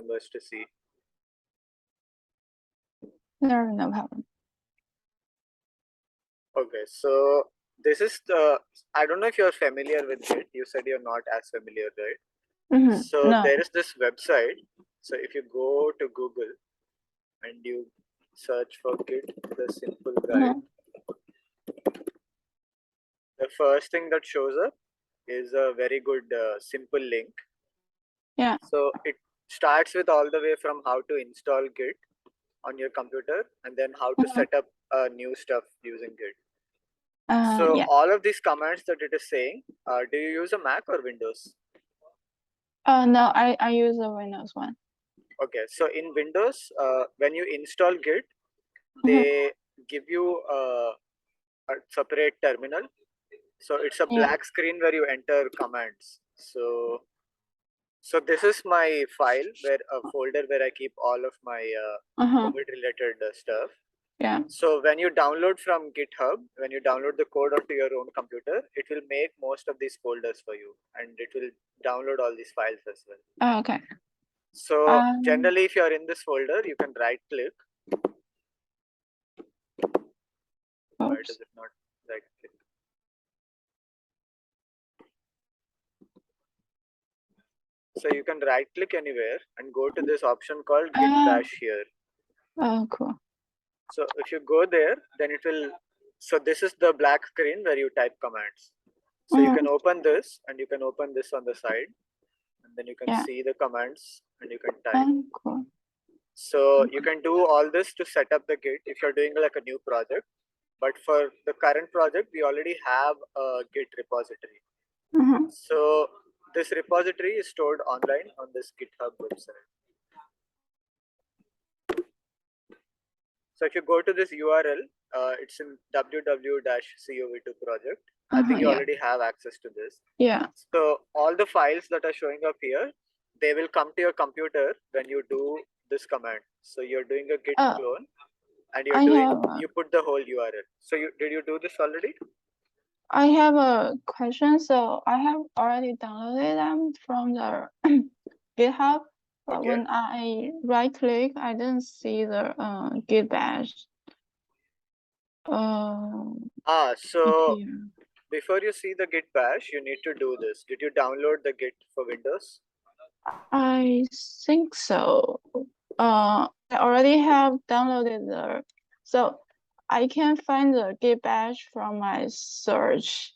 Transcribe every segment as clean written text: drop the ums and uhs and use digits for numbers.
members to see. No problem. Okay, so this is the, I don't know if you're familiar with Git. You said you're not as familiar, right? So No. there is this website. So if you go to Google and you search for Git, the simple guide, the first thing that shows up is a very good simple link. Yeah. So it starts with all the way from how to install Git on your computer and then how to set up new stuff using Git. So Yeah. all of these commands that it is saying, do you use a Mac or Windows? No, I use the Windows one. Okay, so in Windows, when you install Git, they give you a separate terminal. So it's a black screen where you enter commands. So this is my file, where a folder where I keep all of my COVID related stuff. Yeah. So when you download from GitHub, when you download the code onto your own computer, it will make most of these folders for you, and it will download all these files as well. Oh, okay. So generally, if you're in this folder, you can right click. Why does it not right click? So you can right click anywhere and go to this option called Git Bash here. Oh, cool. So if you go there, then it will, so this is the black screen where you type commands. So you can open this and you can open this on the side, and then you can see the commands and you can type. Cool. So you can do all this to set up the Git if you're doing like a new project. But for the current project, we already have a Git repository. So this repository is stored online on this GitHub website. So if you go to this URL, it's in www-cov2 project. I think you already have access to this. Yeah. So all the files that are showing up here, they will come to your computer when you do this command. So you're doing a git clone, and you put the whole URL. So did you do this already? I have a question. So I have already downloaded them from the GitHub. But when I right click, I didn't see the Git bash. So before you see the Git bash, you need to do this. Did you download the Git for Windows? I think so. I already have downloaded the, so I can find the Git bash from my search,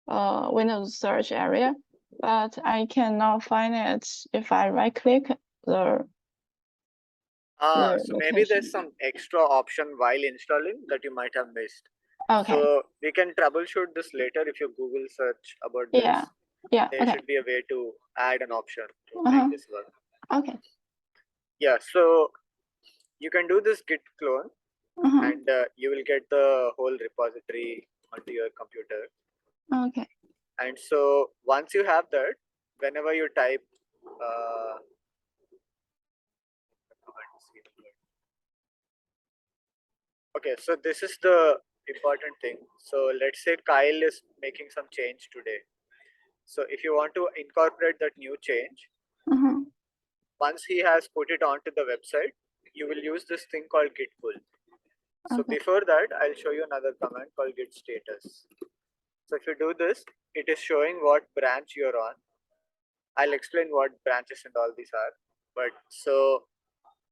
Windows search area, but I cannot find it if I right click the. So maybe there's some extra option while installing that you might have missed. Okay. So we can troubleshoot this later if you Google search about this. Yeah. There should be a way to add an option to make this work. Okay. Yeah, so you can do this git clone, and you will get the whole repository onto your computer. Okay. And so once you have that, whenever you type okay, so this is the important thing. So let's say Kyle is making some change today. So if you want to incorporate that new change, once he has put it onto the website, you will use this thing called git pull. So before that, I'll show you another command called git status. So if you do this, it is showing what branch you're on. I'll explain what branches and all these are. But so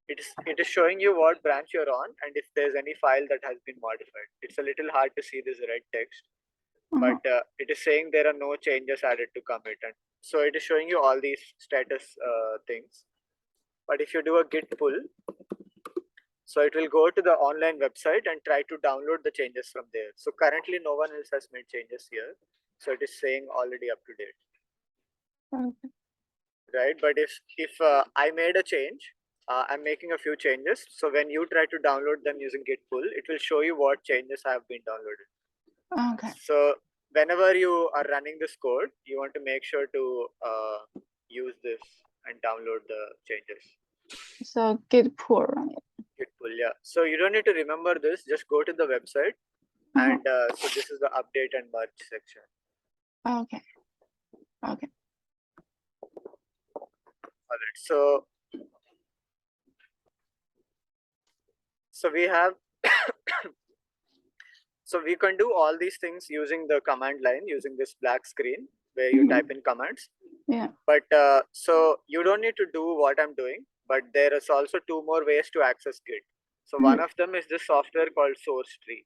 it is showing you what branch you're on and if there's any file that has been modified. It's a little hard to see this red text, but it is saying there are no changes added to commit, and so it is showing you all these status things. But if you do a git pull, so it will go to the online website and try to download the changes from there. So currently no one else has made changes here, so it is saying already up to date. Right, but if I made a change, I'm making a few changes. So when you try to download them using git pull, it will show you what changes have been downloaded. Okay. So whenever you are running this code, you want to make sure to use this and download the changes. So git pull, right? Git pull, yeah. So you don't need to remember this. Just go to the website, and so this is the update and merge section. Okay. Okay. All right. So So we have, so we can do all these things using the command line, using this black screen where you type in commands. Yeah. But so you don't need to do what I'm doing, but there is also two more ways to access Git. So one of them is this software called sourcetree.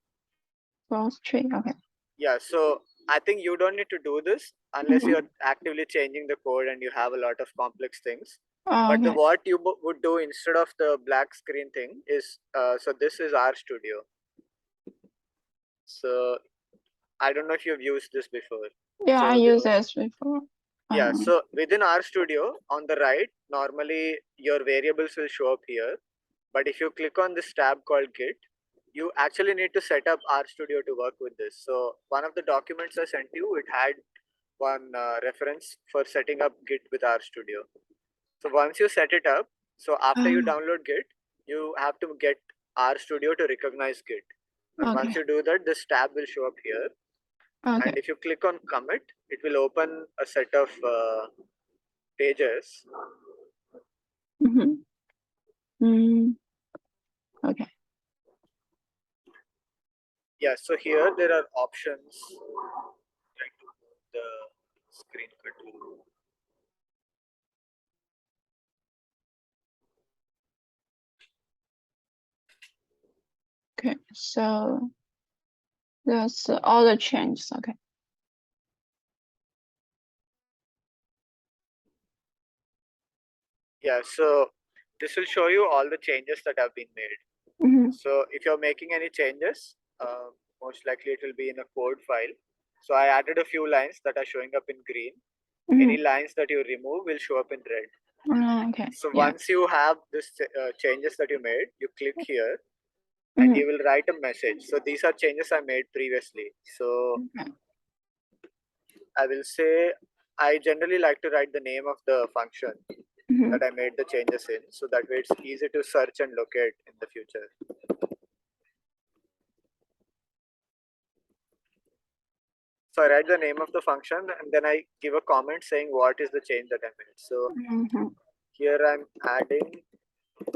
Sourcetree, okay. Yeah, so I think you don't need to do this unless you're actively changing the code and you have a lot of complex things. Oh, But okay. what you would do instead of the black screen thing is, so this is Rstudio. So I don't know if you've used this before. Yeah, So I used this before. yeah, so within Rstudio on the right, normally your variables will show up here. But if you click on this tab called Git, you actually need to set up Rstudio to work with this. So one of the documents I sent you, it had one reference for setting up Git with Rstudio. So once you set it up, so after you download Git, you have to get Rstudio to recognize Git. And once you do that, this tab will show up here. Okay. And if you click on commit, it will open a set of pages. Okay. Yeah, so here there are options. Trying to move the screen control. Okay, so that's all the changes. Okay. Yeah, so this will show you all the changes that have been made. So if you're making any changes, most likely it will be in a code file. So I added a few lines that are showing up in green. Any lines that you remove will show up in red. Okay. So once you have this changes that you made, you click here and you will write a message. So these are changes I made previously. So I will say I generally like to write the name of the function that I made the changes in, so that way it's easy to search and locate in the future. So I write the name of the function and then I give a comment saying what is the change that I made. So here I'm adding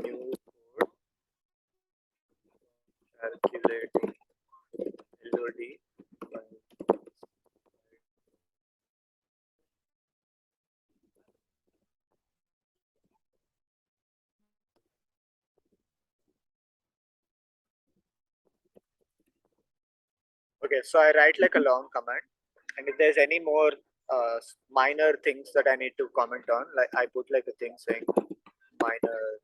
new code, calculating LOD. Okay, so I write like a long command, and if there's any more minor things that I need to comment on, like I put like a thing saying minor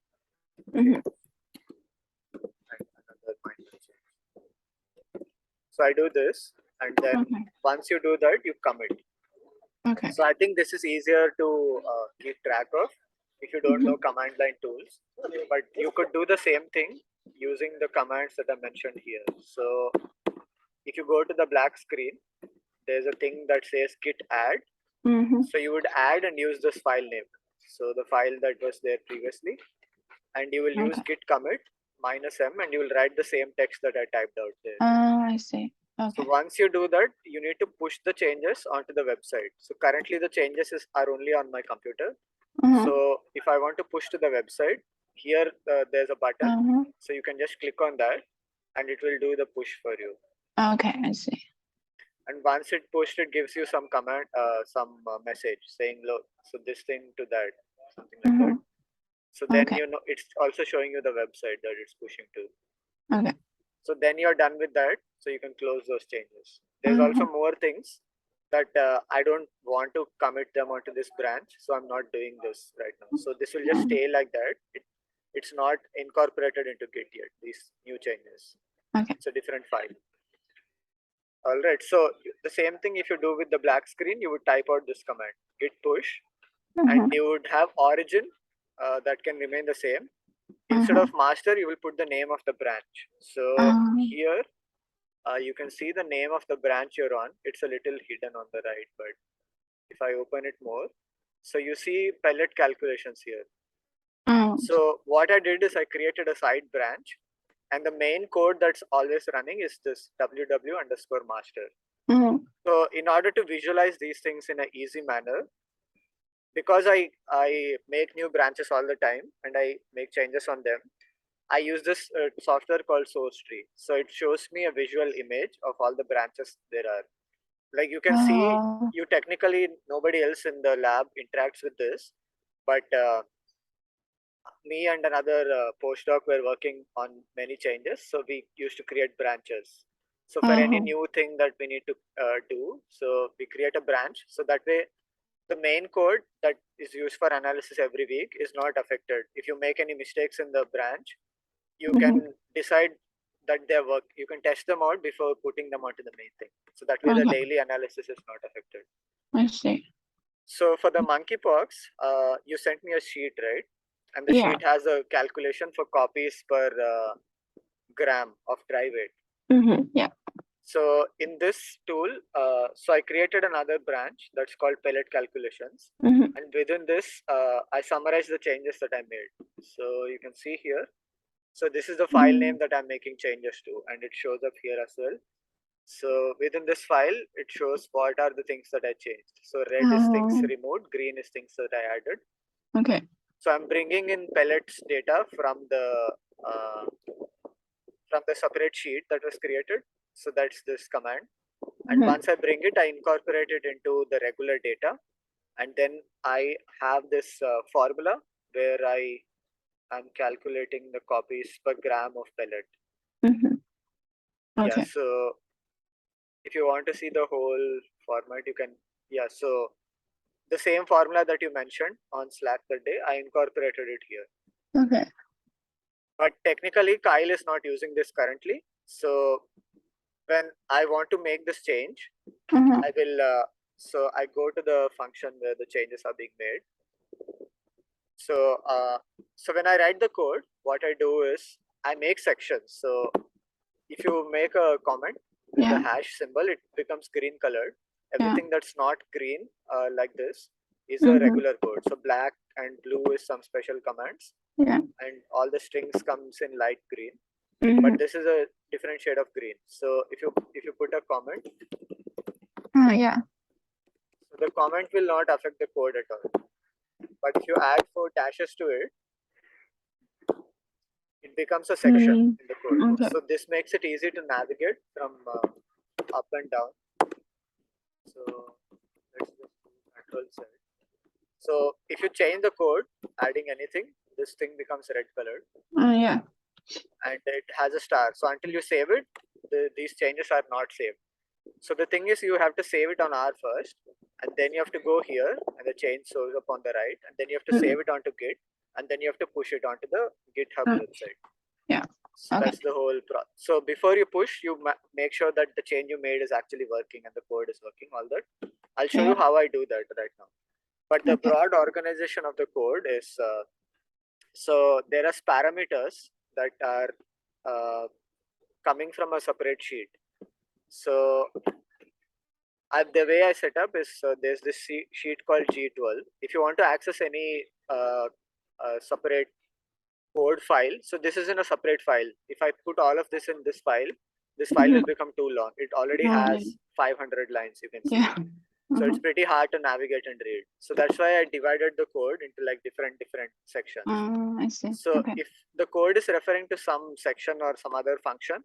and another minor change. So I do this, and then once you do that, you commit. Okay. So I think this is easier to keep track of if you don't know command line tools, but you could do the same thing using the commands that I mentioned here. So if you go to the black screen, there's a thing that says git add. So you would add and use this file name. So the file that was there previously, and you will use git commit -m and you will write the same text that I typed out there. I see. Okay. So once you do that, you need to push the changes onto the website. So currently the changes are only on my computer. So if I want to push to the website, here there's a button. So you can just click on that and it will do the push for you. Okay, I see. And once it pushed, it gives you some command, some message saying, look, so this thing to that, something like that. So then you know it's also showing you the website that it's pushing to. Okay. So then you're done with that. So you can close those changes. There's also more things that I don't want to commit them onto this branch. So I'm not doing this right now. So this will just stay like that. It's not incorporated into Git yet, these new changes. Okay. It's a different file. All right. So the same thing if you do with the black screen, you would type out this command, git push, and you would have origin that can remain the same. Instead of master, you will put the name of the branch. So here you can see the name of the branch you're on. It's a little hidden on the right, but if I open it more, so you see pellet calculations here. So what I did is I created a side branch, and the main code that's always running is this ww_master. So in order to visualize these things in an easy manner, because I make new branches all the time and I make changes on them, I use this software called sourcetree. So it shows me a visual image of all the branches there are. Like you can see, you technically, nobody else in the lab interacts with this, but me and another postdoc were working on many changes. So we used to create branches. So for any new thing that we need to do, so we create a branch. So that way, the main code that is used for analysis every week is not affected. If you make any mistakes in the branch, you can decide that they work. You can test them out before putting them onto the main thing. So that way, the daily analysis is not affected. I see. So for the monkeypox, you sent me a sheet, right? And the sheet has a calculation for copies per gram of dry weight. Yeah. So in this tool, so I created another branch that's called pellet calculations. And within this, I summarize the changes that I made. So you can see here. So this is the file name that I'm making changes to, and it shows up here as well. So within this file, it shows what are the things that I changed. So red is things removed, green is things that I added. Okay. So I'm bringing in pellets data from the separate sheet that was created. So that's this command. And once I bring it, I incorporate it into the regular data. And then I have this formula where I am calculating the copies per gram of pellet. Okay. Yeah, so if you want to see the whole format, you can, so the same formula that you mentioned on Slack that day, I incorporated it here. Okay. But technically, Kyle is not using this currently. So when I want to make this change, I will, so I go to the function where the changes are being made. So, so when I write the code, what I do is I make sections. So if you make a comment with the hash symbol, it becomes green colored. Everything that's not green like this is a regular code. So black and blue is some special commands. And all the strings comes in light green. But this is a different shade of green. So if you put a comment, so the comment will not affect the code at all. But if you add 4 dashes to it, it becomes a section in the code. So this makes it easy to navigate from up and down. So let's just do Control Z. So if you change the code, adding anything, this thing becomes red colored. And it has a star. So until you save it, these changes are not saved. So the thing is, you have to save it on R first, and then you have to go here, and the change shows up on the right, and then you have to save it onto Git, and then you have to push it onto the GitHub website. So that's the whole process. So before you push, you make sure that the change you made is actually working and the code is working, all that. I'll show you how I do that right now. But the broad organization of the code is, so there are parameters that are coming from a separate sheet. So the way I set up is there's this sheet called G12. If you want to access any separate code file, so this is in a separate file. If I put all of this in this file will become too long. It already has 500 lines, you can see. So it's pretty hard to navigate and read. So that's why I divided the code into like different sections. I see. So if the code is referring to some section or some other function,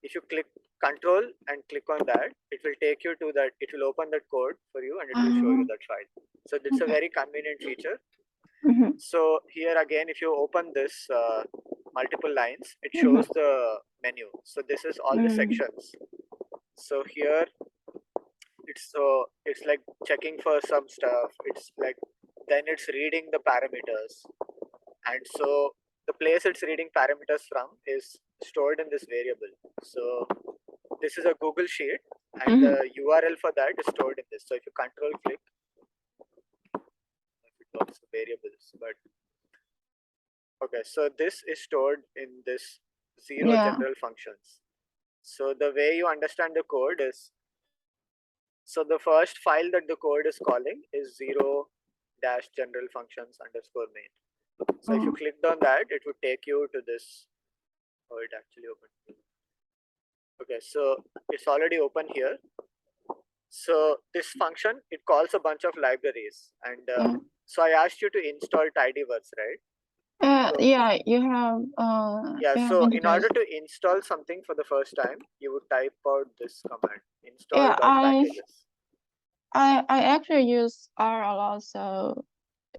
if you click Control and click on that, it will take you to that. It will open that code for you and it will show you that file. So it's a very convenient feature. So here again, if you open this multiple lines, it shows the menu. So this is all the sections. So here it's like checking for some stuff. It's like then it's reading the parameters, and so the place it's reading parameters from is stored in this variable. So this is a Google sheet, and the URL for that is stored in this. So if you control click, it works variables, but okay. So this is stored in this 0 general functions. So the way you understand the code is, so the first file that the code is calling is 0 dash general functions underscore main. So if you clicked on that, it would take you to this. Oh, it actually opened. Okay, so it's already open here. So this function, it calls a bunch of libraries. And so I asked you to install tidyverse, right? Yeah, you have Yeah, you have so in order introduced. to install something for the first time, you would type out this command, Yeah, install.packages. I actually use R a lot, so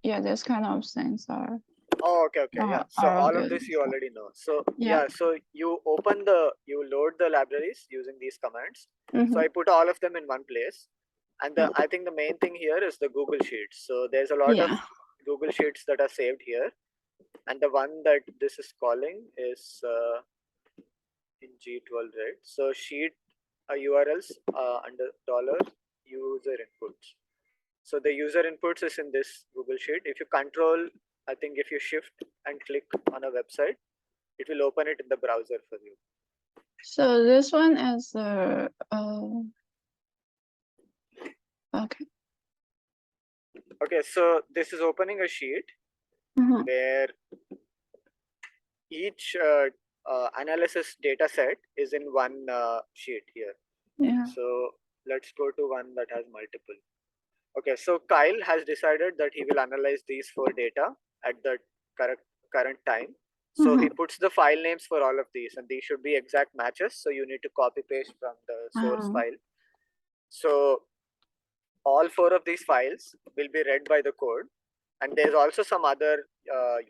yeah, this kind of things are Oh, okay, yeah. So are all of good. this you already know. So Yeah. so you load the libraries using these commands. So Mm-hmm. I put all of them in one place. And I think the main thing here is the Google Sheets. So there's a lot of Yeah. Google Sheets that are saved here. And the one that this is calling is in G12, right? So sheet URLs under $user inputs. So the user inputs is in this Google Sheet. If you control, I think if you shift and click on a website, it will open it in the browser for you. So this one is okay. Okay, so this is opening a sheet where each analysis data set is in one sheet here. Yeah. So let's go to one that has multiple. Okay, so Kyle has decided that he will analyze these 4 data at the current time. So he puts the file names for all of these, and these should be exact matches. So you need to copy paste from the source file. So all 4 of these files will be read by the code, and there's also some other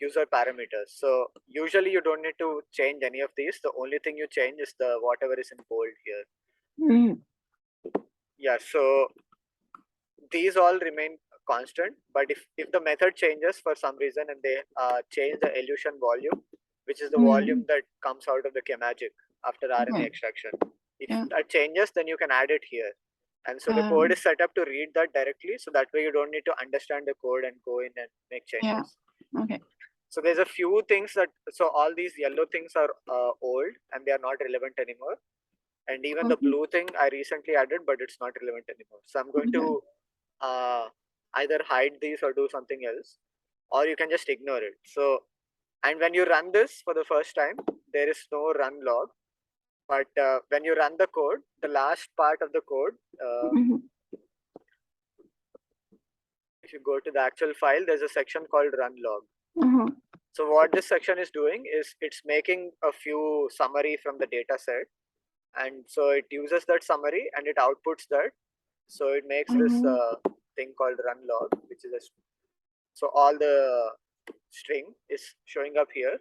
user parameters. So usually you don't need to change any of these. The only thing you change is the whatever is in bold here. Yeah, so these all remain constant, but if the method changes for some reason and they change the elution volume, which is the volume that comes out of the chemagic after RNA extraction, if that changes, then you can add it here. And so the code is set up to read that directly, so that way you don't need to understand the code and go in and make changes. Yeah. Okay. So there's a few things that, so all these yellow things are old and they are not relevant anymore. And even the blue thing I recently added, but it's not relevant anymore. So I'm going to either hide these or do something else, or you can just ignore it. So, and when you run this for the first time, there is no run log. But when you run the code, the last part of the code, if you go to the actual file, there's a section called run log. So what this section is doing is it's making a few summary from the data set. And so it uses that summary and it outputs that. So it makes this thing called run log, which is so all the string is showing up here.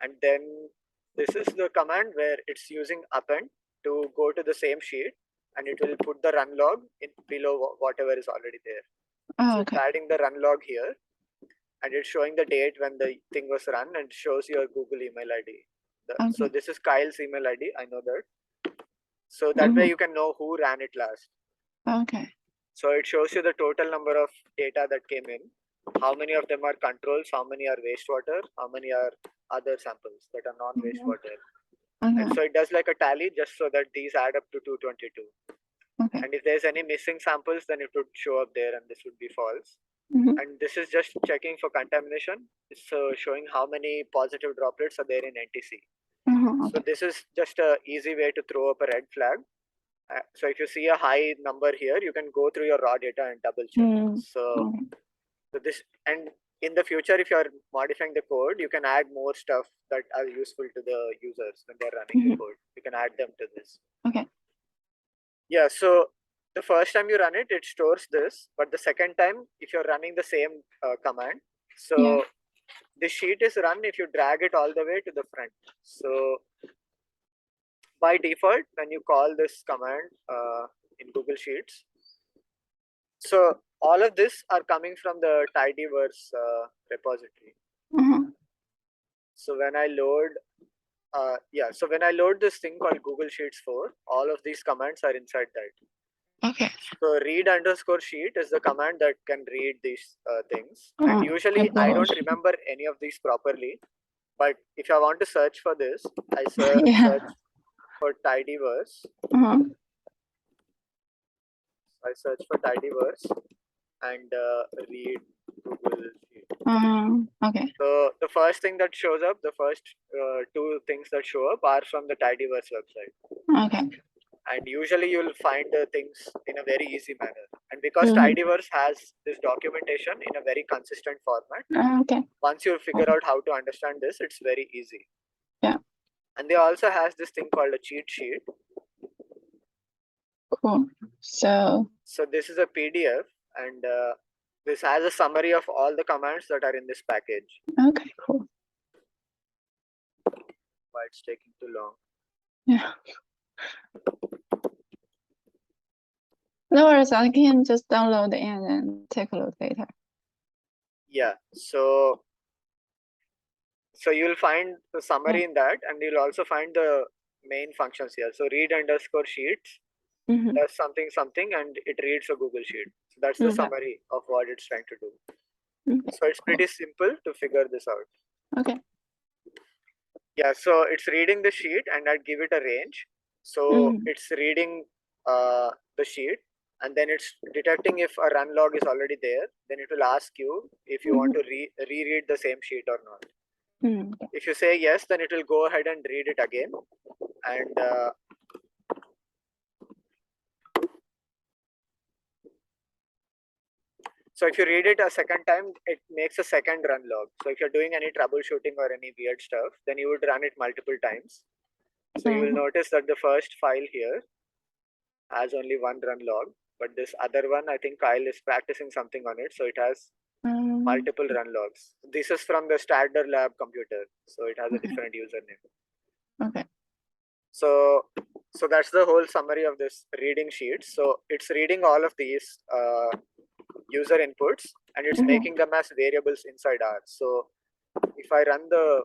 And then this is the command where it's using append to go to the same sheet, and it will put the run log in below whatever is already there. So it's adding the run log here, and it's showing the date when the thing was run, and shows your Google email ID. So this is Kyle's email ID. I know that. So that way you can know who ran it last. Okay. So it shows you the total number of data that came in. How many of them are controls? How many are wastewater? How many are other samples that are non-wastewater? And so it does like a tally just so that these add up to 222. And if there's any missing samples, then it would show up there and this would be false. And this is just checking for contamination. It's showing how many positive droplets are there in NTC. So this is just an easy way to throw up a red flag. So if you see a high number here, you can go through your raw data and double check. So this, and in the future, if you are modifying the code, you can add more stuff that are useful to the users when they're running the code. You can add them to this. Okay. Yeah, so the first time you run it, it stores this, but the second time, if you're running the same command, so the sheet is run if you drag it all the way to the front. So by default, when you call this command in Google Sheets, so all of this are coming from the tidyverse repository. So when I load, so when I load this thing called Google Sheets 4, all of these commands are inside that. Okay. So read underscore sheet is the command that can read these things. And usually I don't remember any of these properly. But if I want to search for this, I search for tidyverse. I search for tidyverse and read Google Sheet. Okay. So the first thing that shows up, the first 2 things that show up are from the tidyverse website. Okay. And usually you'll find the things in a very easy manner. And because tidyverse has this documentation in a very consistent format, Okay. once you figure out how to understand this, it's very easy. Yeah. And they also has this thing called a cheat sheet. Cool. So this is a PDF, and this has a summary of all the commands that are in this package. Okay, cool. Why it's taking too long? Yeah. No worries, I can just download and then take a look later. Yeah. So you'll find the summary in that, and you'll also find the main functions here. So read underscore sheets does something, and it reads a Google Sheet. So that's the summary of what it's trying to do. So it's pretty simple to figure this out. Okay. Yeah, so it's reading the sheet, and I'd give it a range. So it's reading the sheet, and then it's detecting if a run log is already there. Then it will ask you if you want to reread the same sheet or not. If you say yes, then it will go ahead and read it again. And so if you read it a second time, it makes a second run log. So if you're doing any troubleshooting or any weird stuff, then you would run it multiple times. So you will notice that the first file here has only one run log, but this other one, I think Kyle is practicing something on it, so it has multiple run logs. This is from the Stadler Lab computer, so it has a different username. Okay. So that's the whole summary of this reading sheet. So it's reading all of these user inputs, and it's making them as variables inside R. So if I run the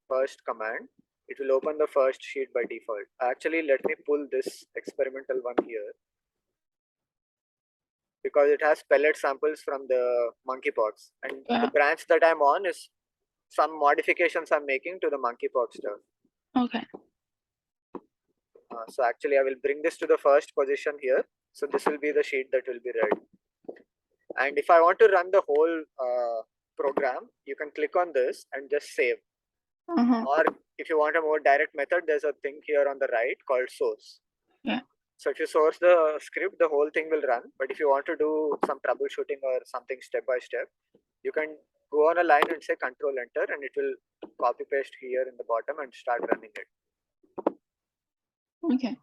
first command, it will open the first sheet by default. Actually, let me pull this experimental one here, because it has pellet samples from the monkeypox, and the branch that I'm on is some modifications I'm making to the monkeypox stuff. Okay. So actually, I will bring this to the first position here. So this will be the sheet that will be read. And if I want to run the whole program, you can click on this and just save. Or if you want a more direct method, there's a thing here on the right called source. Yeah. So if you source the script, the whole thing will run. But if you want to do some troubleshooting or something step by step, you can go on a line and say Control Enter, and it will copy paste here in the bottom and start running it. Okay.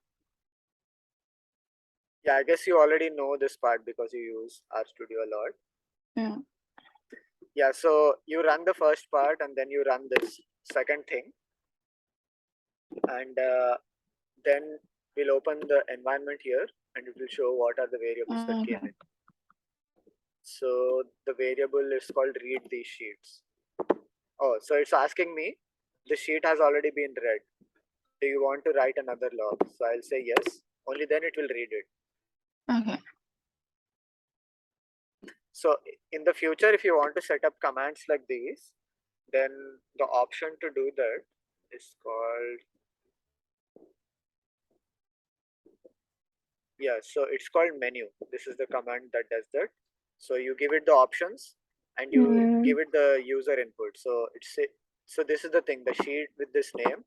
Yeah, I guess you already know this part because you use Rstudio a lot. Yeah. Yeah, so you run the first part, and then you run this second thing. And then we'll open the environment here, and it will show what are the variables that came in. So the variable is called read these sheets. Oh, so it's asking me, the sheet has already been read. Do you want to write another log? So I'll say yes. Only then it will read it. Okay. So in the future, if you want to set up commands like these, then the option to do that is called, yeah, so it's called menu. This is the command that does that. So you give it the options, and you give it the user input. So this is the thing, the sheet with this name,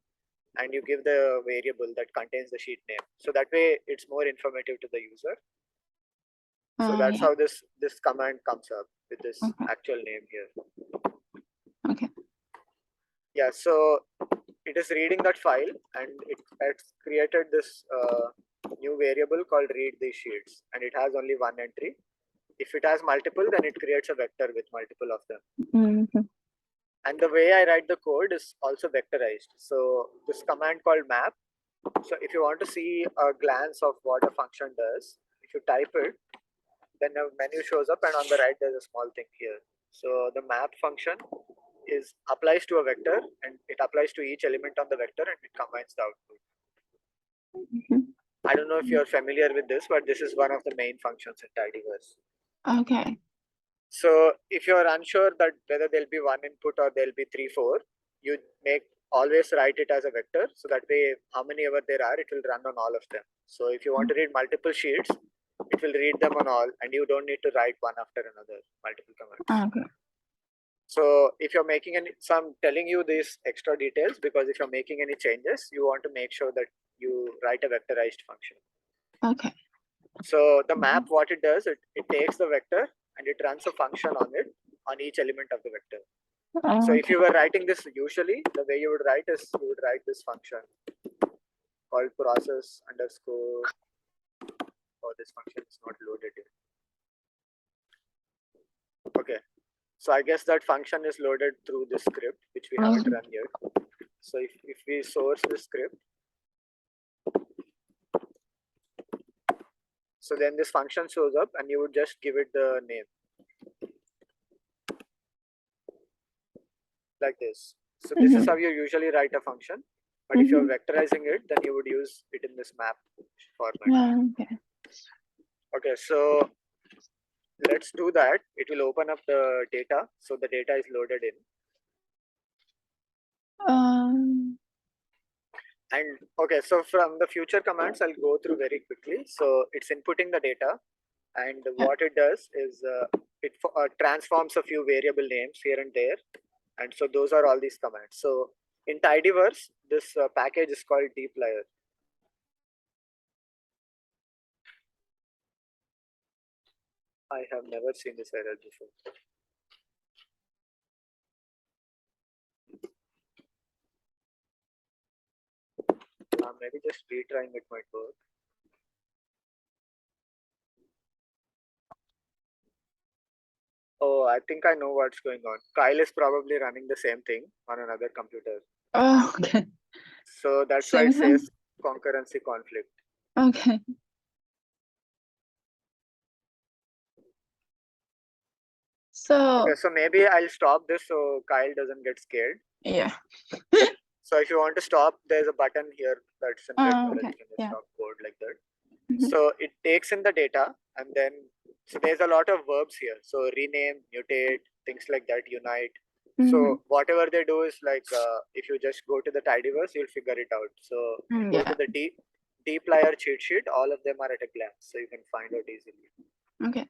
and you give the variable that contains the sheet name. So that way it's more informative to the user. So that's how this command comes up with this actual name here. Okay. Yeah, so it is reading that file, and it's created this new variable called read these sheets, and it has only one entry. If it has multiple, then it creates a vector with multiple of them. And the way I write the code is also vectorized. So this command called map. So if you want to see a glance of what a function does, if you type it, then a menu shows up, and on the right there's a small thing here. So the map function applies to a vector, and it applies to each element on the vector, and it combines the output. I don't know if you're familiar with this, but this is one of the main functions in tidyverse. Okay. So if you're unsure that whether there'll be one input or there'll be 3, 4, you always write it as a vector. So that way, how many ever there are, it will run on all of them. So if you want to read multiple sheets, it will read them on all, and you don't need to write one after another, multiple commands. Okay. So if you're making I'm telling you these extra details because if you're making any changes, you want to make sure that you write a vectorized function. Okay. So the map, what it does, it takes the vector and it runs a function on it on each element of the vector. So if you were writing this usually, the way you would write is you would write this function called process underscore. Oh, this function is not loaded yet. Okay, so I guess that function is loaded through this script, which we haven't run yet. So if we source this script, so then this function shows up and you would just give it the name like this. So this is how you usually write a function. But if you're vectorizing it, then you would use it in this map format. Okay, so let's do that. It will open up the data. So the data is loaded in. And okay, so from the future commands, I'll go through very quickly. So it's inputting the data, and what it does is it transforms a few variable names here and there. And so those are all these commands. So in tidyverse, this package is called dplyr. I have never seen this error before. Maybe just retrying it might work. Oh, I think I know what's going on. Kyle is probably running the same thing on another computer. Oh, okay. So that's why it says concurrency conflict. Okay. Okay, so maybe I'll stop this so Kyle doesn't get scared. Yeah. So if you want to stop, there's a button here that's in red color. You can just stop code like that. So it takes in the data and then, so there's a lot of verbs here. So rename, mutate, things like that, unite. So whatever they do is like, if you just go to the tidyverse, you'll figure it out. So go to the dplyr cheat sheet, all of them are at a glance. So you can find out easily. Okay.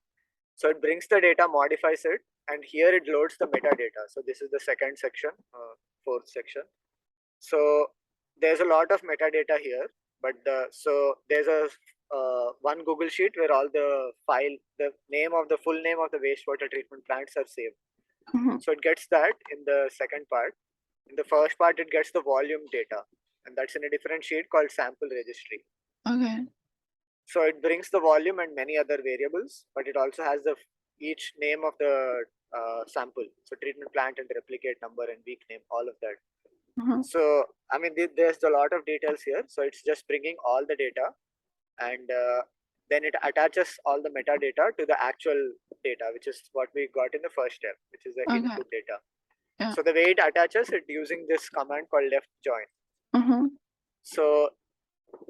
So it brings the data, modifies it, and here it loads the metadata. So this is the second section, fourth section. So there's a lot of metadata here, but so there's a one Google sheet where all the the full name of the wastewater treatment plants are saved. So it gets that in the second part. In the first part, it gets the volume data, and that's in a different sheet called sample registry. Okay. So it brings the volume and many other variables, but it also has each name of the sample. So treatment plant and replicate number and week name, all of that. So, I mean, there's a lot of details here. So it's just bringing all the data and then it attaches all the metadata to the actual data, which is what we got in the first step, which is the input data. Yeah. So the way it attaches it using this command called left join. So,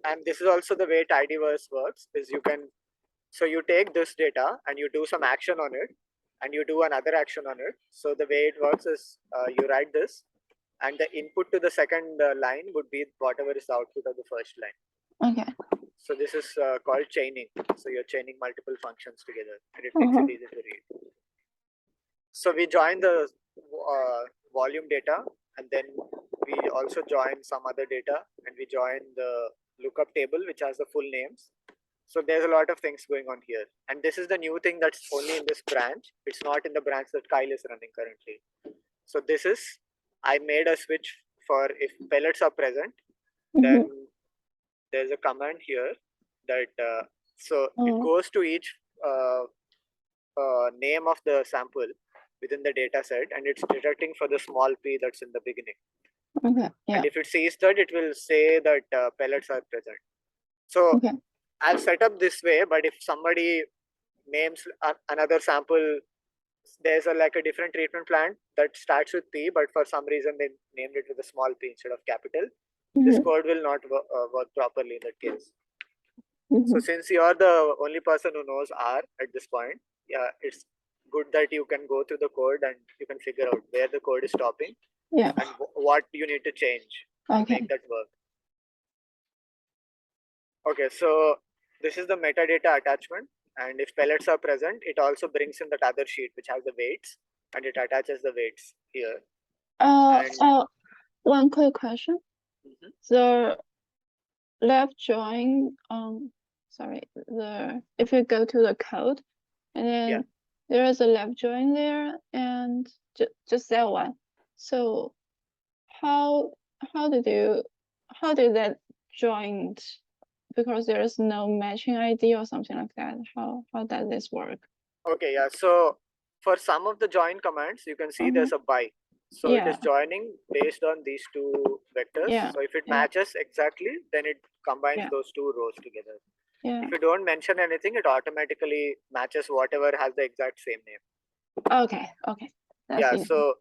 and this is also the way tidyverse works is so you take this data and you do some action on it and you do another action on it. So the way it works is you write this and the input to the second line would be whatever is the output of the first line. Okay. So this is called chaining. So you're chaining multiple functions together and it makes it easy to read. So we join the volume data and then we also join some other data and we join the lookup table which has the full names. So there's a lot of things going on here. And this is the new thing that's only in this branch. It's not in the branch that Kyle is running currently. So this is, I made a switch for if pellets are present, then there's a command here that, it goes to each name of the sample within the data set and it's detecting for the small p that's in the beginning. Okay. Yeah. And if it sees that, it will say that pellets are present. So I've set up this way, but if somebody names another sample, there's like a different treatment plant that starts with P, but for some reason they named it with a small p instead of capital. This code will not work properly in that case. So since you're the only person who knows R at this point, yeah, it's good that you can go through the code and you can figure out where the code is stopping and what you need to change to make that work. Okay, so this is the metadata attachment, and if pellets are present, it also brings in that other sheet which has the weights and it attaches the weights here. One quick question. The left join sorry, if you go to the code, and then there is a left join there, and just that one. So how did that joined? Because there is no matching ID or something like that. How does this work? Okay, yeah. So for some of the join commands, you can see there's a by. So it is joining based on these two vectors. So if it matches exactly, then it combines those two rows together. If you don't mention anything, it automatically matches whatever has the exact same name. Okay. That's easy. So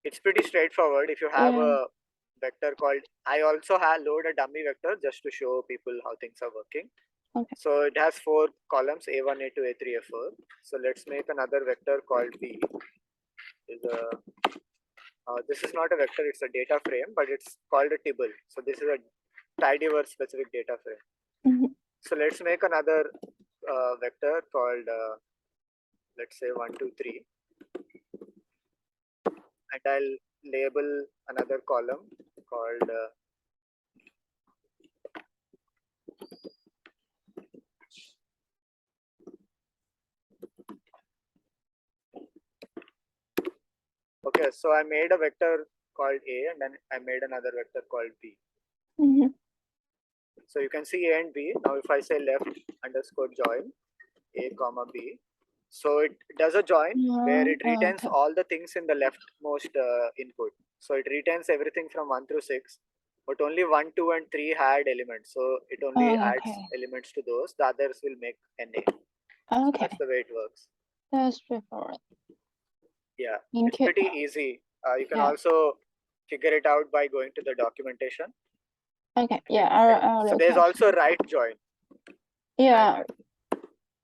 it's pretty straightforward. If you have a vector called, I also load a dummy vector just to show people how things are working. Okay. So it has 4 columns, A1, A2, A3, A4. So let's make another vector called B. This is not a vector, it's a data frame, but it's called a tibble. So this is a tidyverse specific data frame. So let's make another vector called, let's say 1, 2, 3. And I'll label another column called okay, so I made a vector called A and then I made another vector called B. So you can see A and B. Now if I say left underscore join A comma B, so it does a join where it retains all the things in the leftmost input. So it retains everything from 1 through 6, but only 1, 2, and 3 had elements. So it only adds elements to those. The others will make NA. So that's the way it works. That's straightforward. Yeah, it's pretty easy. You can also figure it out by going to the documentation. Okay, yeah. So there's also right join. Yeah.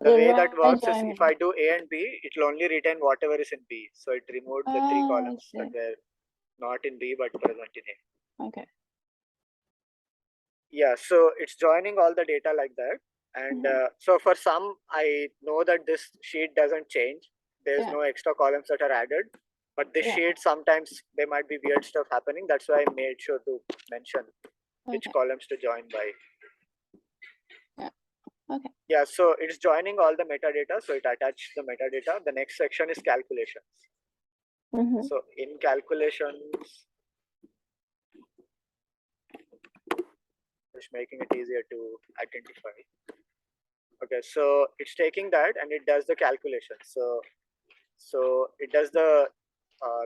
The way that works is if I do A and B, it will only retain whatever is in B. So it removed the 3 columns that were not in B but present in A. Okay. Yeah, so it's joining all the data like that. And so for some, I know that this sheet doesn't change. There's no extra columns that are added. But this sheet, sometimes there might be weird stuff happening. That's why I made sure to mention which columns to join by. Okay. Yeah, so it's joining all the metadata. So it attached the metadata. The next section is calculations. So in calculations, just making it easier to identify. Okay, so it's taking that and it does the calculation. So it does the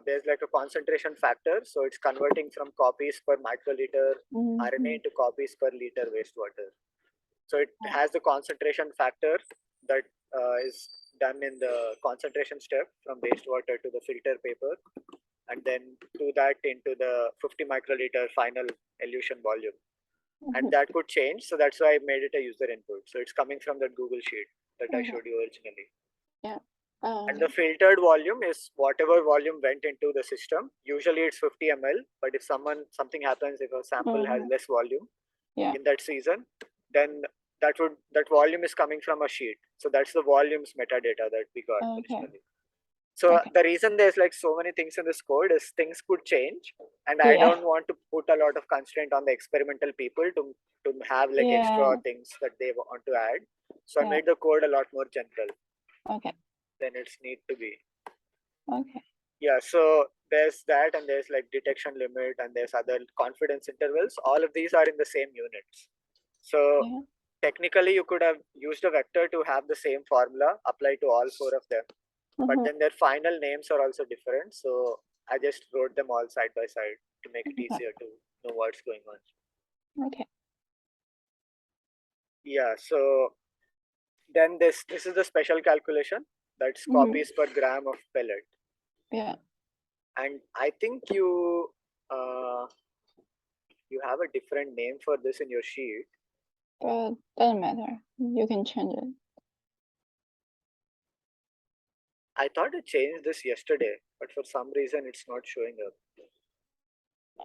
there's like a concentration factor. So it's converting from copies per microliter RNA into copies per liter wastewater. So it has the concentration factor that is done in the concentration step from wastewater to the filter paper, and then to that into the 50 microliter final elution volume. And that could change. So that's why I made it a user input. So it's coming from that Google sheet that I showed you originally. Yeah. And the filtered volume is whatever volume went into the system. Usually it's 50 ml, but if something happens, if a sample has less volume in that season, then that volume is coming from a sheet. So that's the volumes metadata that we got originally. So the reason there's like so many things in this code is things could change, and I don't want to put a lot of constraint on the experimental people to have like extra things that they want to add. So I made the code a lot more general. Okay. Than it's need to be. Okay. Yeah, so there's that, and there's like detection limit, and there's other confidence intervals. All of these are in the same units. So technically, you could have used a vector to have the same formula apply to all 4 of them, but then their final names are also different. So I just wrote them all side by side to make it easier to know what's going on. Okay. Yeah, so then this is the special calculation. That's copies per gram of pellet. Yeah. And I think you have a different name for this in your sheet. But doesn't matter. You can change it. I thought I changed this yesterday, but for some reason it's not showing up.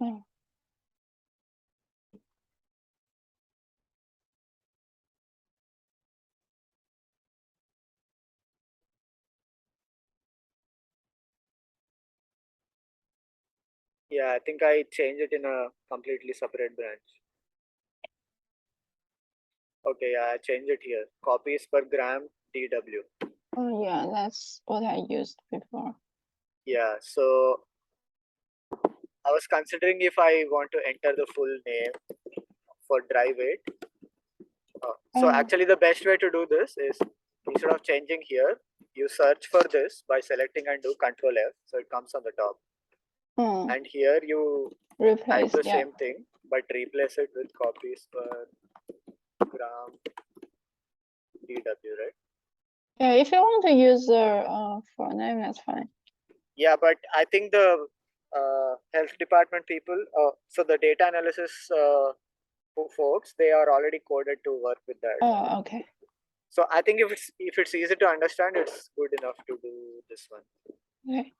Oh. Yeah, I think I changed it in a completely separate branch. Okay, yeah, I changed it here. Copies per gram DW. Oh yeah, that's what I used before. Yeah, so I was considering if I want to enter the full name for dry weight. So actually the best way to do this is, instead of changing here, you search for this by selecting and do Control F, so it comes on the top. And here you replace add the same thing, but replace it with copies per gram DW, right? Yeah, if you want to use the full name, that's fine. Yeah, but I think the health department people, so the data analysis folks, they are already coded to work with that. Oh, okay. So I think if it's easy to understand, it's good enough to do this one. Okay.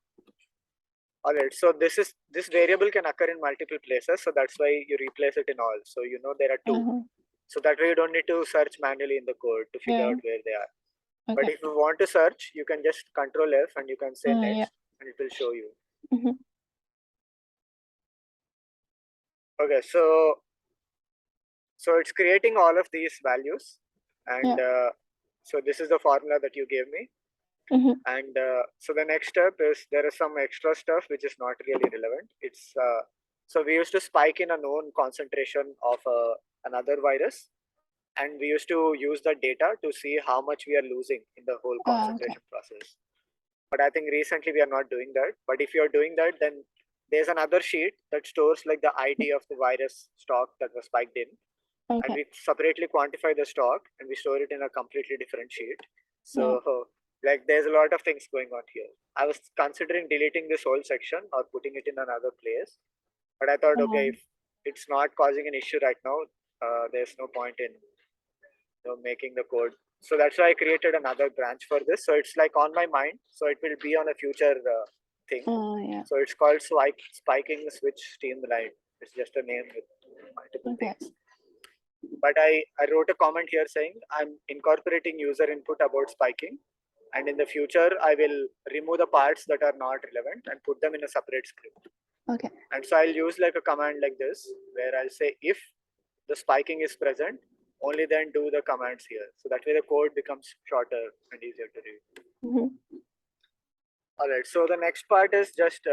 All right. So this variable can occur in multiple places, so that's why you replace it in all. So you know there are two. So that way you don't need to search manually in the code to figure out where they are. Okay. But if you want to search, you can just Control F and you can say next, and it will show you. Okay, so it's creating all of these values, and so this is the formula that you gave me. And so the next step is, there is some extra stuff which is not really relevant. It's so we used to spike in a known concentration of another virus, and we used to use the data to see how much we are losing in the whole concentration process. But I think recently we are not doing that. But if you're doing that, then there's another sheet that stores like the ID of the virus stock that was spiked in. Okay. And we separately quantify the stock and we store it in a completely different sheet. So like there's a lot of things going on here. I was considering deleting this whole section or putting it in another place. But I thought, okay, if it's not causing an issue right now, there's no point in making the code. So that's why I created another branch for this. So it's like on my mind. So it will be on a future thing. So it's called spiking switch streamline. It's just a name with multiple things. But I wrote a comment here saying I'm incorporating user input about spiking. And in the future, I will remove the parts that are not relevant and put them in a separate script. Okay. And so I'll use like a command like this, where I'll say if the spiking is present, only then do the commands here. So that way the code becomes shorter and easier to read. All right. So the next part is just,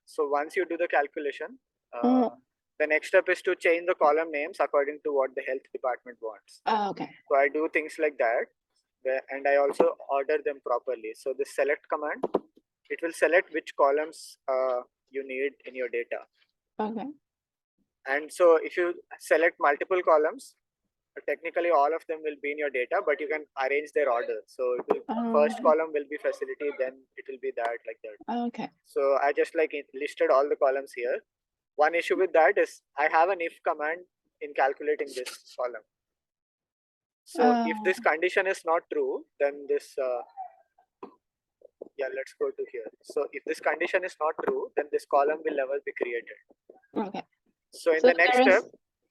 so once you do the calculation, the next step is to change the column names according to what the health department wants. Okay. So I do things like that. And I also order them properly. So the select command, it will select which columns you need in your data. Okay. And so if you select multiple columns, technically all of them will be in your data, but you can arrange their order. So it will, first column will be facility, then it will be that, like that. Okay. So I just like listed all the columns here. One issue with that is I have an if command in calculating this column. So if this condition is not true, then this, yeah, let's go to here. So if this condition is not true, then this column will never be created. Okay. So in the next step,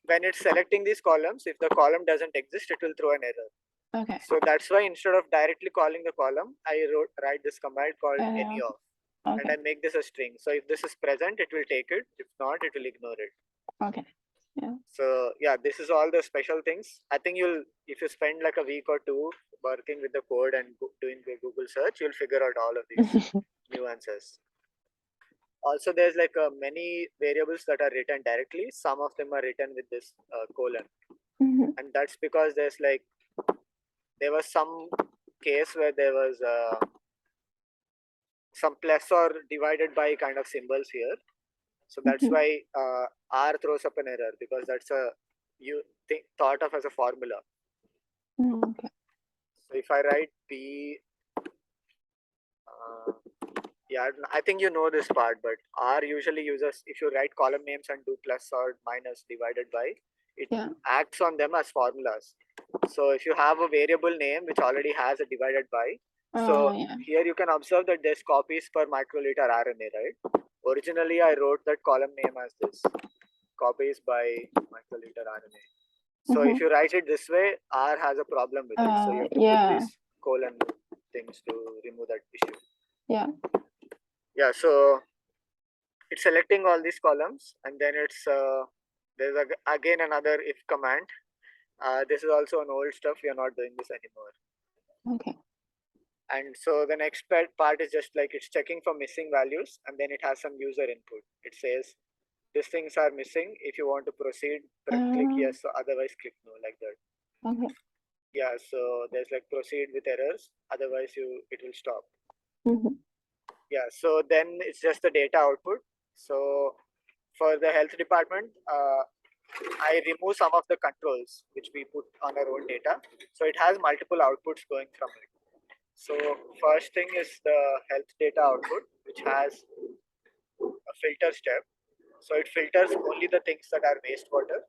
when it's selecting these columns, if the column doesn't exist, it will throw an error. Okay. So that's why instead of directly calling the column, I write this command called any of, and I make this a string. So if this is present, it will take it. If not, it will ignore it. Okay. Yeah. So yeah, this is all the special things. I think if you spend like a week or two working with the code and doing the Google search, you'll figure out all of these nuances. Also, there's like many variables that are written directly. Some of them are written with this colon. And that's because there was some case where there was some plus or divided by kind of symbols here. So that's why R throws up an error, because that's thought of as a formula. Okay. So if I write P, yeah, I think you know this part, but R usually uses, if you write column names and do plus or minus divided by, it acts on them as formulas. So if you have a variable name which already has a divided by, so here you can observe that there's copies per microliter RNA, right? Originally, I wrote that column name as this, copies by microliter RNA. So if you write it this way, R has a problem with it. So you have to put these colon things to remove that issue. Yeah. Yeah, so it's selecting all these columns, and then it's there's again another if command, This is also an old stuff. We are not doing this anymore. Okay. And so the next part is just like it's checking for missing values, and then it has some user input. It says these things are missing. If you want to proceed, click yes, so otherwise click no, like that. Okay. Yeah, so there's like proceed with errors, otherwise it will stop. Yeah, so then it's just the data output. So for the health department, I remove some of the controls which we put on our own data. So it has multiple outputs going from it. So first thing is the health data output, which has a filter step. So it filters only the things that are wastewater.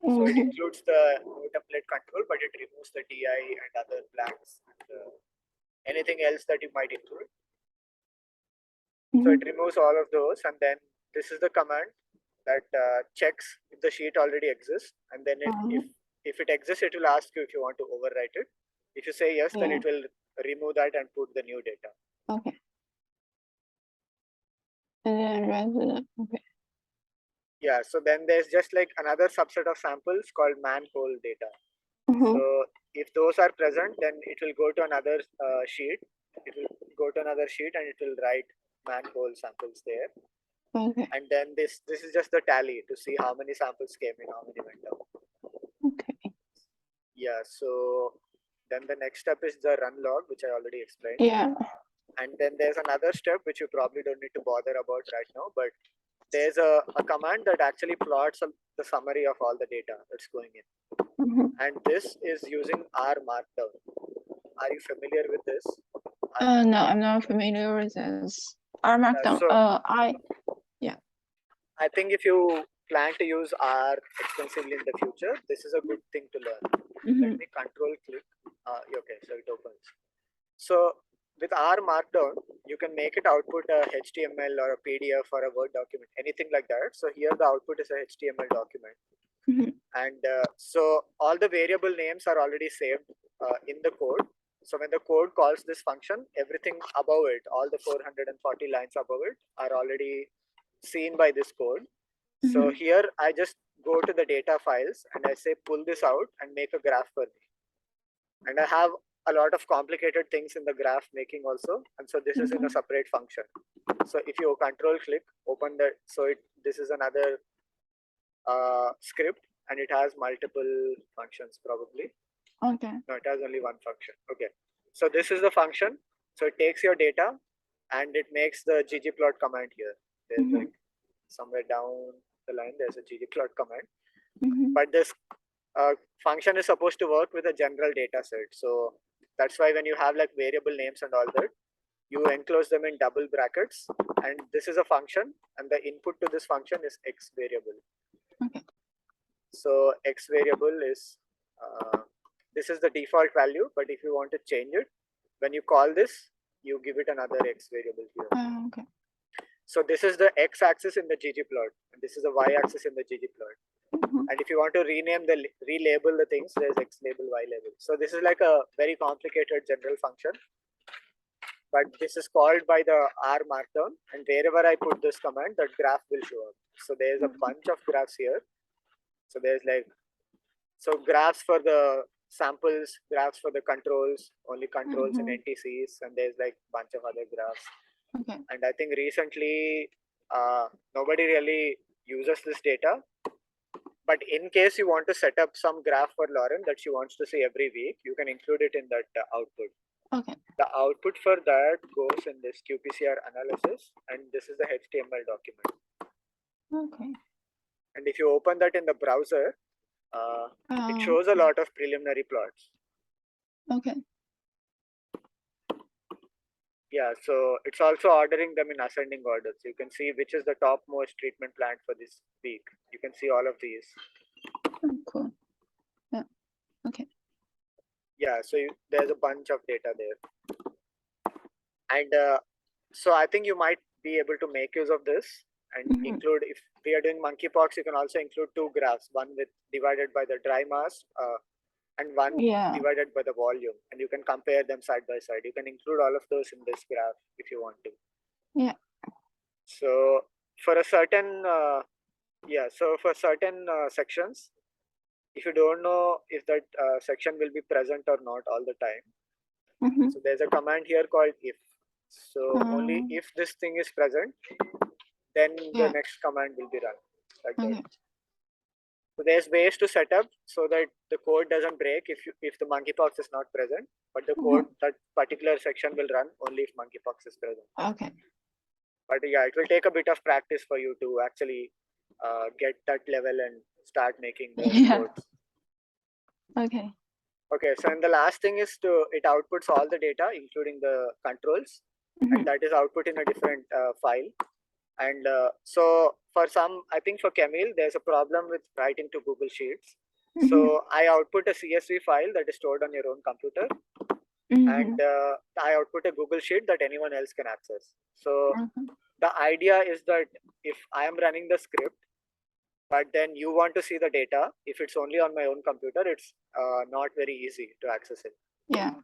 So it includes the no template control, but it removes the DI and other blanks and anything else that you might include. So it removes all of those, and then this is the command that checks if the sheet already exists, and then if it exists, it will ask you if you want to overwrite it. If you say yes, then it will remove that and put the new data. Okay. And then resident. Okay. Yeah, so then there's just like another subset of samples called manhole data. So if those are present, then it will go to another sheet. It will go to another sheet and it will write manhole samples there. Okay. And then this is just the tally to see how many samples came in, how many went out. Okay. Yeah, so then the next step is the run log, which I already explained. Yeah. And then there's another step which you probably don't need to bother about right now, but there's a command that actually plots the summary of all the data that's going in. And this is using R Markdown. Are you familiar with this? No, I'm not familiar with this. R Markdown. I think if you plan to use R extensively in the future, this is a good thing to learn. Let me control click. Okay, so it opens. So with R Markdown, you can make it output a HTML or a PDF or a Word document, anything like that. So here the output is a HTML document. And so all the variable names are already saved in the code. So when the code calls this function, everything above it, all the 440 lines above it are already seen by this code. So here I just go to the data files and I say pull this out and make a graph for me. And I have a lot of complicated things in the graph making also, and so this is in a separate function. So if you control click, open that, so this is another script, and it has multiple functions probably. Okay. No, it has only one function. Okay, so this is the function. So it takes your data and it makes the ggplot command here. There's like somewhere down the line there's a ggplot command, but this function is supposed to work with a general data set. So that's why when you have like variable names and all that, you enclose them in double brackets, and this is a function, and the input to this function is x variable. Okay. So x variable is this is the default value, but if you want to change it, when you call this, you give it another x variable here. Okay. So this is the x-axis in the ggplot, and this is the y-axis in the ggplot. And if you want to relabel the things, there's x label, y label. So this is like a very complicated general function, but this is called by the R Markdown, and wherever I put this command, that graph will show up. So there's a bunch of graphs here. So there's like, so graphs for the samples, graphs for the controls, only controls in NTCs, and there's like a bunch of other graphs. Okay. And I think recently nobody really uses this data. But in case you want to set up some graph for Lauren that she wants to see every week, you can include it in that output. Okay. The output for that goes in this qPCR analysis, and this is the HTML document. Okay. And if you open that in the browser, it shows a lot of preliminary plots. Okay. Yeah, so it's also ordering them in ascending order. So you can see which is the topmost treatment plant for this week. You can see all of these. Oh, cool. Yeah. Okay. Yeah, so there's a bunch of data there. And so I think you might be able to make use of this and include, if we are doing monkeypox, you can also include two graphs, one with divided by the dry mass and one divided by the volume, and you can compare them side by side. You can include all of those in this graph if you want to. Yeah. So for a certain sections, if you don't know if that section will be present or not all the time, so there's a command here called if. So only if this thing is present, then the next command will be run. Like that. So there's ways to set up so that the code doesn't break if the monkeypox is not present, but the code, that particular section will run only if monkeypox is present. Okay. But yeah, it will take a bit of practice for you to actually get that level and start making the codes. Okay. Okay, so and the last thing is it outputs all the data, including the controls, and that is output in a different file. And so for some, I think for Camille, there's a problem with writing to Google Sheets. So I output a CSV file that is stored on your own computer, and I output a Google Sheet that anyone else can access. So the idea is that if I am running the script, but then you want to see the data, if it's only on my own computer, it's not very easy to access it. Yeah.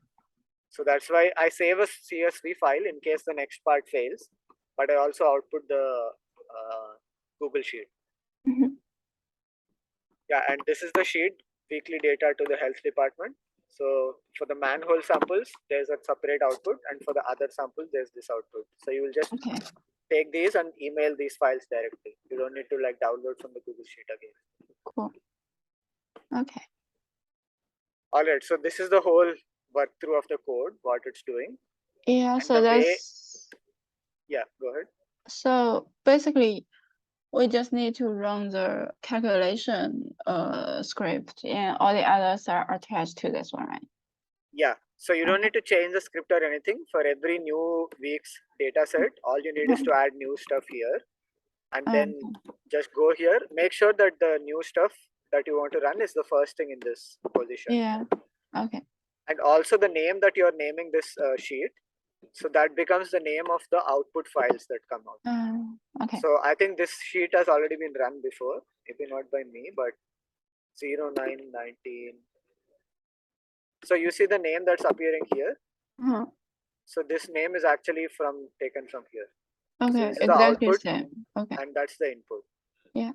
So that's why I save a CSV file in case the next part fails, but I also output the Google Sheet. Yeah, and this is the sheet, weekly data to the health department. So for the manhole samples, there's a separate output, and for the other samples, there's this output. So you will just take these and email these files directly. You don't need to like download from the Google Sheet again. Cool. Okay. All right, so this is the whole work through of the code, what it's doing. Yeah, and so that's... Yeah, go ahead. So basically, we just need to run the calculation script, and all the others are attached to this one, right? Yeah, so you don't need to change the script or anything. For every new week's data set, all you need is to add new stuff here, and then just go here. Make sure that the new stuff that you want to run is the first thing in this position. Yeah. Okay. And also the name that you're naming this sheet, so that becomes the name of the output files that come out. Okay. So I think this sheet has already been run before, maybe not by me, but 0919. So you see the name that's appearing here. So this name is actually taken from here. Okay, so exactly the same. Okay. And that's the input. Yeah.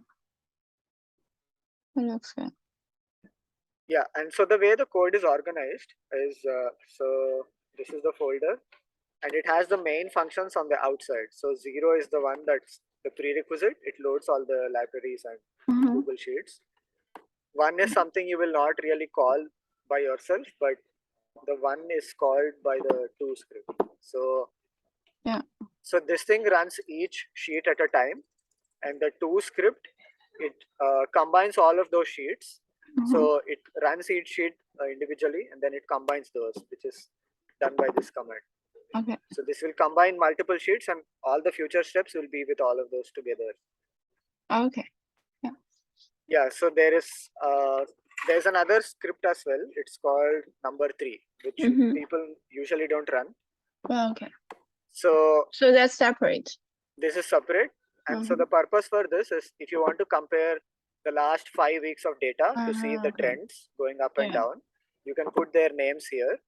It looks good. Yeah, and so the way the code is organized is, so this is the folder, and it has the main functions on the outside. So 0 is the one that's the prerequisite. It loads all the libraries and Google Sheets. 1 is something you will not really call by yourself, but the 1 is called by the to script. So yeah. So this thing runs each sheet at a time, and the to script, it combines all of those sheets. So it runs each sheet individually, and then it combines those, which is done by this command. Okay. So this will combine multiple sheets, and all the future steps will be with all of those together. Okay. Yeah. Yeah. So there's another script as well. It's called number 3, which people usually don't run. Okay. So that's separate. This is separate, and so the purpose for this is if you want to compare the last 5 weeks of data to see the trends going up and down, you can put their names here,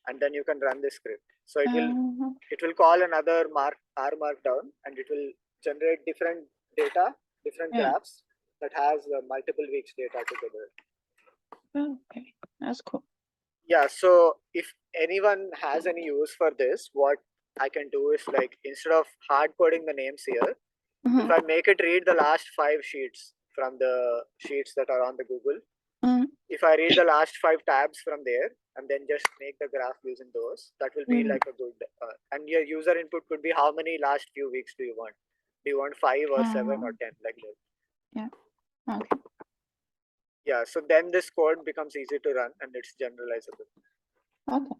and then you can run this script. So it will call another R markdown, and it will generate different data, different graphs that has multiple weeks data together. Okay, that's cool. Yeah, so if anyone has any use for this, what I can do is, like, instead of hard coding the names here, if I make it read the last 5 sheets from the sheets that are on the Google, if I read the last 5 tabs from there and then just make the graph using those, that will be like a good, and your user input could be how many last few weeks do you want? Do you want 5 or 7 or 10, like that? Yeah. Okay. Yeah, so then this code becomes easy to run and it's generalizable. Okay.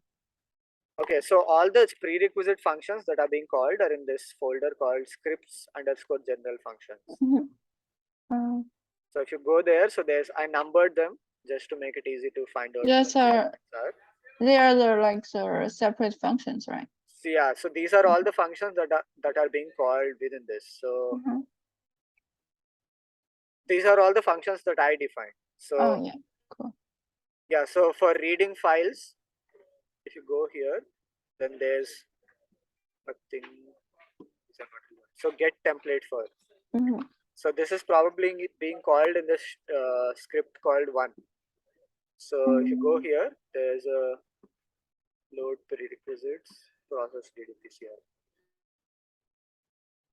Okay, so all the prerequisite functions that are being called are in this folder called scripts_general functions. So if you go there, so I numbered them just to make it easy to find out. Yes, sir. They are the separate functions, right? So yeah, so these are all the functions that are being called within this. So these are all the functions that I defined. So yeah, cool. Yeah, so for reading files, if you go here, then there's a thing. So get template first. So this is probably being called in this script called 1. So if you go here, there's a load prerequisites, process DDPCR,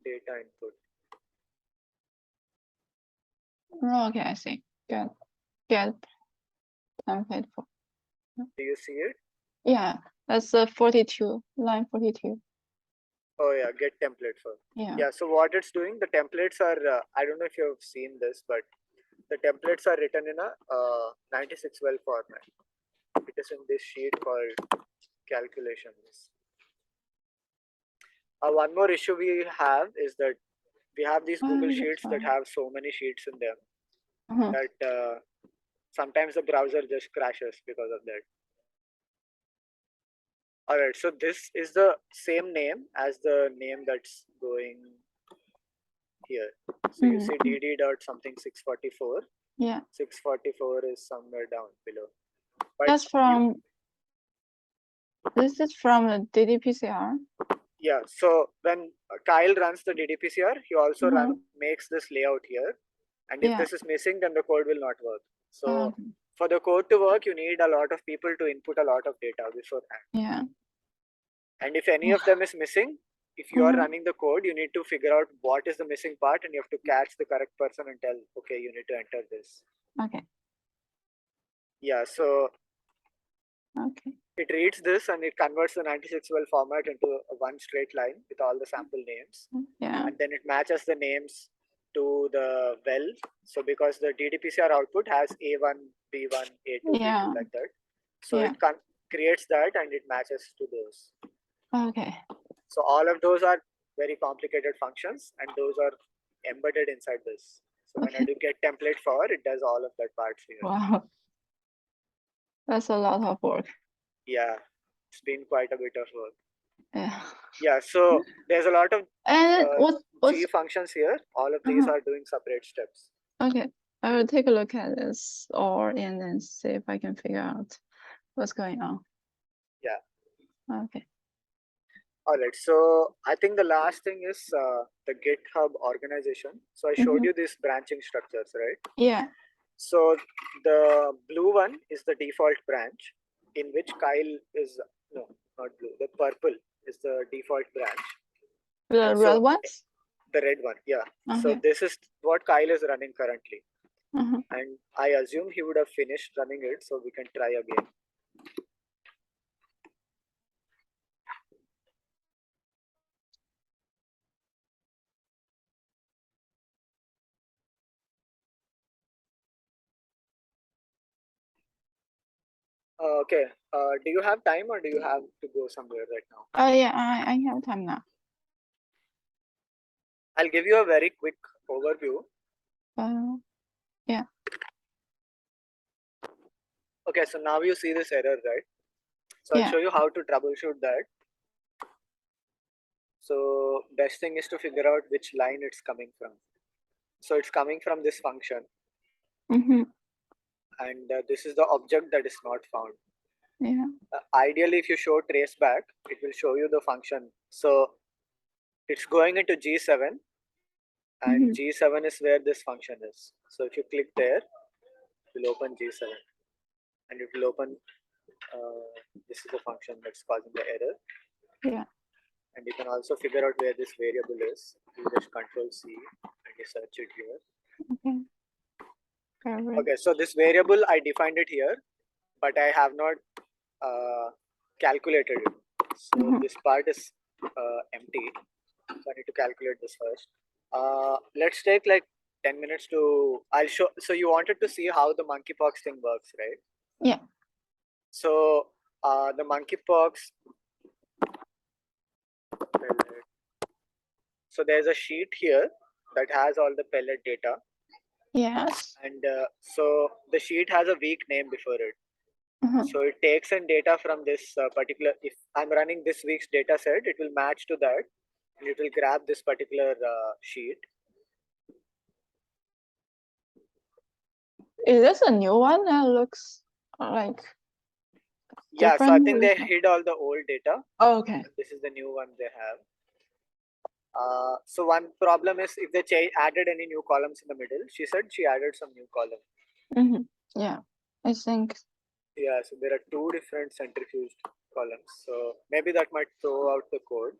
data input. Okay, I see. Get template for. Do you see it? Yeah, that's 42, line 42. Oh yeah, get template for. Yeah, so what it's doing, the templates are, I don't know if you've seen this, but the templates are written in a 96well format. It is in this sheet called calculations. One more issue we have is that we have these Google Sheets that have so many sheets in them that sometimes the browser just crashes because of that. Alright, so this is the same name as the name that's going here. So you see dd dot something 644. Yeah. 644 is somewhere down below. But that's from. This is from the DDPCR. Yeah, so when Kyle runs the DDPCR, he also makes this layout here. And if this is missing, then the code will not work. So for the code to work, you need a lot of people to input a lot of data beforehand. Yeah. And if any of them is missing, if you are running the code, you need to figure out what is the missing part and you have to catch the correct person and tell, okay, you need to enter this. Okay. Yeah, so it reads this and it converts the 96well format into one straight line with all the sample names. Yeah. And then it matches the names to the well. So because the DDPCR output has A1, B1, A2, B2 like that. So it creates that and it matches to those. Okay. So all of those are very complicated functions and those are embedded inside this. So when I do get template for, it does all of that parts here. Wow. That's a lot of work. Yeah, it's been quite a bit of work. Yeah. Yeah, so there's a lot of G functions here. All of these are doing separate steps. Okay, I will take a look at this and then see if I can figure out what's going on. Yeah. Okay. All right, so I think the last thing is the GitHub organization. So I showed you these branching structures, right? Yeah. So the blue one is the default branch in which Kyle is, no, not blue, the purple is the default branch. The red ones? The red one, yeah. So this is what Kyle is running currently. And I assume he would have finished running it, so we can try again. Okay. Do you have time or do you have to go somewhere right now? Yeah, I have time now. I'll give you a very quick overview. Yeah. Okay, so now you see this error, right? So I'll show you how to troubleshoot that. So best thing is to figure out which line it's coming from. So it's coming from this function. And this is the object that is not found. Yeah. Ideally, if you show traceback, it will show you the function. So it's going into G7 and G7 is where this function is. So if you click there, it will open G7 and it will open, this is the function that's causing the error. Yeah. And you can also figure out where this variable is. You just Control C and you search it here. Okay, so this variable, I defined it here, but I have not calculated it. So this part is empty. So I need to calculate this first. Let's take like 10 minutes to, I'll show. So you wanted to see how the monkeypox thing works, right? Yeah. So the monkeypox, so there's a sheet here that has all the pellet data. Yes. And so the sheet has a weak name before it. So it takes in data from this particular, if I'm running this week's data set, it will match to that and it will grab this particular sheet. Is this a new one that looks like Yeah, so I think they hid all the old data. Oh, okay. This is the new one they have. So one problem is if they added any new columns in the middle. She said she added some new column. Yeah, I think. Yeah, so there are two different centrifuged columns. So maybe that might throw out the code.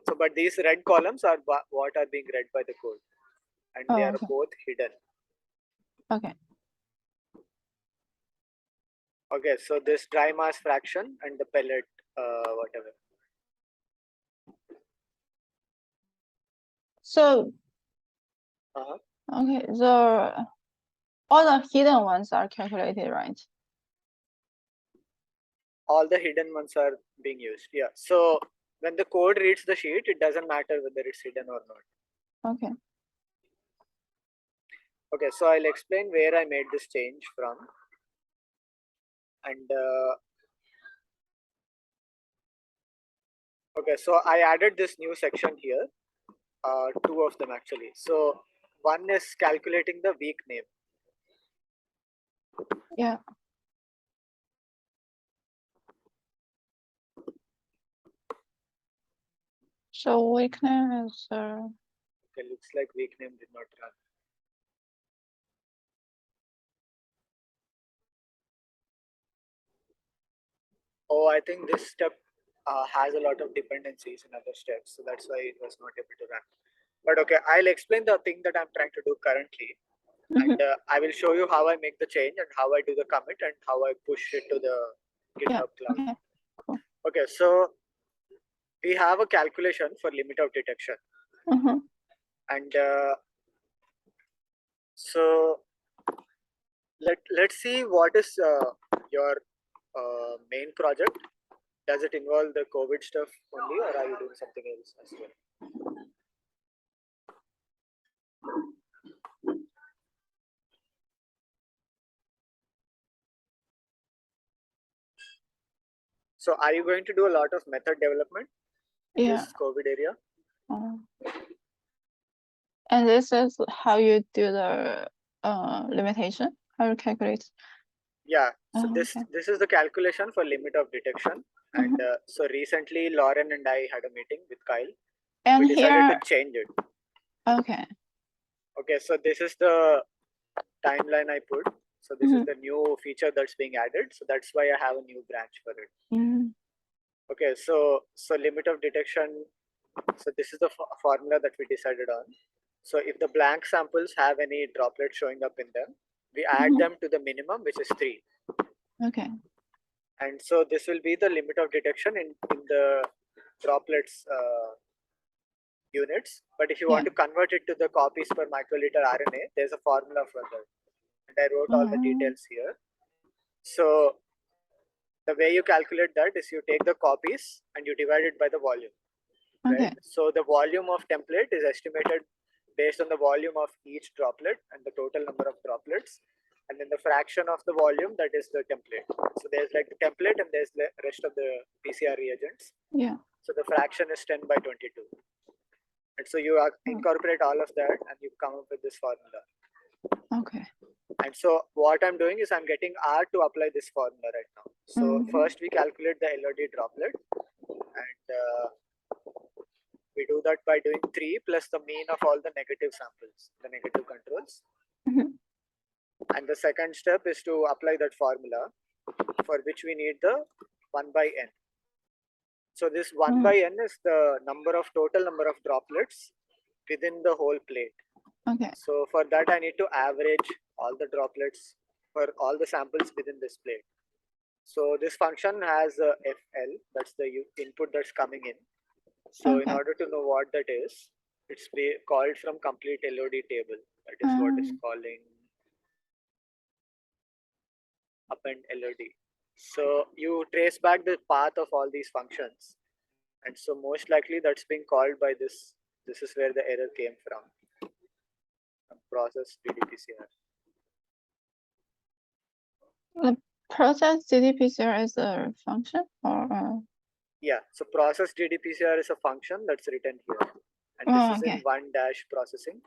So, but these red columns are what are being read by the code, and they are both hidden. Okay. Okay, so this dry mass fraction and the pellet, whatever. So, okay, all the hidden ones are calculated, right? All the hidden ones are being used. Yeah. So when the code reads the sheet, it doesn't matter whether it's hidden or not. Okay. Okay, so I'll explain where I made this change from. And okay, so I added this new section here, two of them actually. So one is calculating the week name. Yeah. So week name is. Okay, looks like week name did not run. Oh, I think this step has a lot of dependencies in other steps, so that's why it was not able to run. But okay, I'll explain the thing that I'm trying to do currently, and I will show you how I make the change and how I do the commit and how I push it to the GitHub cloud. Okay. Cool. Okay, so we have a calculation for limit of detection, and so let's see what is your main project. Does it involve the COVID stuff only, or are you doing something else as well? So are you going to do a lot of method development in this COVID area? And this is how you do the limitation, how you calculate. Yeah, so this is the calculation for limit of detection. And so recently Lauren and I had a meeting with Kyle. And we decided to change it. Okay. Okay, so this is the timeline I put. So this is the new feature that's being added. So that's why I have a new branch for it. Okay, so limit of detection. So this is the formula that we decided on. So if the blank samples have any droplets showing up in them, we add them to the minimum, which is 3. Okay. And so this will be the limit of detection in the droplets units. But if you want to convert it to the copies per microliter RNA, there's a formula for that. And I wrote all the details here. So the way you calculate that is you take the copies and you divide it by the volume. Right? So the volume of template is estimated based on the volume of each droplet and the total number of droplets, and then the fraction of the volume, that is the template. So there's like the template and there's the rest of the PCR reagents. Yeah. So the fraction is 10 by 22. And so you incorporate all of that and you come up with this formula. Okay. And so what I'm doing is I'm getting R to apply this formula right now. So first we calculate the LOD droplet, and we do that by doing 3 plus the mean of all the negative samples, the negative controls. And the second step is to apply that formula, for which we need the 1 by n. So this 1 by n is the total number of droplets within the whole plate. Okay. So for that I need to average all the droplets for all the samples within this plate. So this function has a FL, that's the input that's coming in. So in order to know what that is, it's called from complete LOD table. That is what is calling append LOD. So you trace back the path of all these functions. And so most likely that's being called by this. This is where the error came from process ddPCR. The process ddPCR is a function, or? Yeah, so process ddPCR is a function that's written here. And this is in 1- processing.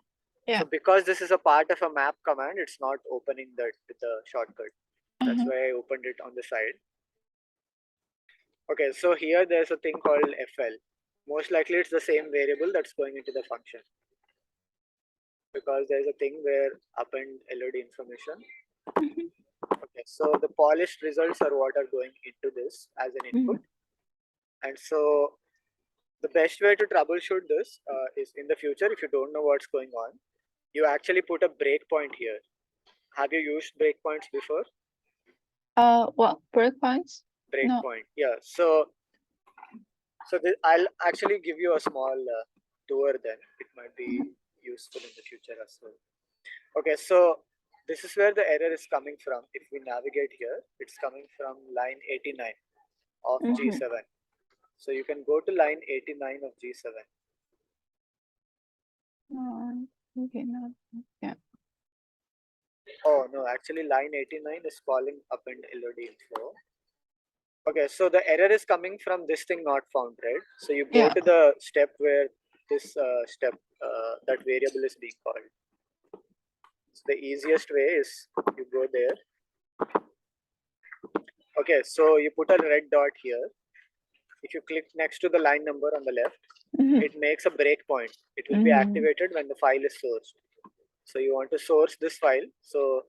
Yeah. So because this is a part of a map command, it's not opening that with the shortcut. That's why I opened it on the side. Okay, so here there's a thing called FL. most likely it's the same variable that's going into the function, because there's a thing where append LOD information. Okay, so the polished results are what are going into this as an input. And so the best way to troubleshoot this is, in the future, if you don't know what's going on, you actually put a breakpoint here. Have you used breakpoints before? What breakpoints? Breakpoint, no. Yeah. So I'll actually give you a small tour. Then it might be useful in the future as well. Okay, so this is where the error is coming from. If we navigate here, it's coming from line 89 of G7. So you can go to line 89 of G7. Okay, no, yeah. Oh no, actually line 89 is calling append LOD info. Okay, so the error is coming from this thing not found, right? So you go to the step where this that variable is being called. So the easiest way is you go there. Okay, so you put a red dot here. If you click next to the line number on the left, it makes a breakpoint. It will be activated when the file is sourced. So you want to source this file. So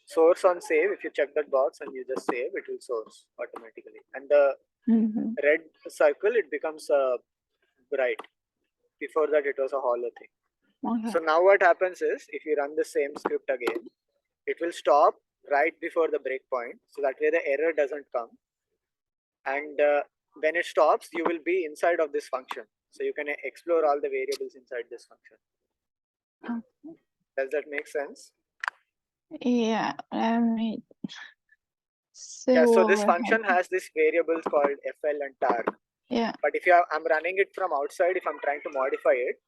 source on save, if you check that box and you just save, it will source automatically. And the red circle, it becomes bright. Before that, it was a hollow thing. So now what happens is, if you run the same script again, it will stop right before the breakpoint. So that way the error doesn't come. And when it stops, you will be inside of this function. So you can explore all the variables inside this function. Does that make sense? Yeah, let me see. Yeah, so this function has this variables called fl and tar. Yeah. But if I'm running it from outside, if I'm trying to modify it,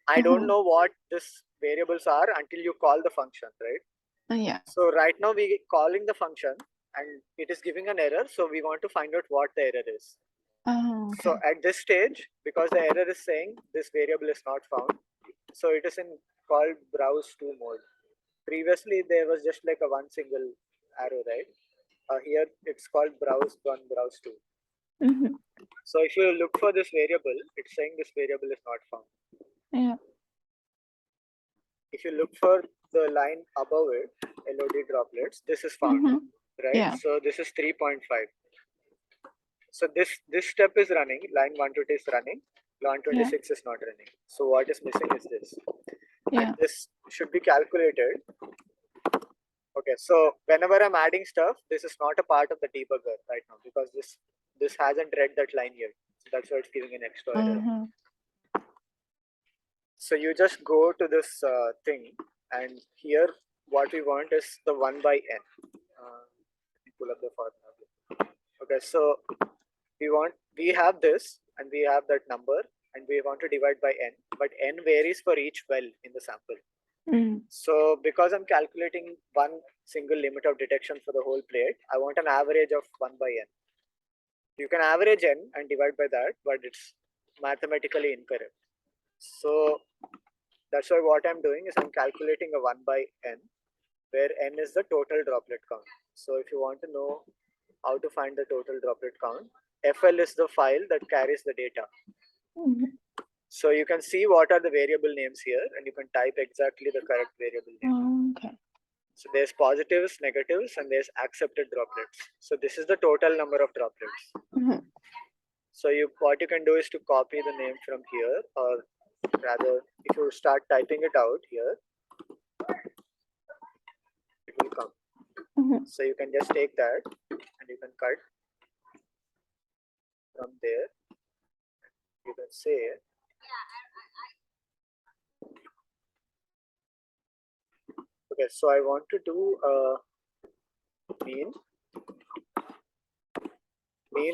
I don't know what this variables are until you call the function, right? Yeah. So right now we calling the function and it is giving an error. So we want to find out what the error is. Okay. So at this stage, because the error is saying this variable is not found, so it is in called browse to mode. Previously there was just like a one single arrow, right? Here it's called browse one, browse two. So if you look for this variable, it's saying this variable is not found. Yeah. If you look for the line above it, LOD droplets, this is found, right? Yeah. So this is 3.5. So this step is running, line 120 is running, line 26 is not running. So what is missing is this. And this should be calculated. Okay, so whenever I'm adding stuff, this is not a part of the debugger right now, because this hasn't read that line yet. So that's why it's giving an extra error. So you just go to this thing, and here what we want is the 1 by n. Let me pull up the formula. Okay, so we have this and we have that number and we want to divide by n, but n varies for each well in the sample. So because I'm calculating one single limit of detection for the whole plate, I want an average of 1 by n. You can average n and divide by that, but it's mathematically incorrect. So that's why what I'm doing is I'm calculating a 1 by n, where n is the total droplet count. So if you want to know how to find the total droplet count, FL is the file that carries the data. So you can see what are the variable names here, and you can type exactly the correct variable name. Okay. So there's positives, negatives, and there's accepted droplets. So this is the total number of droplets. So what you can do is to copy the name from here, or rather, if you start typing it out here, it will come. So you can just take that and you can cut from there. You can say okay, so I want to do a mean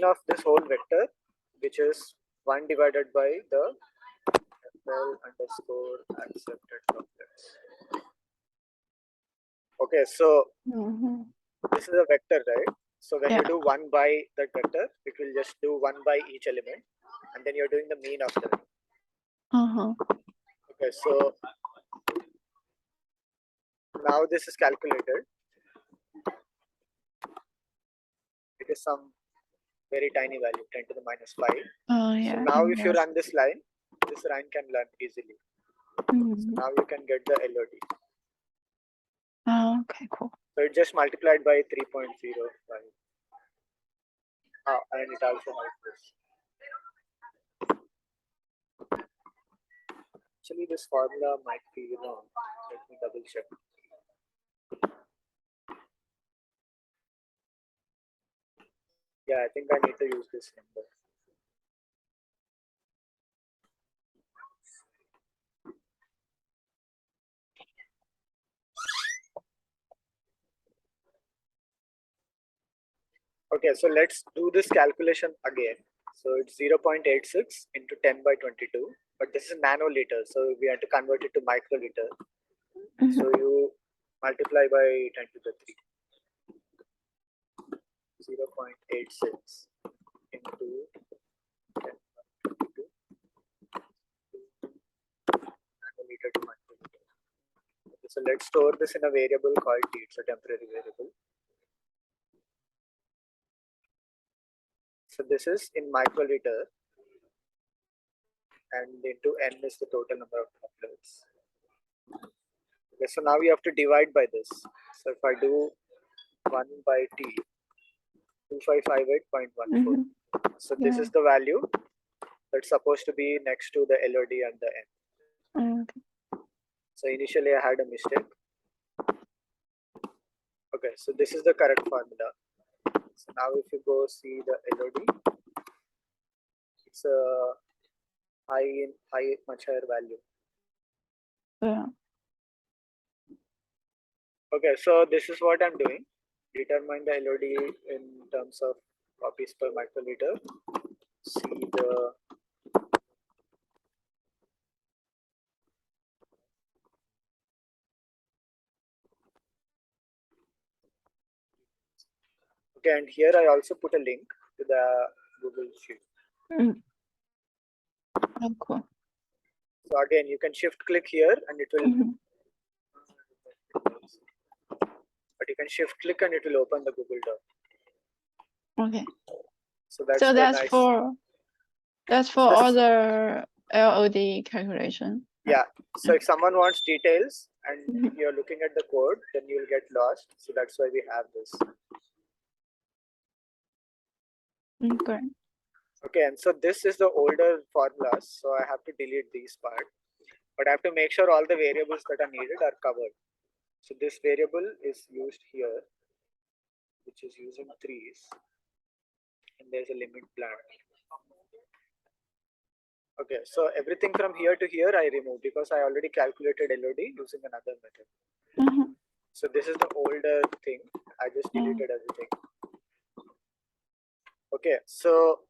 of this whole vector, which is 1 divided by the FL underscore accepted droplets. Okay, so this is a vector, right? So when you do 1 by that vector, it will just do 1 by each element, and then you're doing the mean of them. Okay, so now this is calculated. It is some very tiny value, 10 to the minus 5. Oh, yeah. So now if you run this line can learn easily. So now you can get the LOD. Oh, okay, cool. So it just multiplied by 3.05. And it also helps this. Actually, this formula might be wrong. Let me double check. Yeah, I think I need to use this number. Okay, so let's do this calculation again. So it's 0.86 into 10 by 22, but this is nanoliter, so we have to convert it to microliter. So you multiply by 10 to the 3. 0.86 into 10 by 22 nanoliter to microliter. Okay, so let's store this in a variable called T. It's a temporary variable. So this is in microliter, and into N is the total number of droplets. Okay, so now we have to divide by this. So if I do 1 by T, 2558.14. So this is the value that's supposed to be next to the LOD and the N. Okay. So initially I had a mistake. Okay, so this is the correct formula. So now if you go see the LOD, it's a much higher value. Yeah. Okay, so this is what I'm doing. Determine the LOD in terms of copies per microliter. See the okay, and here I also put a link to the Google Sheet. Oh, cool. So again, you can shift click here and it will but you can shift click and it will open the Google Doc. Okay. So that's nice. for other LOD calculation. Yeah. So if someone wants details and you're looking at the code, then you'll get lost. So that's why we have this. Okay. Okay, and so this is the older formulas. So I have to delete these part, but I have to make sure all the variables that are needed are covered. So this variable is used here, which is using threes, and there's a limit plan. Okay, so everything from here to here I remove because I already calculated LOD using another method. So this is the older thing. I just deleted everything. Okay, so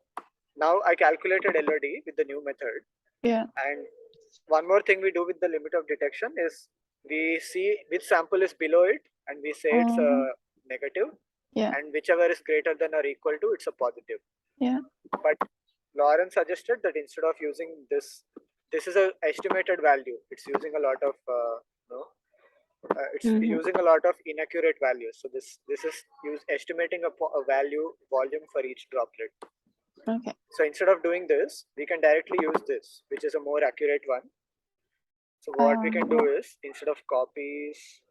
now I calculated LOD with the new method. Yeah. And one more thing we do with the limit of detection is we see which sample is below it and we say it's a negative. Yeah. And whichever is greater than or equal to, it's a positive. Yeah. But Lauren suggested that instead of using this is a estimated value. It's using a lot of using a lot of inaccurate values. So this is estimating a volume for each droplet. Okay. So instead of doing this, we can directly use this, which is a more accurate one. So what we can do is instead of copies.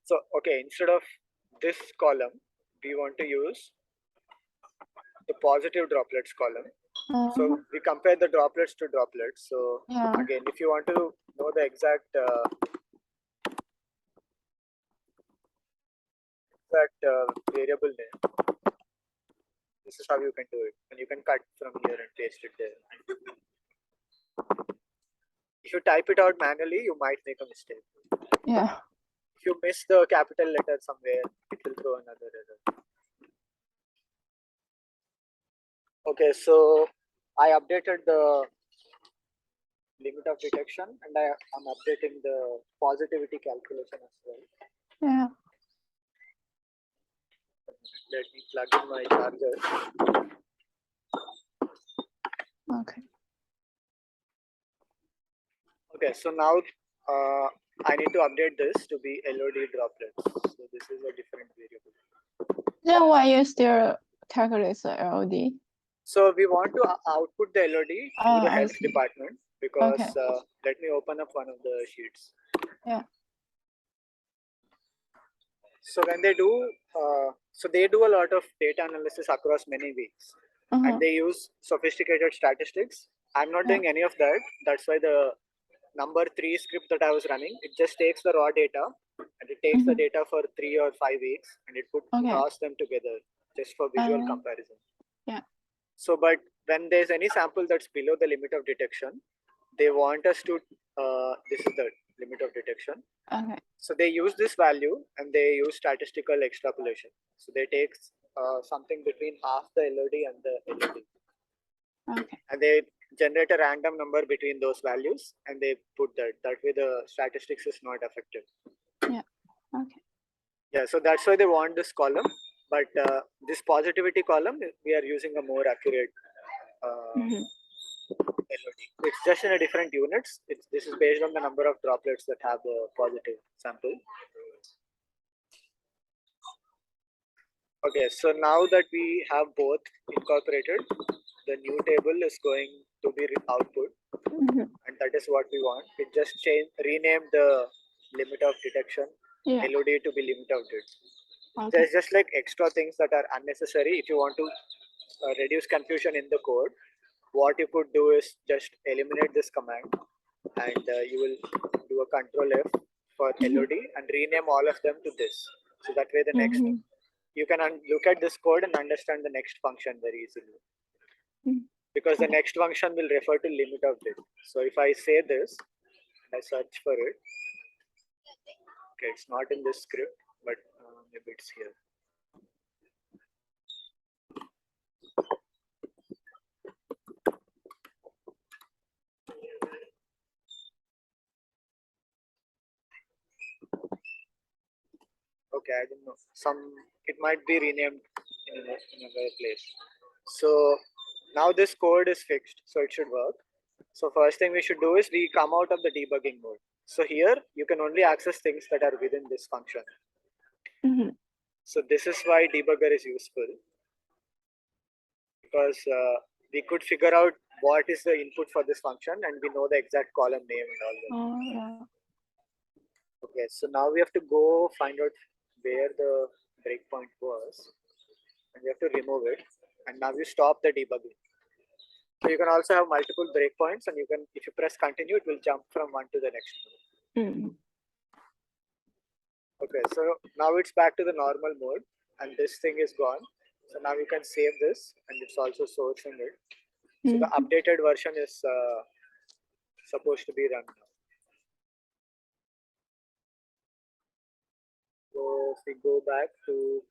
So okay, instead of this column, we want to use the positive droplets column. So we compare the droplets to droplets. So again, if you want to know the exact variable name, this is how you can do it, and you can cut from here and paste it there. If you type it out manually, you might make a mistake. Yeah. If you miss the capital letter somewhere, it will throw another error. Okay, so I updated the limit of detection and I'm updating the positivity calculation as well. Yeah. Let me plug in my charger. Okay. Okay, so now I need to update this to be LOD droplets. So this is a different variable. Then why you still calculate the LOD? So we want to output the LOD to the health department because let me open up one of the sheets. Yeah. So when they do, they do a lot of data analysis across many weeks, and they use sophisticated statistics. I'm not doing any of that. That's why the number 3 script that I was running, it just takes the raw data and it takes the data for 3 or 5 weeks and it cross them together just for visual comparison. Yeah. So, but when there's any sample that's below the limit of detection, they want us to, this is the limit of detection. Okay. So they use this value and they use statistical extrapolation. So they take something between half the LOD and the LOD. Okay. And they generate a random number between those values and they put that. That way the statistics is not affected. Yeah. Okay. Yeah, so that's why they want this column. But this positivity column, we are using a more accurate LOD. It's just in a different units. This is based on the number of droplets that have the positive sample. Okay, so now that we have both incorporated, the new table is going to be output, and that is what we want. We just rename the limit of detection LOD to be limit of det. There's just like extra things that are unnecessary. If you want to reduce confusion in the code, what you could do is just eliminate this command, and you will do a Control F for LOD and rename all of them to this. So that way, the next you can look at this code and understand the next function very easily. Because the next function will refer to limit of det. So if I say this, I search for it. Okay, it's not in this script, but maybe it's here. Okay, I don't know. It might be renamed in another place. So now this code is fixed, so it should work. So first thing we should do is we come out of the debugging mode. So here you can only access things that are within this function. So this is why debugger is useful, because we could figure out what is the input for this function and we know the exact column name and all that. Okay, so now we have to go find out where the breakpoint was and we have to remove it, and now you stop the debugging. So you can also have multiple breakpoints, and you can, if you press continue, it will jump from one to the next one. Okay, so now it's back to the normal mode and this thing is gone. So now you can save this and it's also sourcing it. So the updated version is supposed to be run now. So if we go back to,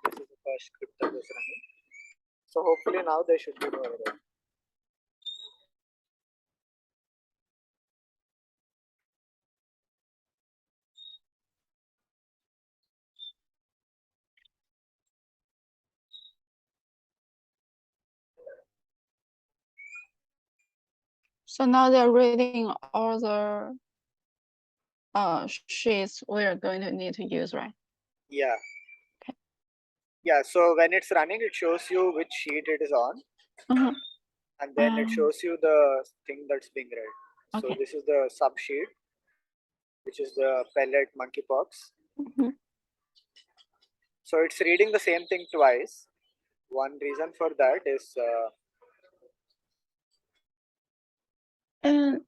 this is the first script that was running. So hopefully now there should be no error. So now they're reading all the sheets we're going to need to use, right? Yeah. Okay. Yeah, so when it's running, it shows you which sheet it is on. And then it shows you the thing that's being read. So this is the sub sheet, which is the pellet monkeypox. So it's reading the same thing twice. One reason for that is no.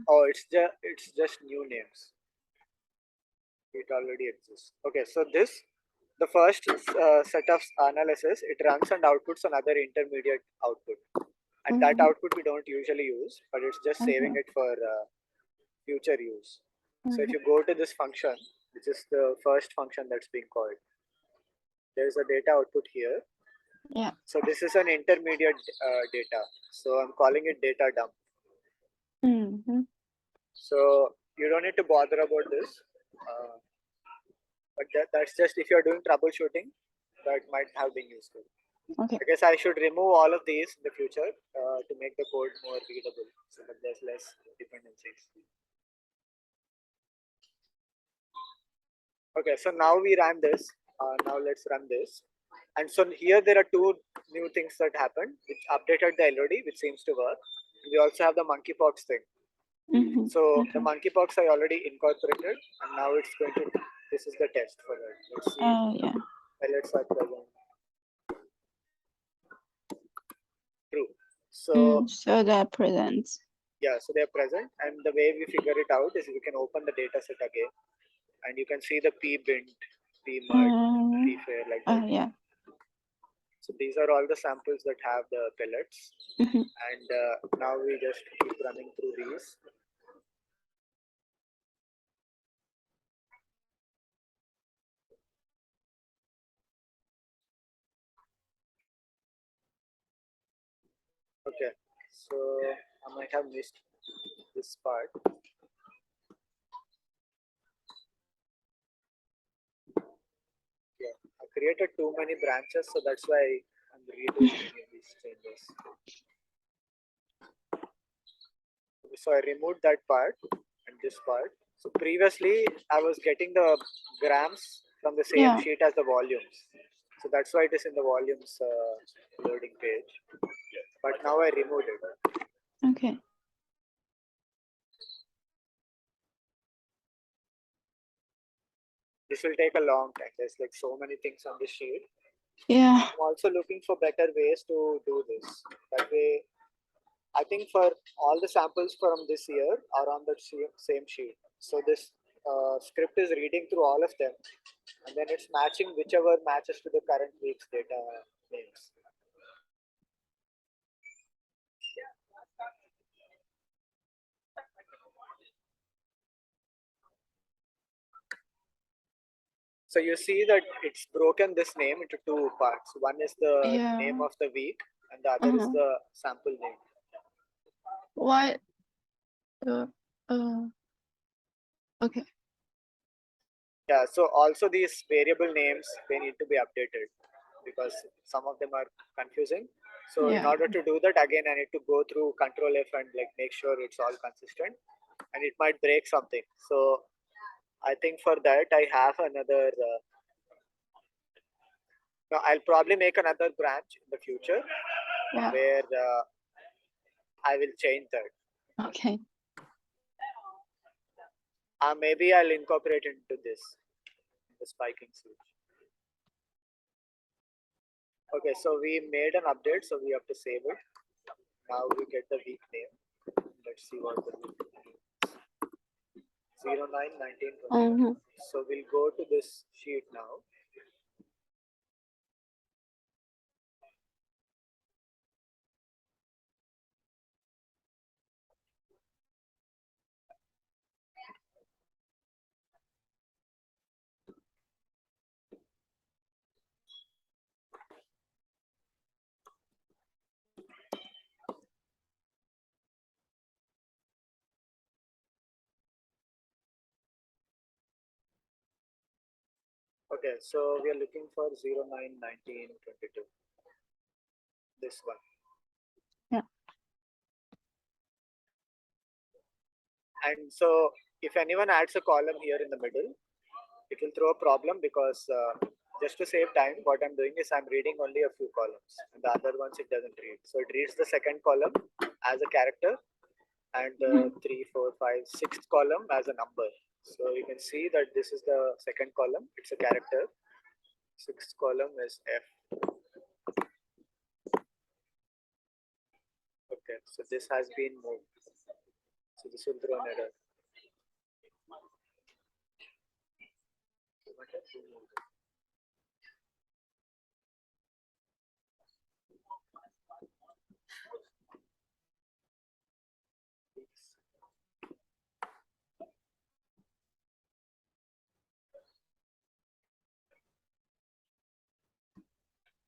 Oh, it's just new names. It already exists. Okay, so the first set of analysis, it runs and outputs another intermediate output, and that output we don't usually use, but it's just saving it for future use. So if you go to this function, which is the first function that's being called, there is a data output here. Yeah. So this is an intermediate data. So I'm calling it data dump. So you don't need to bother about this. But that's just if you're doing troubleshooting, that might have been useful. Okay. I guess I should remove all of these in the future to make the code more readable so that there's less dependencies. Okay, so now we ran this Now let's run this. And so here there are two new things that happened, which updated the LOD, which seems to work. We also have the monkeypox thing. So the monkeypox I already incorporated, and now it's going to. This is the test for that. Let's see. Oh yeah. Pellets are present. True. So so that presents. yeah, so they're present, and the way we figure it out is we can open the data set again, and you can see the p bint, p mud, p fair like that. Oh yeah. So these are all the samples that have the pellets, and now we just keep running through these. Okay, so I might have missed this part. Yeah, I created too many branches, so that's why I'm redoing many of these changes. So I removed that part and this part. So previously I was getting the grams from the same sheet as the volumes. So that's why it is in the volumes loading page. But now I removed it. Okay. This will take a long time. There's like so many things on this sheet. Yeah. I'm also looking for better ways to do this. That way, I think for all the samples from this year are on the same sheet. So this script is reading through all of them, and then it's matching whichever matches to the current week's data names. So you see that it's broken this name into two parts. One is the name of the week, and the other is the sample name. Why? Okay. Yeah, so also these variable names, they need to be updated because some of them are confusing. So in order to do that, again, I need to go through Control F and like make sure it's all consistent, and it might break something. So I think for that I have another. No, I'll probably make another branch in the future where I will change that. Okay. Maybe I'll incorporate into this, the spiking switch. Okay, so we made an update, so we have to save it. Now we get the week name. Let's see what the week name is. 09/19/20. So we'll go to this sheet now. Okay, so we are looking for 09/19/22. This one. Yeah. And so if anyone adds a column here in the middle, it will throw a problem because just to save time, what I'm doing is I'm reading only a few columns, and the other ones it doesn't read. So it reads the second column as a character, and the 3, 4, 5, 6th column as a number. So you can see that this is the second column, it's a character. 6th column is F. Okay, so this has been moved. So this will throw an error.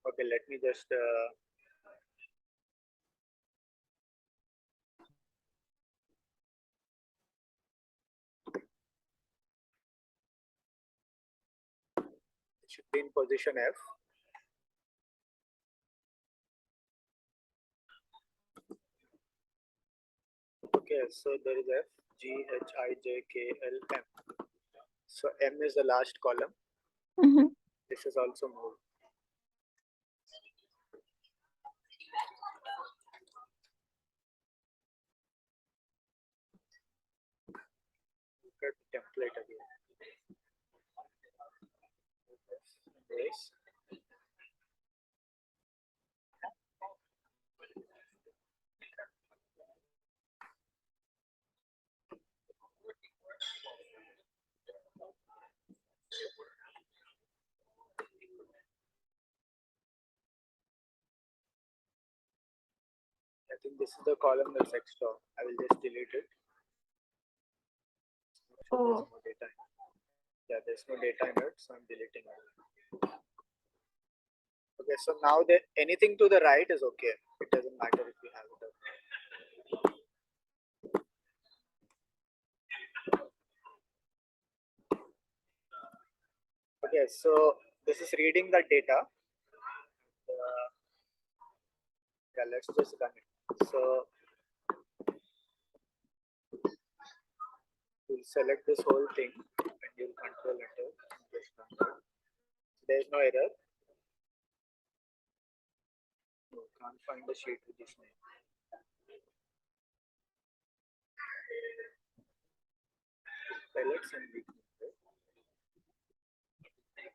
Okay, let me just it should be in position F. Okay, so there is F, G, H, I, J, K, L, M. So M is the last column. This is also moved. Look at the template again. This. I think this is the column that's extra. I will just delete it. So there's no data in it. Yeah, there's no data in it, so I'm deleting it. Okay, so now anything to the right is okay. It doesn't matter if we have it up. Okay, so this is reading the data. Yeah, let's just run it. So you'll select this whole thing and you'll control enter. Just run it. There's no error. No, can't find the sheet with this name. Pellets and weak name. Right?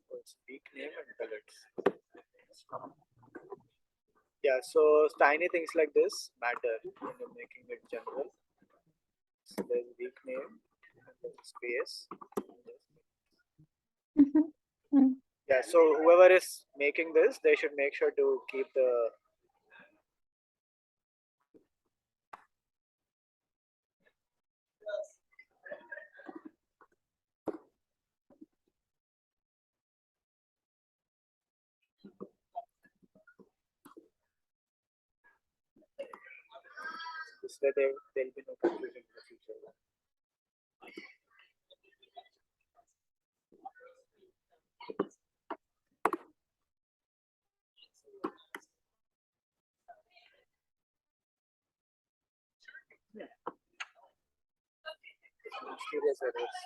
So it's weak name and pellets. Yeah, so tiny things like this matter when you're making it general. So there's weak name and there's space. Yeah, so whoever is making this, they should make sure to keep the this way there'll be no confusion in the future. Mysterious errors.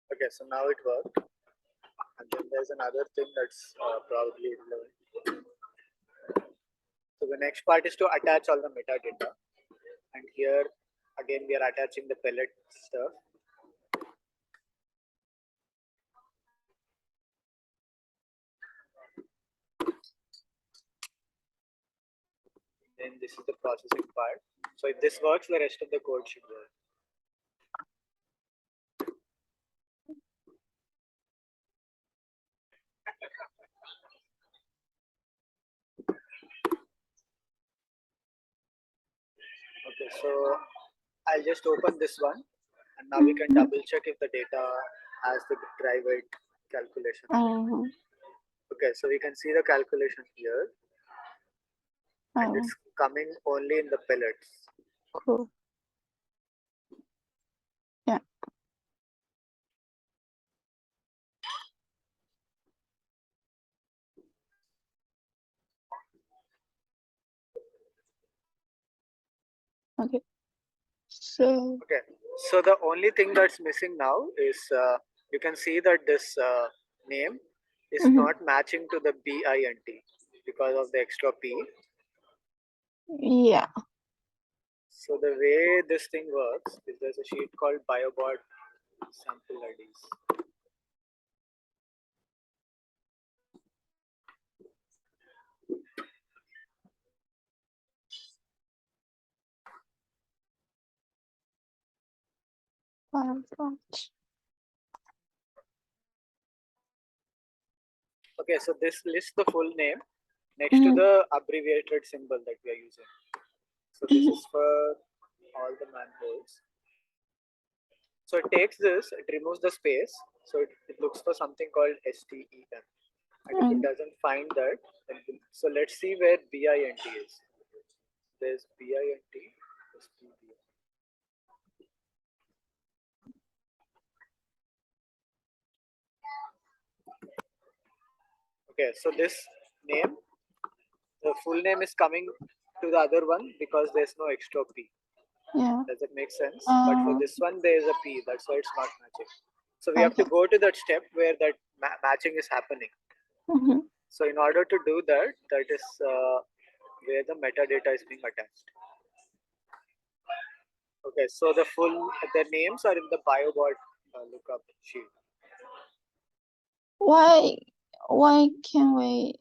Okay, so now it worked. And then there's another thing that's probably relevant. So the next part is to attach all the metadata. And here again we are attaching the pellet stuff. Then this is the processing part. So if this works, the rest of the code should work. Okay, so I'll just open this one and now we can double check if the data has the dry weight calculation. Okay, so we can see the calculation here. And it's coming only in the pellets. Cool. Yeah. Okay. So. Okay. So the only thing that's missing now is you can see that this name is not matching to the BINT because of the extra P. Yeah. So the way this thing works is there's a sheet called BioBot sample IDs. Okay, so this lists the full name next to the abbreviated symbol that we are using. So this is for all the manholes. So it takes this, it removes the space, so it looks for something called STEM. And if it doesn't find that, then so let's see where BINT is. There's BINT, STEM. Okay, so this name, the full name is coming to the other one because there's no extra P. Yeah. Does it make sense? But for this one, there is a P. That's why it's not matching. So we have to Okay. go to that step where that matching is happening. So in order to do that, that is where the metadata is being attached. Okay, so the names are in the biobot lookup sheet. Why can we?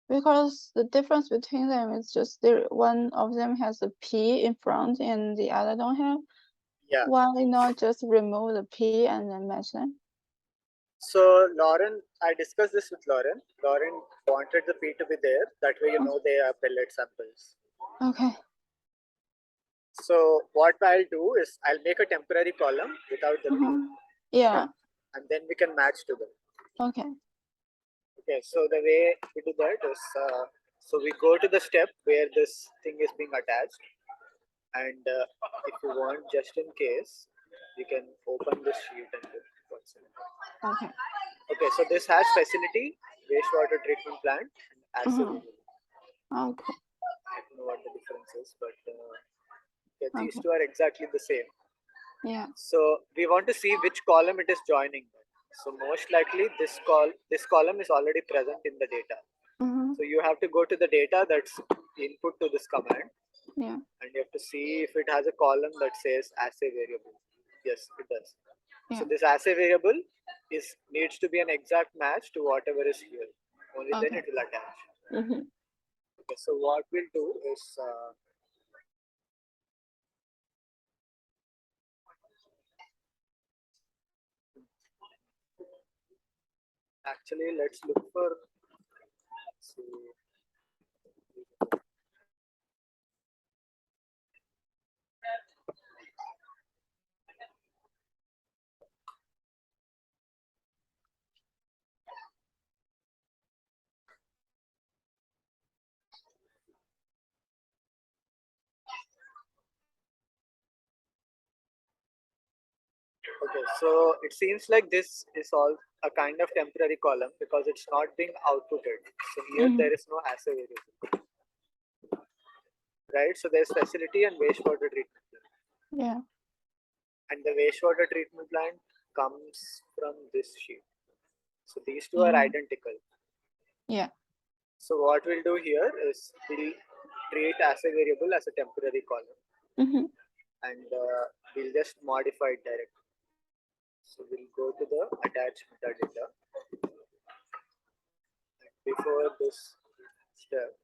Because the difference between them is just one of them has a P in front and the other don't have. Yeah. Why not just remove the P and then match them? So Lauren, I discussed this with Lauren. Lauren wanted the P to be there. That way, you know they are pellet samples. Okay. So what I'll do is I'll make a temporary column without the P. Yeah. And then we can match to them. Okay. Okay, so the way we do that is, so we go to the step where this thing is being attached, and if you want, just in case, you can open this sheet and do what's in it. Okay. Okay, so this has facility, wastewater treatment plant, and acid. Okay. I don't know what the difference is, but these two are exactly the same. Yeah. So we want to see which column it is joining. So most likely this column is already present in the data. So you have to go to the data that's input to this command. Yeah. And you have to see if it has a column that says assay variable. Yes, it does. Yeah. So this assay variable needs to be an exact match to whatever is here. Only then it will attach. Okay, so what we'll do is actually let's look for okay, so it seems like this is all a kind of temporary column because it's not being outputted. So here there is no assay variable. Right? So there's facility and wastewater treatment plant. Yeah. And the wastewater treatment plant comes from this sheet. So these two are identical. Yeah. So what we'll do here is we'll treat assay variable as a temporary column. And we'll just modify it directly. So we'll go to the attach metadata. And before this step,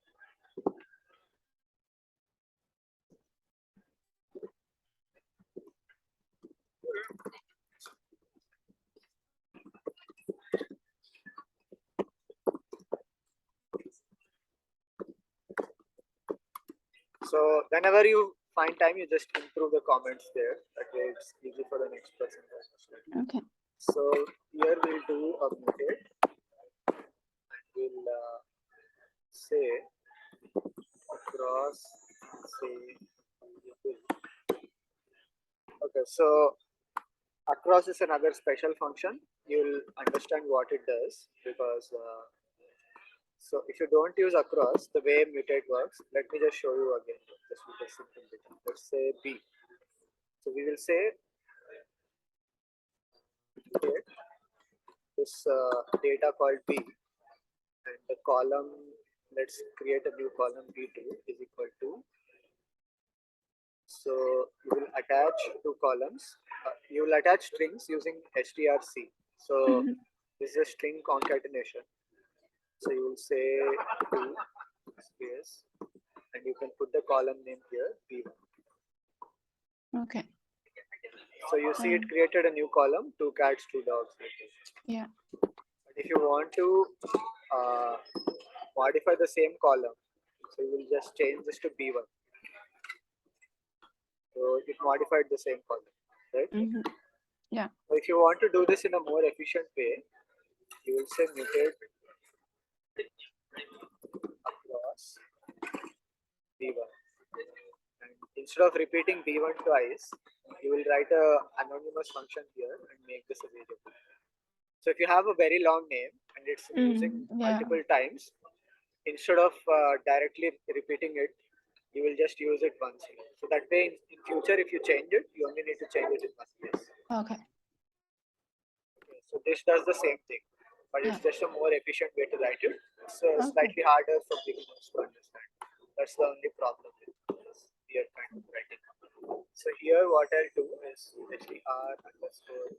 so whenever you find time, you just improve the comments there. That way it's easy for the next person to understand. Okay. So here we'll do a mutate and we'll say across say. Okay, so across is another special function. You'll understand what it does because so if you don't use across, the way mutate works, let me just show you again. Just with a simple data. Let's say B. So we will say mutate this data called B, and the column. Let's create a new column B2 is equal to. So you will attach two columns. You will attach strings using strc. So this is a string concatenation. So you will say two space, and you can put the column name here B1. Okay. So you see it created a new column, 2 cats, 2 dogs. Yeah. But if you want to modify the same column, so you will just change this to B1. So it modified the same column. right? Yeah. So if you want to do this in a more efficient way, you will say mutate across B1. And instead of repeating B1 twice, you will write a anonymous function here and make this a variable. So if you have a very long name and it's using multiple times, instead of directly repeating it, you will just use it once here. So that way in future, if you change it, you only need to change it in one place. Okay. So this does the same thing, but it's just a more efficient way to write it. It's slightly harder for beginners to understand. That's the only problem with this weird kind of writing. So here what I'll do is str underscore.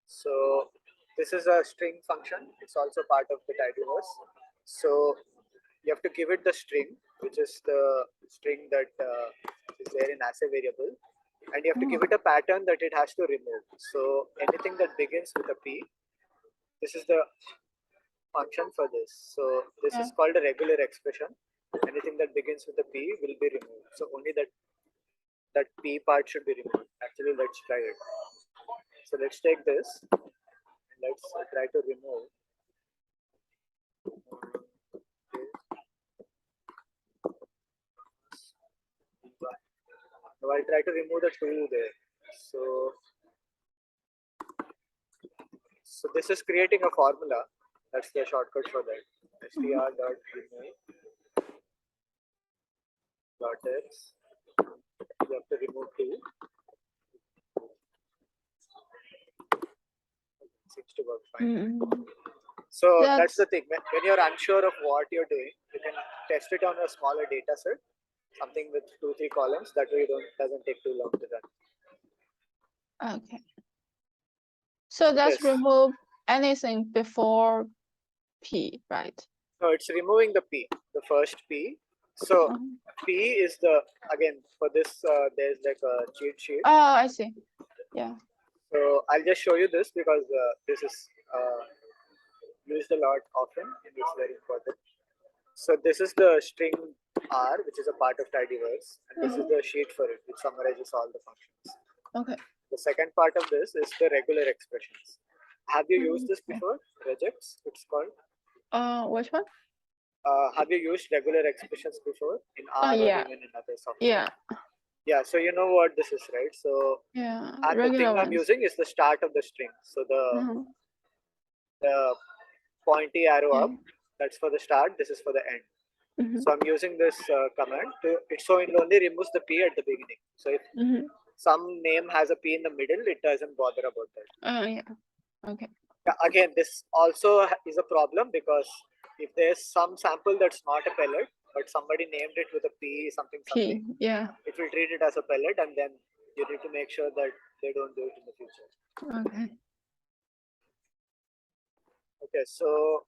So this is a string function. It's also part of the tidyverse. So you have to give it the string, which is the string that is there in assay variable, and you have to give it a pattern that it has to remove. So anything that begins with a p, this is the function for this. So this is called a regular expression. Anything that begins with a p will be removed. So only that p part should be removed. Actually, let's try it. So let's take this and let's try to remove. Now I'll try to remove the 2 there. So this is creating a formula. That's the shortcut for that. str.remove .x. You have to remove 2. Seems to work fine. So that's the thing. When you're unsure of what you're doing, you can test it on a smaller data set, something with 2-3 columns. That way, doesn't take too long to run. Okay. So that's remove anything before p, right? No, it's removing the p, the first p. So p is again for this. There's like a cheat sheet. Oh, I see. Yeah. So I'll just show you this because this is used a lot often and it's very important. So this is the string R, which is a part of tidyverse, and this is the sheet for it, which summarizes all the functions. Okay. The second part of this is the regular expressions. Have you used this before? Regex, it's called. Which one? Have you used regular expressions before in R or even in other software? Yeah. Yeah, so you know what this is, right? So yeah, and the thing I'm using is the start of the string. So the pointy arrow up, that's for the start. This is for the end. So I'm using this command so it only removes the p at the beginning. So if some name has a p in the middle, it doesn't bother about that. Yeah. Okay. Again, this also is a problem because if there's some sample that's not a pellet, but somebody named it with a p something, yeah, it will treat it as a pellet, and then you need to make sure that they don't do it in the future. Okay. Okay, so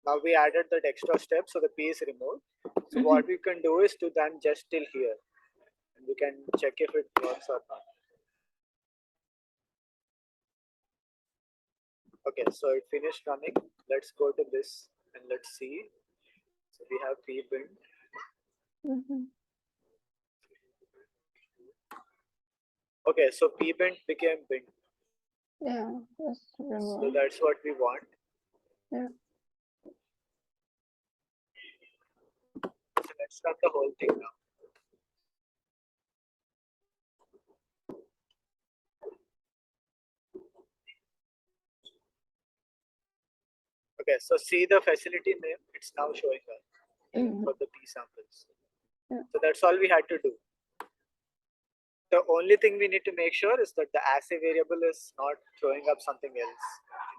now we added that extra step, so the p is removed. So what we can do is to then just till here, and we can check if it works or not. Okay, so it finished running. Let's go to this and let's see. So we have p bind. Okay, so p bind became bind. Yeah, so that's what we want. Yeah. So let's run the whole thing now. Okay, so see the facility name, it's now showing up for the p samples. So that's all we had to do. The only thing we need to make sure is that the assay variable is not throwing up something else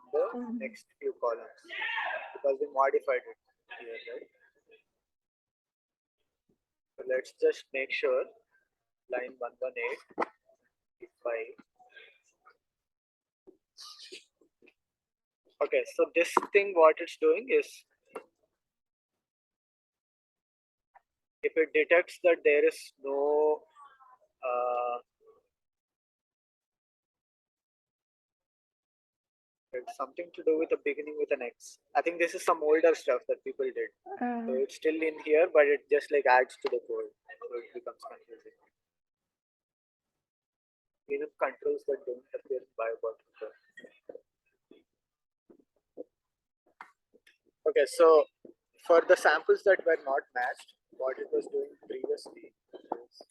in the next few columns because we modified it here, right? So let's just make sure line 118 5. Okay, so this thing what it's doing is if it detects that there is no It's something to do with a beginning with an X. I think this is some older stuff that people did. So it's still in here, but it just like adds to the code, so it becomes confusing. Cleanup controls that don't appear in biobot. Okay, so for the samples that were not matched, what it was doing previously is,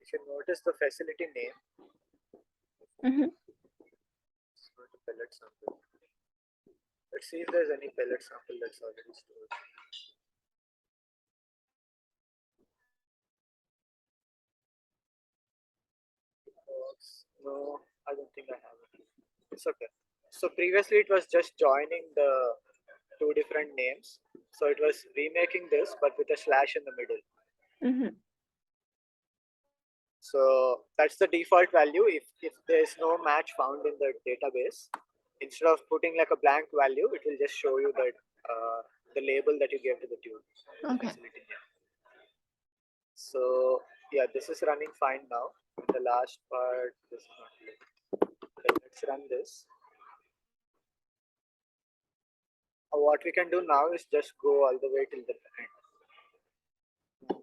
if you notice the facility name, it's not a pellet sample. Let's see if there's any pellet sample that's already stored. No, I don't think I have it. It's okay. So previously it was just joining the two different names. So it was remaking this, but with a slash in the middle. So that's the default value. If there's no match found in the database, instead of putting like a blank value, it will just show you that the label that you gave to the tune. Okay. So yeah, this is running fine now. The last part is not good. Okay, let's run this. What we can do now is just go all the way till the end.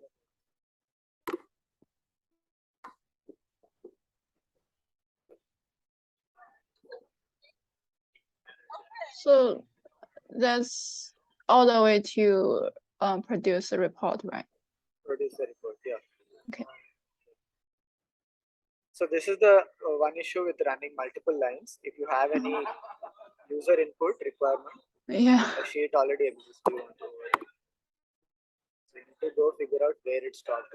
So that's all the way to produce a report, right? Produce the report, yeah. Okay. So this is the one issue with running multiple lines. If you have any user input requirement, yeah, a sheet already exists. You want to so you need to go figure out where it's stopped.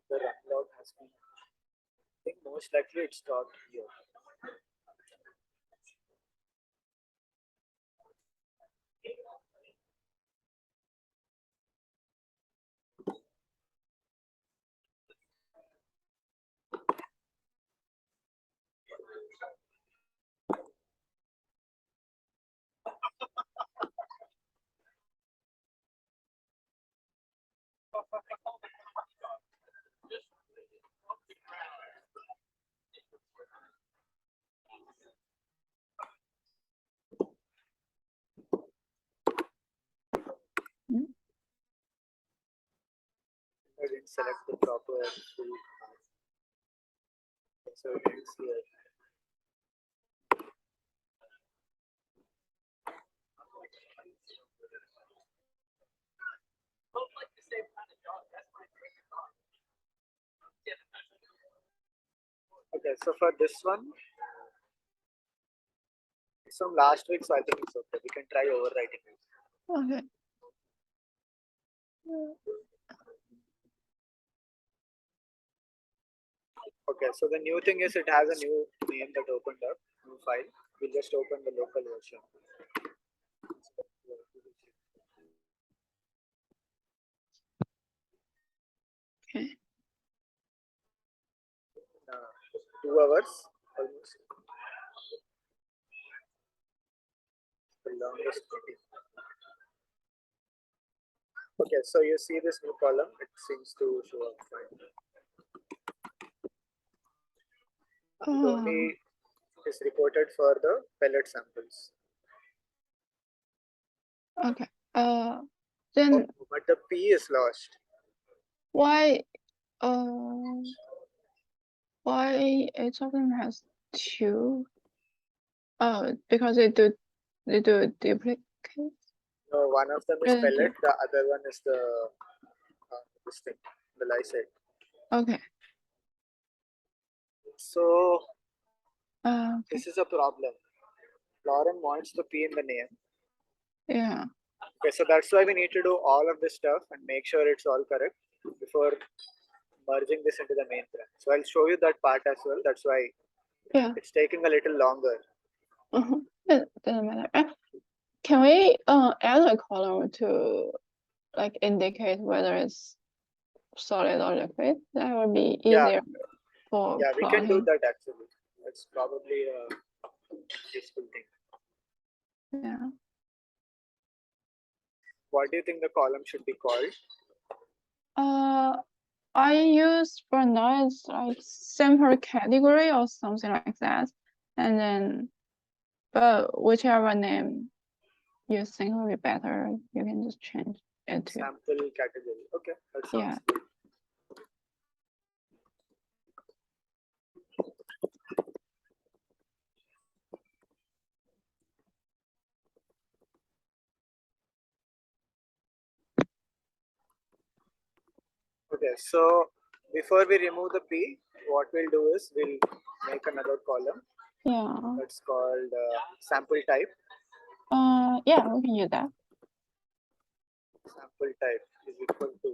The run log has been, I think most likely it's stopped here. I didn't select the proper full. So it ends here. Okay, so for this one, it's from last week, so I think it's okay. We can try overwriting it. okay. Okay, so the new thing is it has a new name that opened up, new file. We'll just open the local version. Okay. 2 hours almost. The longest meeting. Okay, so you see this new column, it seems to show up fine. It only is reported for the pellet samples. Okay. Then but the P is lost. why each of them has two? Because they do duplicate. No, one of them is pellet, the other one is the this thing, the lysate. Okay. So Okay. this is a problem. Lauren wants the P in the name. Yeah. Okay, so that's why we need to do all of this stuff and make sure it's all correct before merging this into the main thread. So I'll show you that part as well. That's why it's taking a little longer. It doesn't matter. Can we add a column to like indicate whether it's solid or liquid? That would be easier for yeah, we can do that actually. That's probably a useful thing. Yeah. What do you think the column should be called? I use for now it's like sample category or something like that, and then, but whichever name you think will be better, you can just change it to sample category. Okay, that sounds yeah. good. Okay, so before we remove the P, what we'll do is we'll make another column. Yeah. That's called sample type. Yeah, we can use that. Sample type is equal to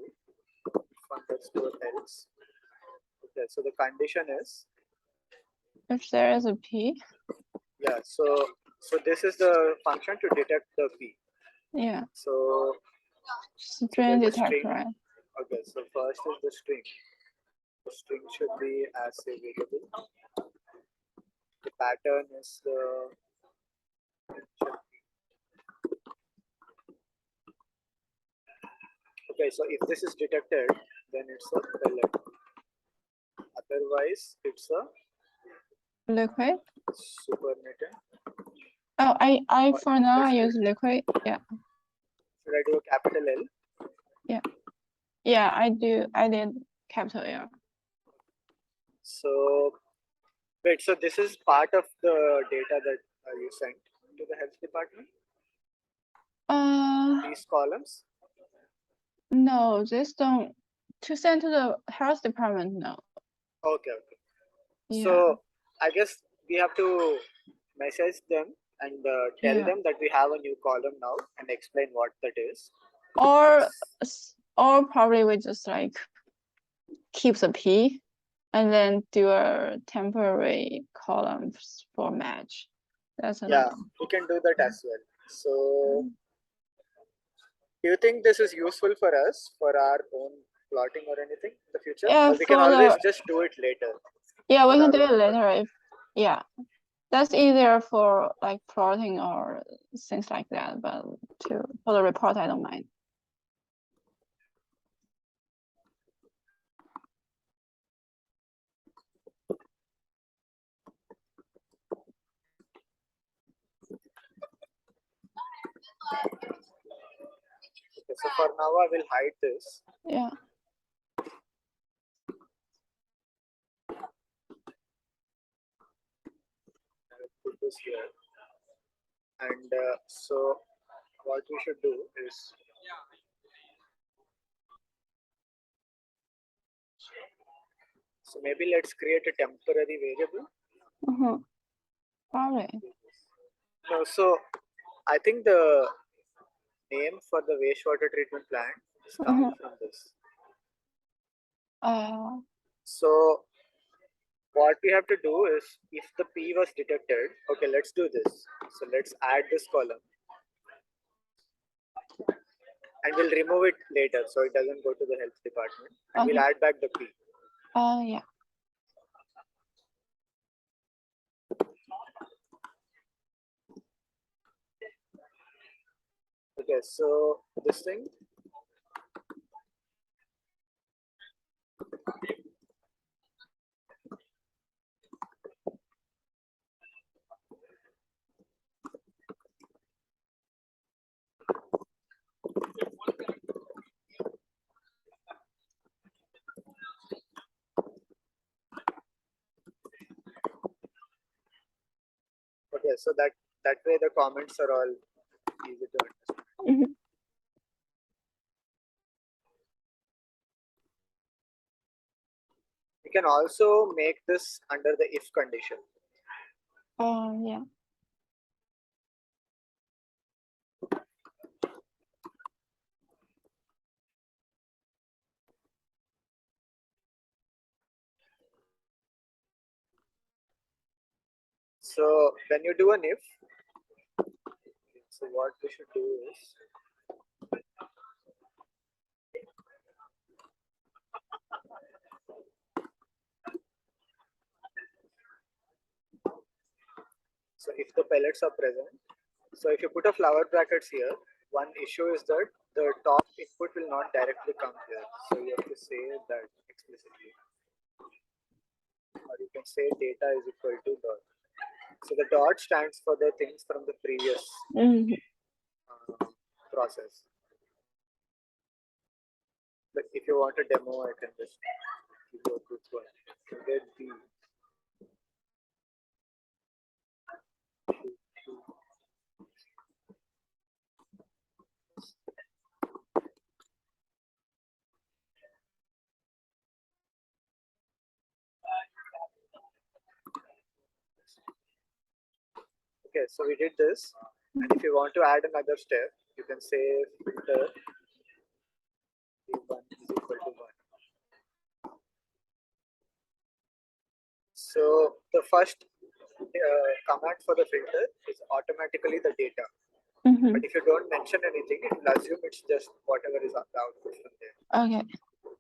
underscore else. Okay, so the condition is If there is a P. yeah. So this is the function to detect the P. Yeah. So String the detect, string. right? Okay, so first is the string. The string should be as a variable. The pattern is the okay. So if this is detected, then it's a pellet. Otherwise, it's a Liquid. supernatant. Oh, I Or for now I implicit. use liquid. Yeah. Should I do a capital L? Yeah. Yeah, I did capital L. So wait, so this is part of the data that you sent to the health department? These columns? No, this don't to send to the health department. No. Okay, okay. Yeah. So I guess we have to message them and tell them that we have a new column now and explain what that is. Or probably we just like keep the P and then do a temporary columns for match. That's yeah, we can do that as well. So do you think this is useful for us for our own plotting or anything in the future? Yeah, or we can always just do it later. Yeah, we can do it later if yeah. That's easier for like plotting or things like that, but for the report I don't mind. Okay, so for now I will hide this. Yeah. Put this here. And so what we should do is so maybe let's create a temporary variable. All right. No, so I think the name for the wastewater treatment plant is coming from this. So what we have to do is if the P was detected, okay, let's do this. So let's add this column and we'll remove it later so it doesn't go to the health department and we'll add back the P. Yeah. Okay, so this thing. Okay, so that way the comments are all easy to understand. We can also make this under the if condition. Yeah. So when you do an if, so what we should do is so if the pellets are present, so if you put a flower brackets here, one issue is that the top input will not directly come here. So you have to say that explicitly. Or you can say data is equal to dot. So the dot stands for the things from the previous process. But if you want a demo, I can just give you a quick one. Get the okay, so we did this, and if you want to add another step, you can say filter v1 is equal to 1. So the first command for the filter is automatically the data. But if you don't mention anything, it will assume it's just whatever is on the output from there. Okay.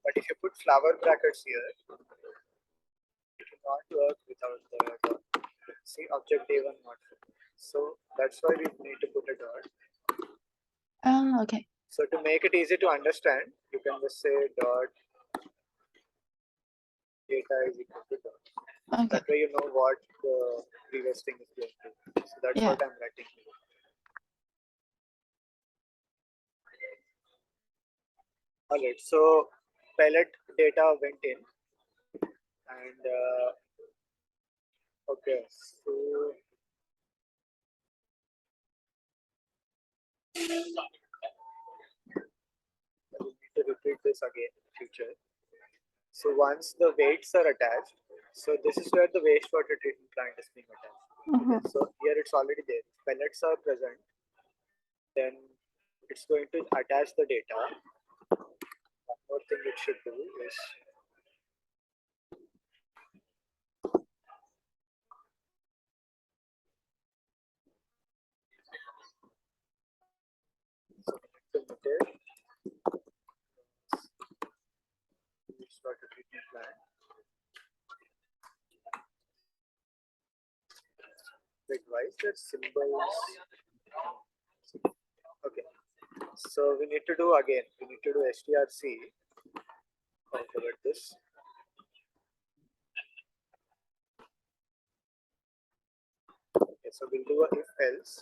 But if you put flower brackets here, it will not work without the dot. See, object A1 not. So that's why we need to put a dot. Okay. So to make it easy to understand, you can just say dot data is equal to dot. Okay. That way you know what the previous thing is going to. So that's what I'm writing here. Alright, so pellet data went in, and okay, so we need to repeat this again in future. So once the weights are attached, so this is where the wastewater treatment plant is being attached. Okay, so here it's already there. Pellets are present, then it's going to attach the data. One more thing it should do is wastewater treatment plant. Wait, why is there symbols? Okay, so we need to do again. We need to do strc. I'll forget this. Okay, so we'll do a if else.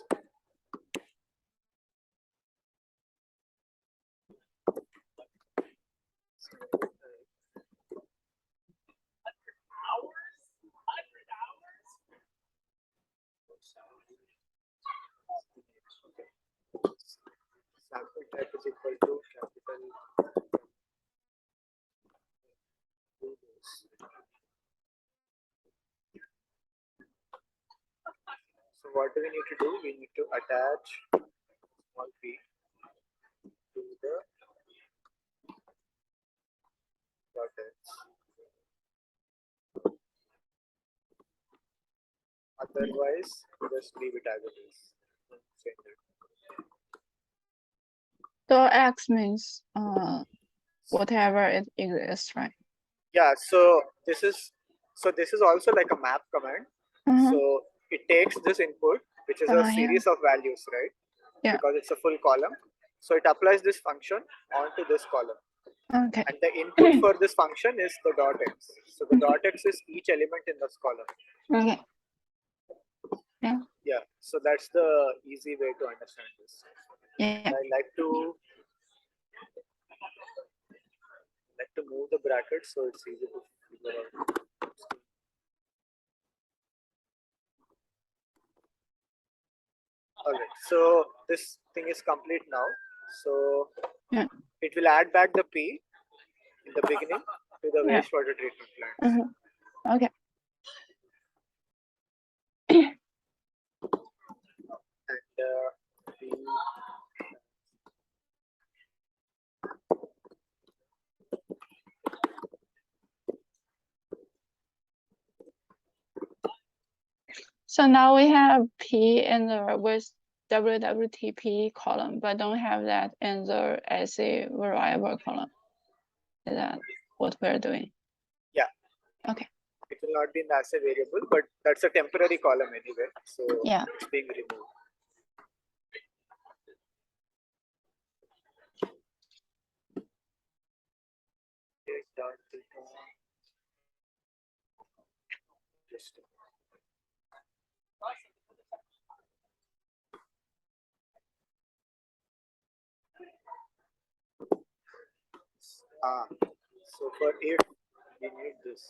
Sample type is equal to capital. So what do we need to do? We need to attach small p to the products. Otherwise, just leave it as it is. So X means whatever it exists, right? Yeah. So this is also like a map command. So it takes this input, which is a series of values, right? Yeah. Because it's a full column. So it applies this function onto this column. Okay. And the input for this function is the dot x. So the dot x is each element in this column. Okay. Yeah. Yeah. So that's the easy way to understand this. Yeah. I like to move the brackets so it's easy to figure out. Alright, so this thing is complete now. So it will add back the P in the beginning to the wastewater treatment plant. Okay. And so now we have P in the with WWTP column, but don't have that in the as a variable column. Is that what we're doing? Yeah. Okay. It will not be in the assay variable, but that's a temporary column anyway. So yeah, it's being removed. Interesting. So for if we need this.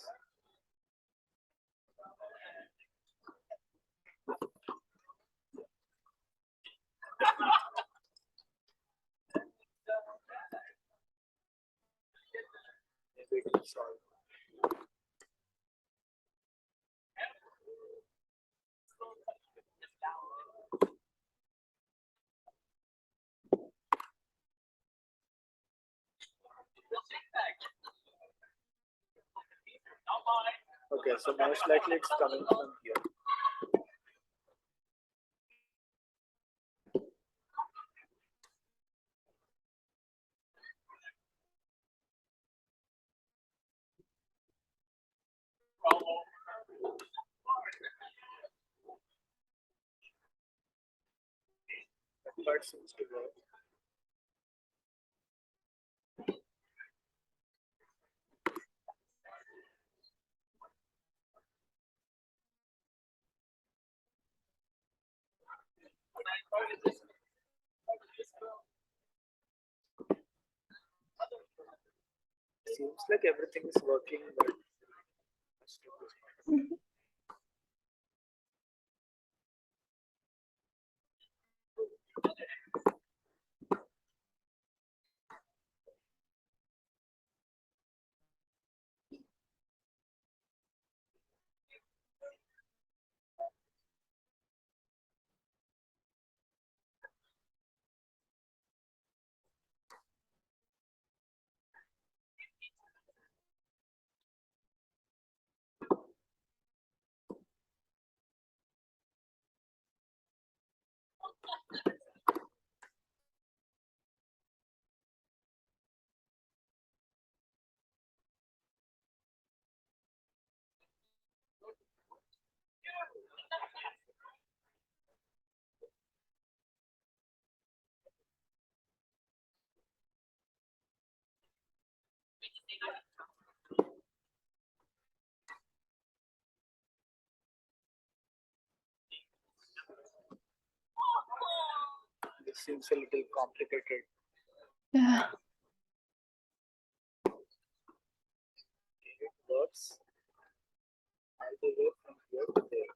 Maybe it will solve. Okay, so most likely it's coming from here. That part seems to work. Seems like everything is working, but this seems a little complicated. Yeah. It works all the way from here to there.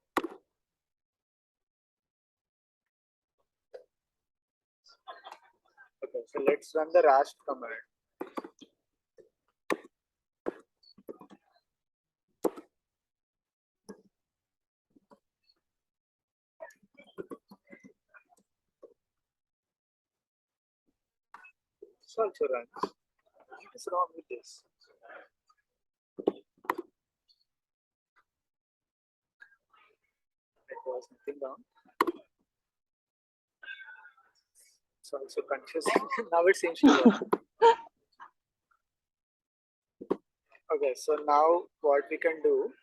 Okay, so let's run the Rust command. This also runs. What is wrong with this? It was nothing wrong. It's also confusing. Now it seems to work. Okay, so now what we can do,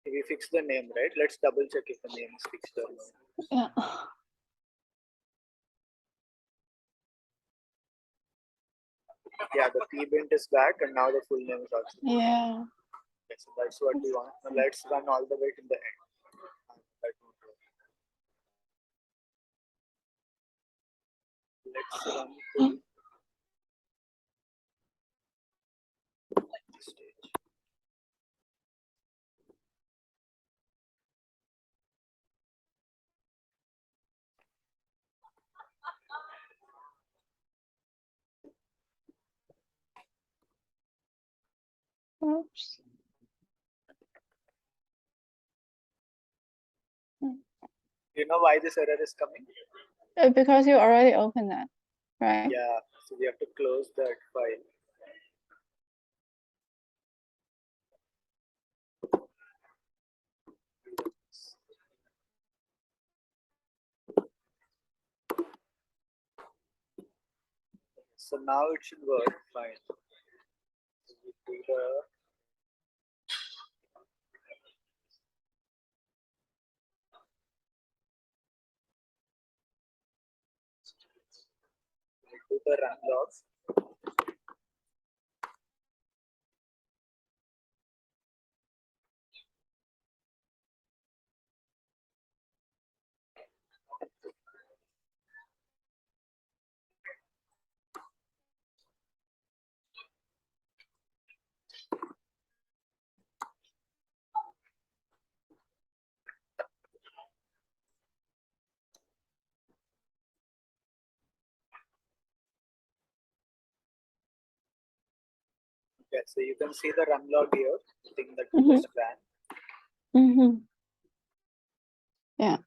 we fix the name, right? Let's double check if the name is fixed or not. Yeah. Yeah, the pbint is back and now the full name is also. Yeah. Okay, so that's what we want. Now let's run all the way to the end. That won't work. Let's run to this stage. Oops. You know why this error is coming? Because you already opened that, right? Yeah, so we have to close that file. So now it should work fine. So we do the run logs. Yeah, so you can see the run log here, the thing that we just ran. Yeah.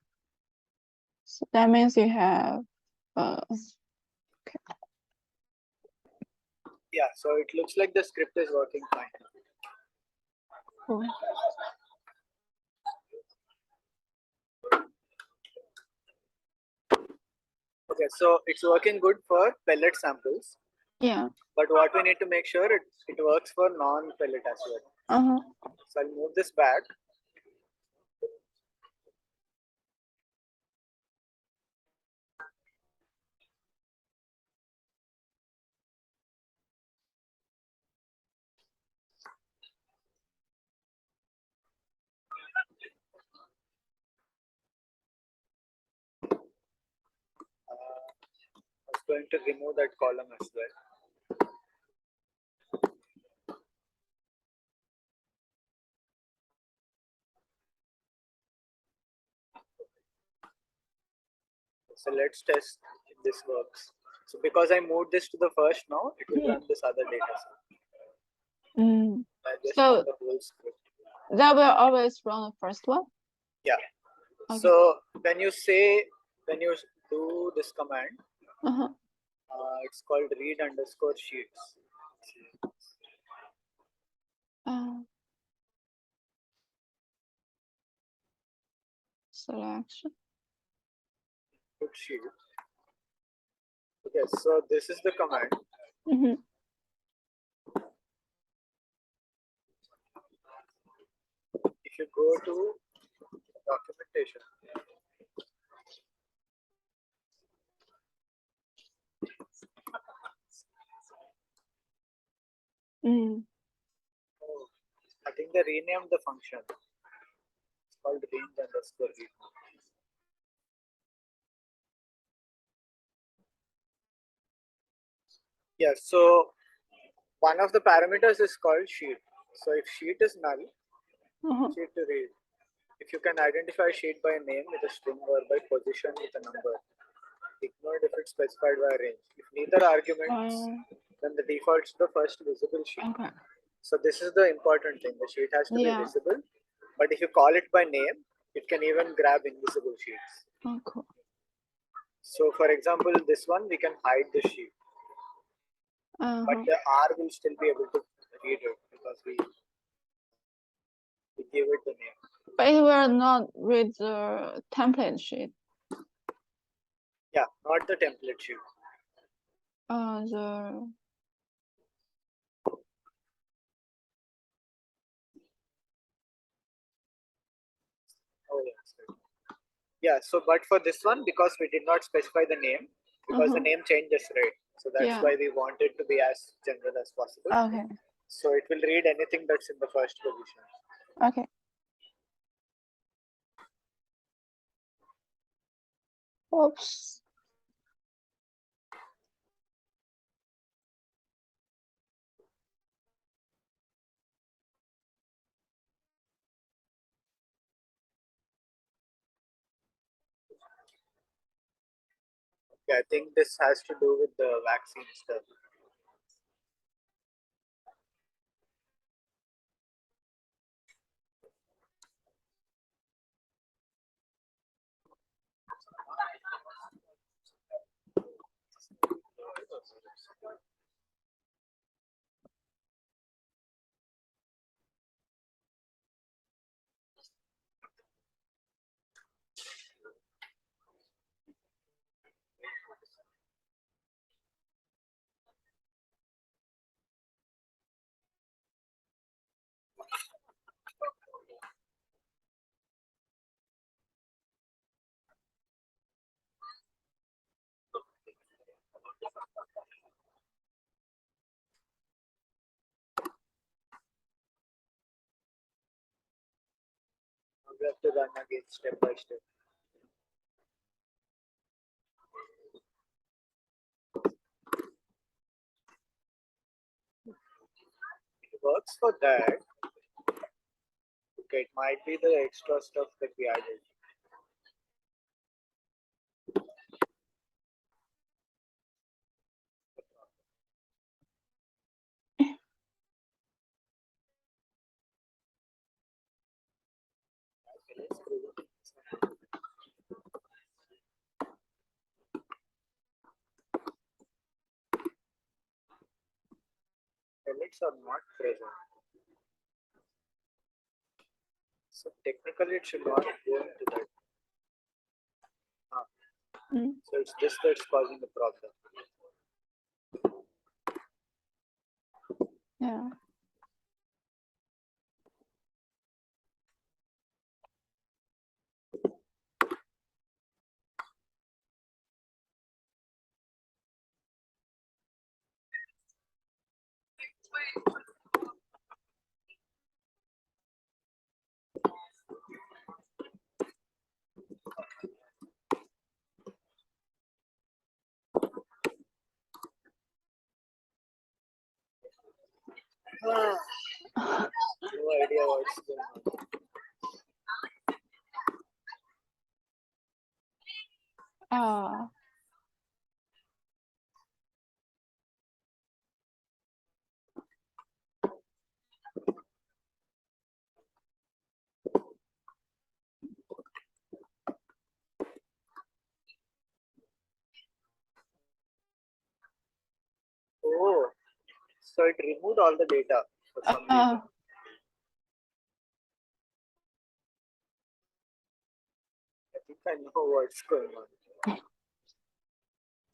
So that means you have okay. Yeah, so it looks like the script is working fine. Cool. Okay, so it's working good for pellet samples. Yeah. But what we need to make sure it works for non-pellet as well. So I'll move this back. I was going to remove that column as well. So let's test if this works. So because I moved this to the first now, it will run this other data set. I just So the whole script. That will always run the first one? Yeah. Okay. So when you do this command, it's called read_sheets. Selection. Put sheet. Okay, so this is the command. If you go to documentation, I think they renamed the function. It's called range_read. Yeah, so one of the parameters is called sheet. So if sheet is null, sheet to read. If you can identify sheet by name with a string or by position with a number, ignored if it's specified by range. If neither arguments, then the default is the first visible sheet. Okay. So this is the important thing. The sheet has to be visible, but if you call it by name, it can even grab invisible sheets. Oh, cool. So for example, this one, we can hide the sheet. But the R will still be able to read it because we give it the name. But it will not read the template sheet. Yeah, not the template sheet. Oh yes. Yeah, so but for this one, because we did not specify the name, because the name changes, right? So that's why we want it to be as general as possible. Okay. So it will read anything that's in the first position. Okay. Oops. Okay, I think this has to do with the vaccine stuff. We have to run again step by step. It works for that. Okay, it might be the extra stuff that we added. Pellets are not present. So technically it should not go into that. So it's this that's causing the problem. Yeah. No idea what's going on. Oh, so it removed all the data for some reason. I think I know what's going on.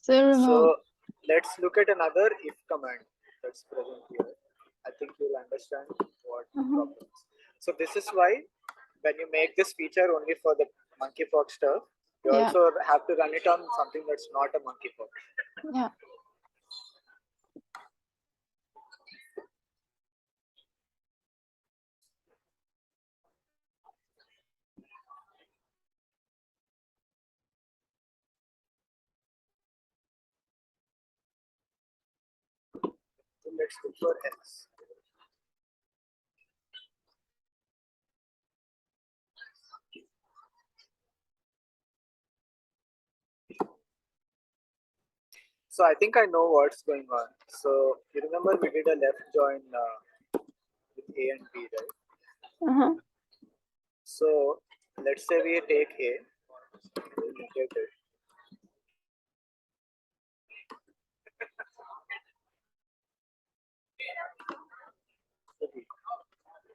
So let's look at another if command that's present here. I think you'll understand what the problem is. So this is why when you make this feature only for the monkeypox stuff, you also have to run it on something that's not a monkeypox. Yeah. So let's look for else. So I think I know what's going on. So you remember we did a left join with A and B, right? So let's say we take A, we'll get it. Is equal to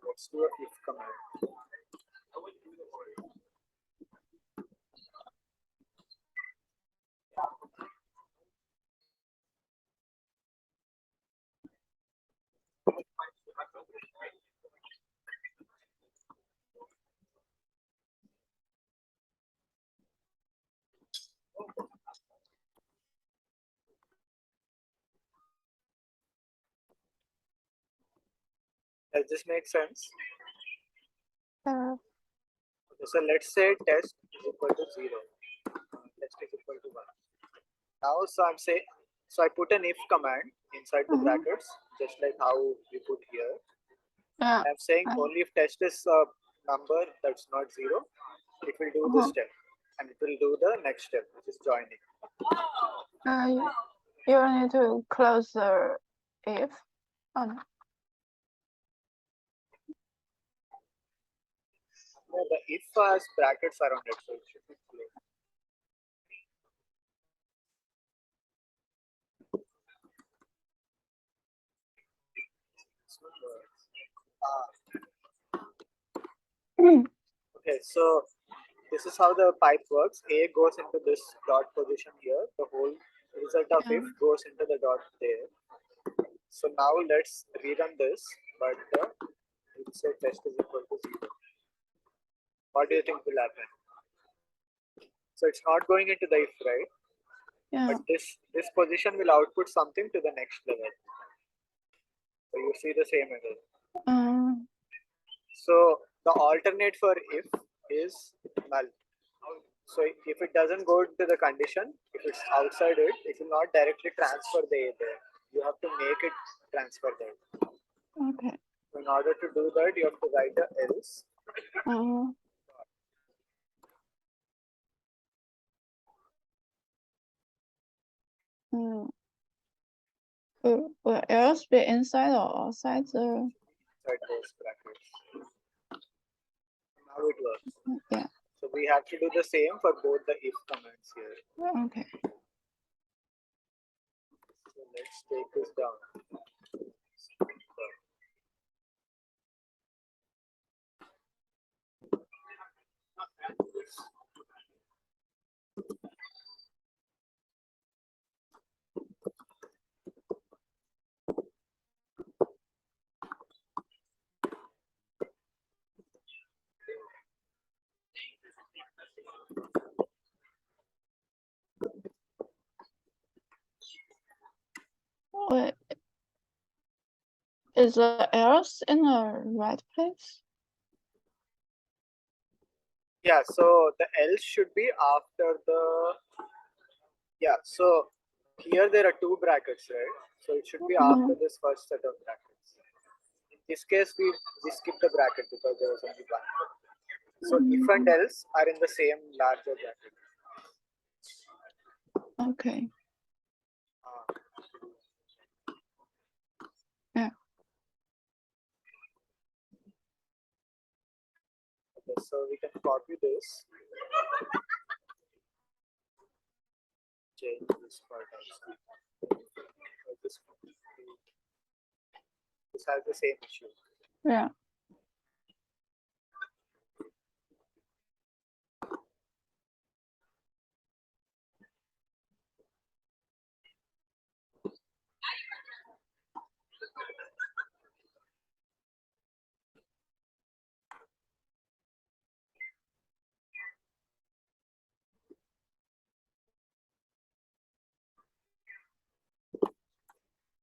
let's do a if command. Does this make sense? So let's say test is equal to 0. Test is equal to 1. Now, so I'm saying, so I put an if command inside the brackets, just like how we put here. I'm saying only if test is a number that's not 0, it will do this step, and it will do the next step, which is joining. You need to close the if. Oh, no. No, the if has brackets around it, so it should be closed. Okay, so this is how the pipe works. A goes into this dot position here. The whole result of if goes into the dot there. So now let's rerun this, but we'll say test is equal to 0. What do you think will happen? So it's not going into the if, right? Yeah. But this position will output something to the next level. So you see the same error. So the alternate for if is null. So if it doesn't go to the condition, if it's outside it, it will not directly transfer the A there. You have to make it transfer there. Okay. So in order to do that, you have to write the else. Will else be inside or outside the? Inside those brackets. Now it works. Yeah. So we have to do the same for both the if commands here. Okay. So let's take this down. Wait. Is the else in the right place? Yeah, so the else should be after the, yeah, so here there are two brackets, right? So it should be after this first set of brackets. In this case, we skip the bracket because there was only one. So if and else are in the same larger bracket. Okay. Yeah. Okay, so we can copy this. Change this part also. This has the same issue. Yeah.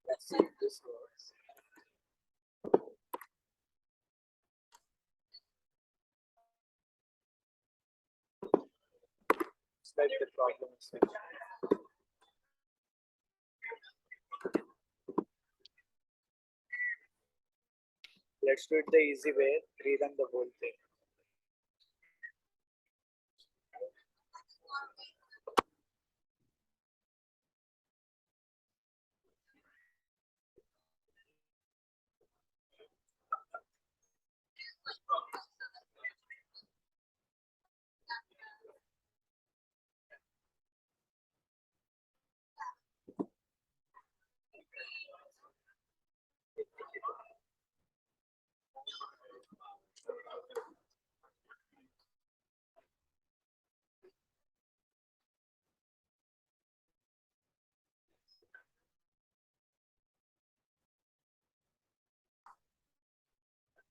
Let's see if this works. It's like the problem is fixed. Let's do it the easy way, rerun the whole thing.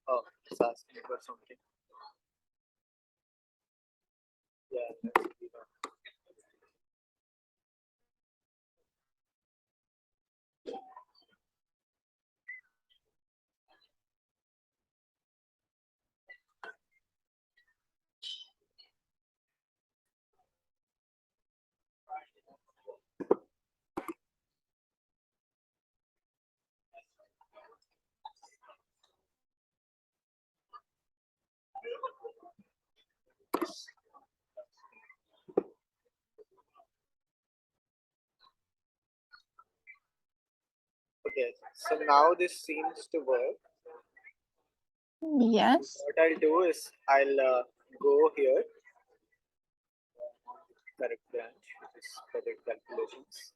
Oh, it's asking for something. Yeah, let's leave it. Okay, so now this seems to work. Yes. What I'll do is I'll go here, correct branch, which is correct calculations.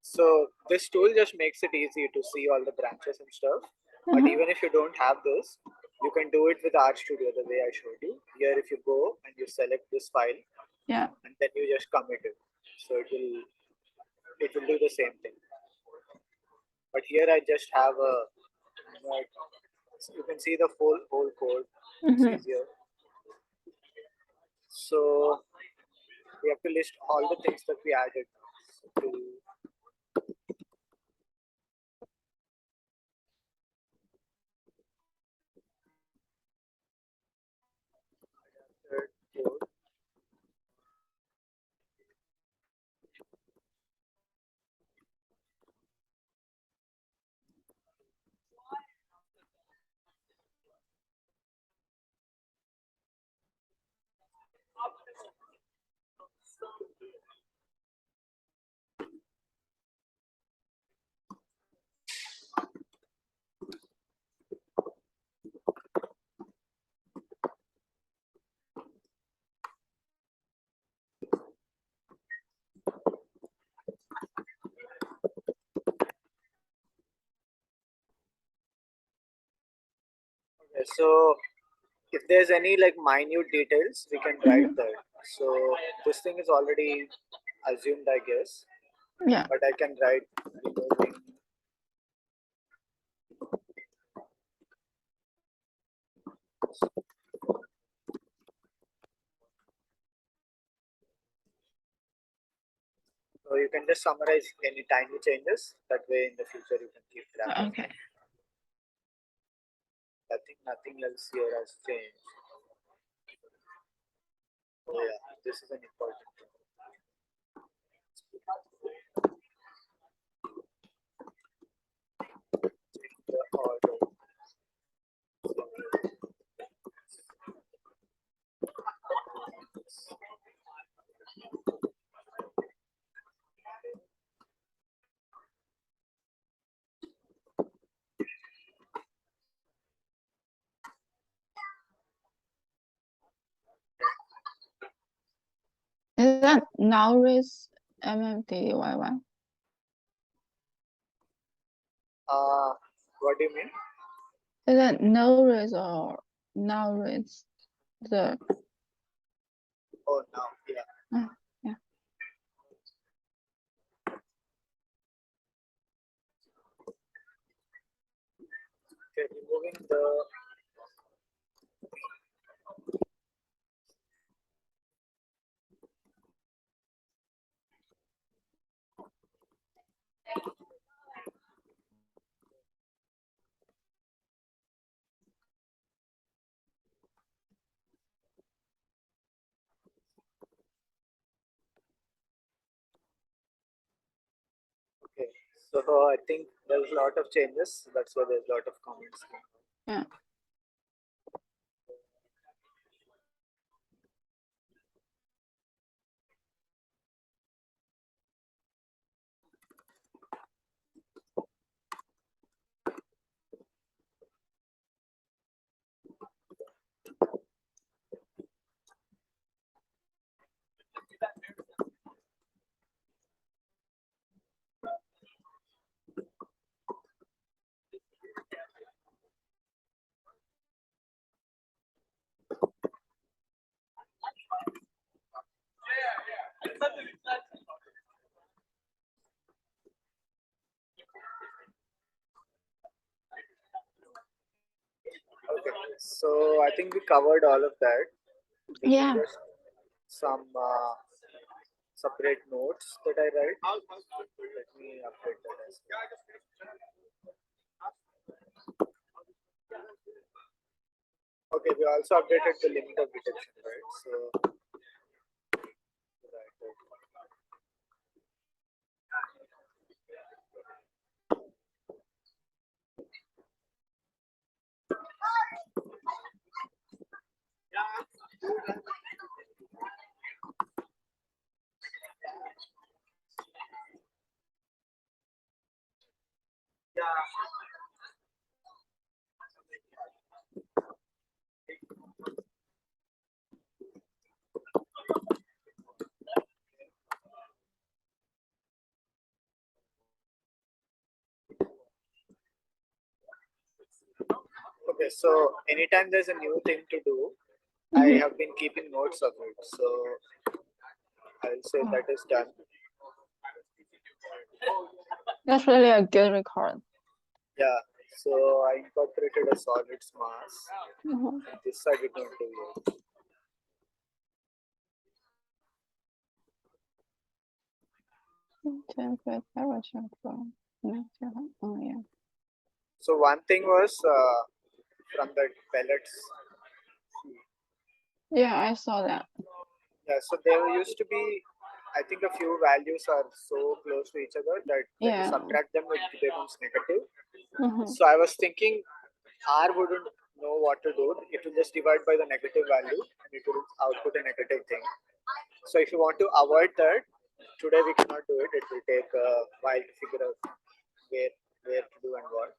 So this tool just makes it easy to see all the branches and stuff. But even if you don't have this, you can do it with Rstudio the way I showed you. Here, if you go and you select this file, Yeah. and then you just commit it, so it will do the same thing. But here I just have a, you can see the whole code. It's easier. So we have to list all the things that we added to code. So if there's any like minute details, we can write that. So this thing is already assumed, I guess. Yeah. But I can write removing. So you can just summarize any tiny changes. That way, in the future, you can keep track of Okay. it. I think nothing else here has changed. Oh yeah, this is an important thing. Change the order. Is that nowRes MMDDYY? What do you mean? Is that nowRes or nowRes? The Oh, now, yeah. yeah. Okay, removing the okay. So I think there's a lot of changes. That's why there's a lot of comments. Yeah. Okay, so I think we covered all of that. This is Yeah. just some separate notes that I write. Let me update that as well. Okay, we also updated the limit of detection, right? So, right. Okay, so anytime there's a new thing to do, I have been keeping notes of it. So I'll say that is done. That's really a good record. Yeah, so I incorporated a solids mass. This I did not do yet. Oh yeah. So one thing was from the pellets. Yeah, I saw that. Yeah, so there used to be, I think a few values are so close to each other that when you subtract them, it becomes negative. So I was thinking R wouldn't know what to do. It will just divide by the negative value and it will output a negative thing. So if you want to avoid that, today we cannot do it. It will take a while to figure out where to do and what.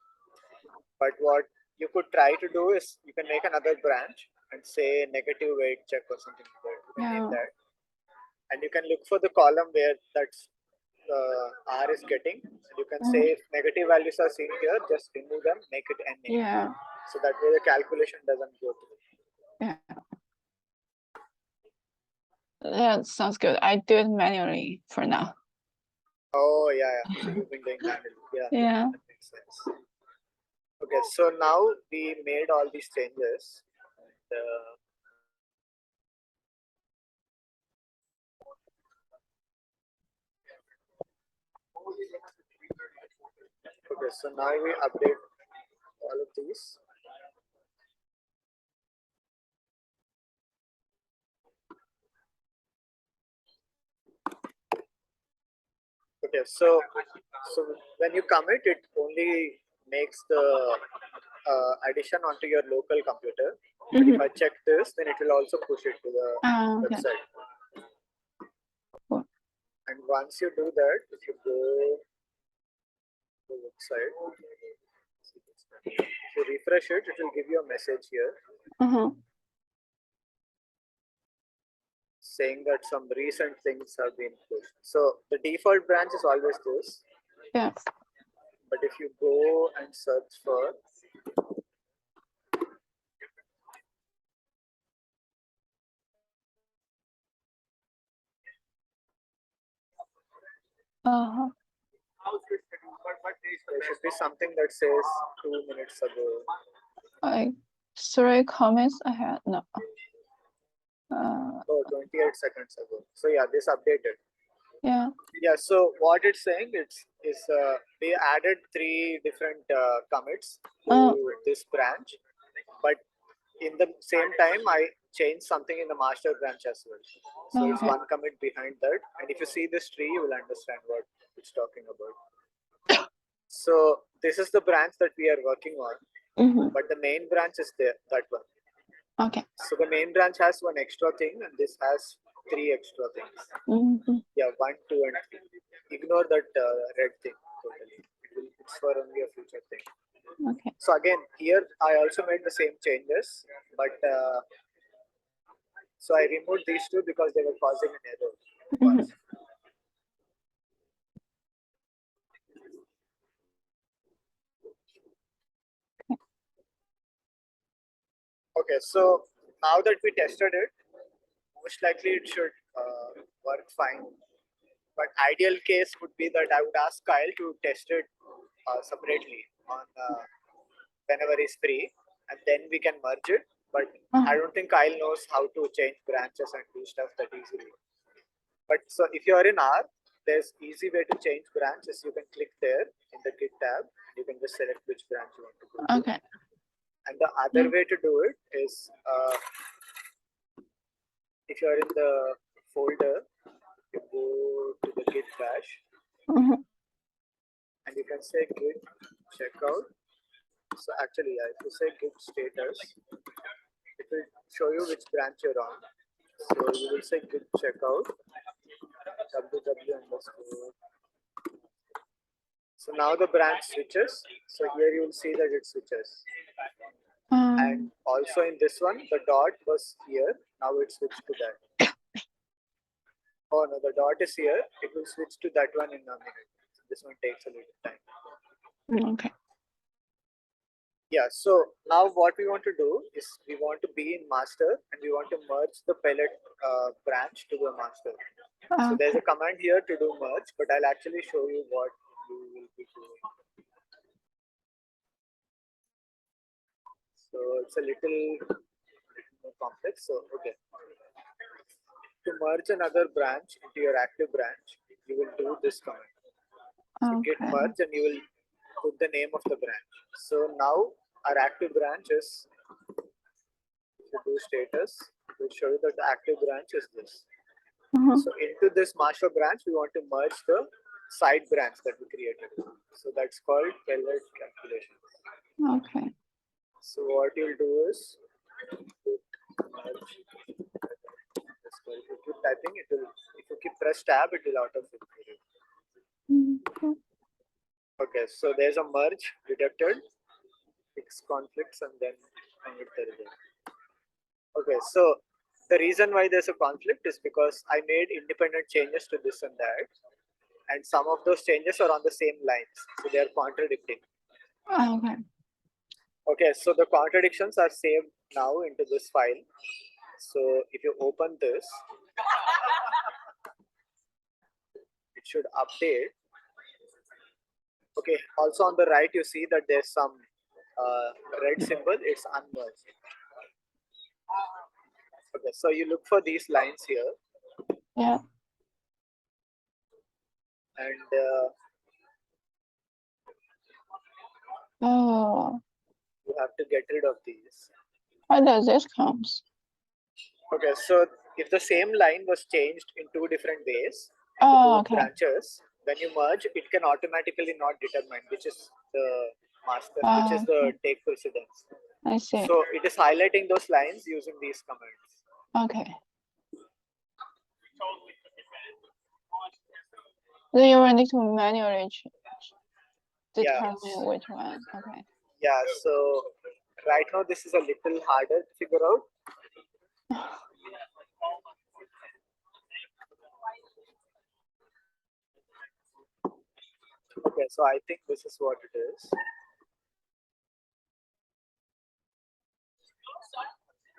But what you could try to do is you can make another branch and say negative weight check or something like that. You can name that. And you can look for the column where that's R is getting. You can say if negative values are seen here, just remove them, make it NA. Yeah. So that way the calculation doesn't go through. Yeah. That sounds good. I do it manually for now. Oh yeah. So you've been doing manually. Yeah. Yeah. That makes sense. Okay, so now we made all these changes. Okay, so now we update all of these. Okay, so when you commit, it only makes the addition onto your local computer. But if I check this, then it will also push it to the website. Cool. And once you do that, if you go to the website, if you refresh it, it will give you a message here saying that some recent things have been pushed. So the default branch is always this. Yeah. But if you go and search for there should be something that says 2 minutes ago. Like 3 comments ahead. No. Oh, 28 seconds ago. So yeah, this updated. Yeah. Yeah. So what it's saying is we added 3 different commits to this branch, but in the same time I changed something in the master branch as well. So it's one commit behind that, and if you see this tree, you will understand what it's talking about. So this is the branch that we are working on, but the main branch is there, that one. Okay. So the main branch has one extra thing, and this has 3 extra things. Yeah, 1, 2, and 3. Ignore that red thing totally. It's for only a future thing. Okay. So again, here I also made the same changes, but so I removed these 2 because they were causing an error. Okay, so now that we tested it, most likely it should work fine. But ideal case would be that I would ask Kyle to test it separately on whenever he's free, and then we can merge it. But I don't think Kyle knows how to change branches and do stuff that easily. But so if you are in R, there's easy way to change branches. You can click there in the Git tab. You can just select which branch you want to go to. Okay. And the other way to do it is if you are in the folder, you go to the Git bash, and you can say Git checkout. So actually, if you say Git status, it will show you which branch you're on. So you will say Git checkout www_. So now the branch switches. So here you will see that it switches. And also in this one, the dot was here. Now it switched to that. Oh no, the dot is here. It will switch to that one in a minute. This one takes a little time. Okay. Yeah, so now what we want to do is we want to be in master and we want to merge the pellet branch to the master. So there's a command here to do merge, but I'll actually show you what you will be doing. So it's a little more complex. So okay, to merge another branch into your active branch, you will do this command. So git merge, and you will put the name of the branch. So now our active branch is, if you do status, it will show you that the active branch is this. So into this master branch, we want to merge the side branch that we created. So that's called pellet calculation. Okay. So what you'll do is merge. If you keep typing, it will. If you keep press tab, it will auto-fill for you. Okay, so there's a merge detected, fix conflicts, and then commit the result. Okay, so the reason why there's a conflict is because I made independent changes to this and that. and some of those changes are on the same lines, so they are contradicting. Okay. Okay, so the contradictions are saved now into this file. So if you open this, it should update. Okay, also on the right you see that there's some red symbol, it's unmerged. Okay, so you look for these lines here. Yeah. And oh, you have to get rid of these. why does this come? Okay, so if the same line was changed in two different ways, Oh, two okay. branches, when you merge, it can automatically not determine which is the master, which is the take precedence. I see. So it is highlighting those lines using these commands. Okay. Then you will need to manually determine which one. Okay. Yeah, so right now this is a little harder to figure out. Okay, so I think this is what it is.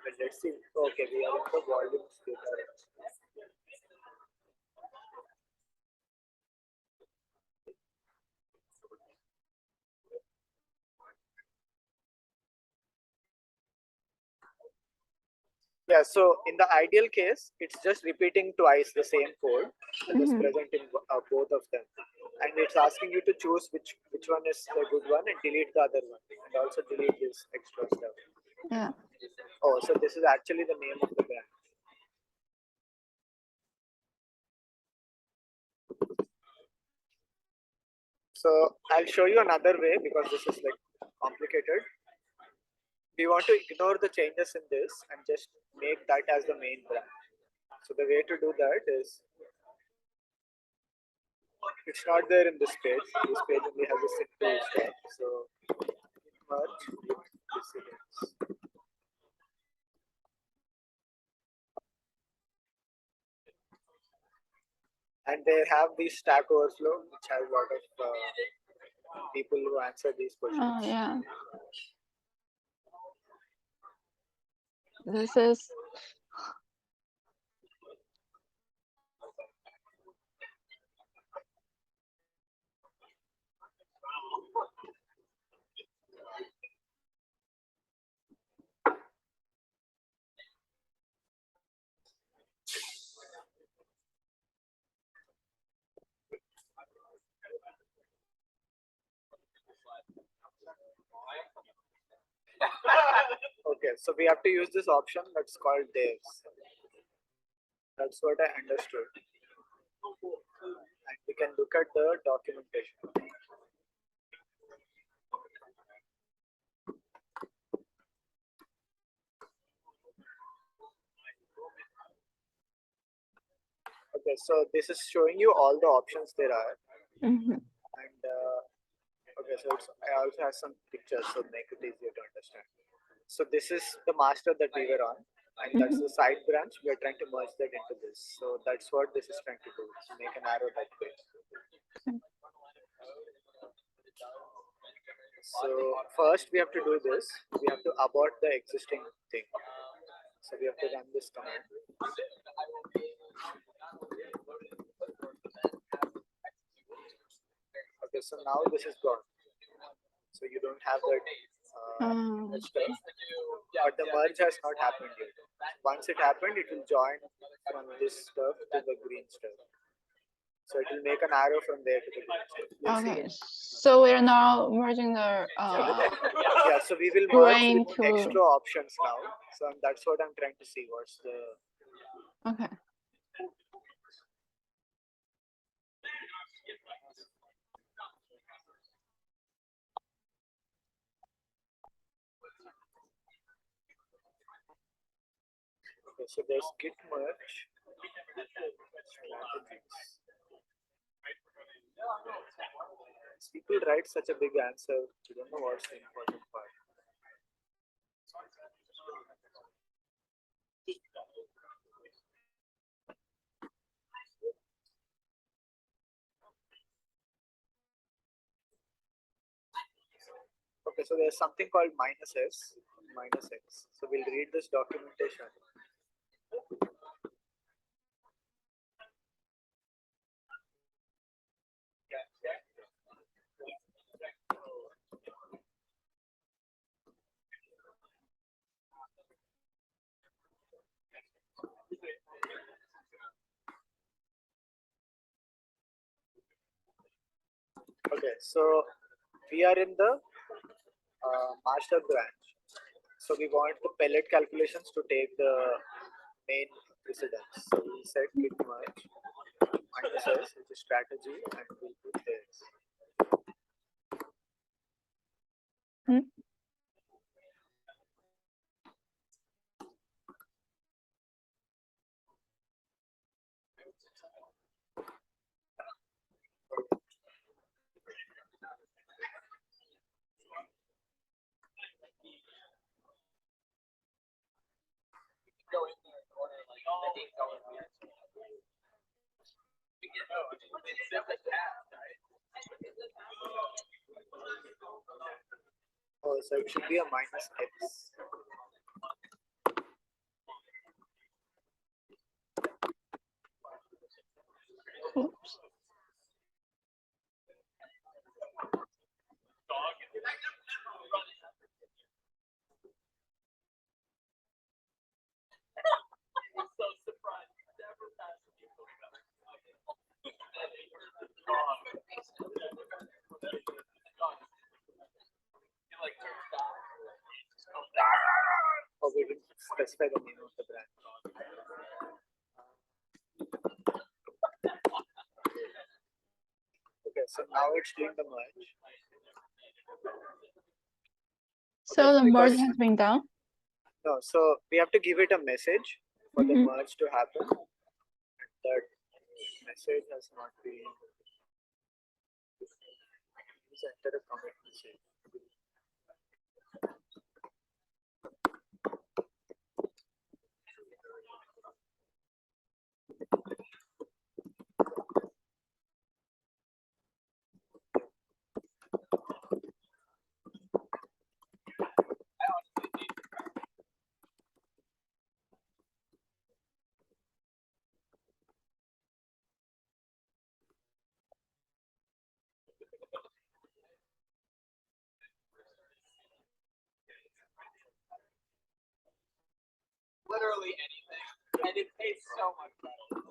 But let's see. Okay, we are in the volumes data. Yeah, so in the ideal case, it's just repeating twice the same code that is present in both of them, and it's asking you to choose which one is the good one and delete the other one, and also delete this extra stuff. Yeah. Oh, so this is actually the name of the branch. So I'll show you another way because this is like complicated. We want to ignore the changes in this and just make that as the main branch. So the way to do that is, it's not there in this page. This page only has a simple step. So merge with precedence. And they have the Stack Overflow, which has a lot of people who answer these questions. Oh, yeah. This is Okay, so we have to use this option that's called devs. That's what I understood. And we can look at the documentation. Okay, so this is showing you all the options there are. And okay, so I also have some pictures so make it easier to understand. So this is the master that we were on, and that's the side branch. We are trying to merge that into this. So that's what this is trying to do, make an arrow that way. So first we have to do this. We have to abort the existing thing. So we have to run this command. Okay, so now this is gone. So you don't have that stuff. But the merge has not happened yet. Once it happened, it will join from this stuff to the green stuff. So it will make an arrow from there to the green stuff. okay. So we are now merging the yeah, so we will merge with extra options now. So that's what I'm trying to see. What's the okay. Okay, so there's git merge strategies. People write such a big answer, you don't know what's the important part. Okay, so there's something called minus s, minus x. So we'll read this documentation. Okay, so we are in the master branch. So we want the pellet calculations to take the main precedence. So we set git merge minus s, which is strategy, and we'll put this. Oh, so it should be a minus x. Oops. Oh, we didn't specify the name of the branch. Okay, so now it's doing the merge. So the merge has been done? No, so we have to give it a message for the merge to happen. That message has not been. Please enter a commit message. Literally anything, and it tastes so much better.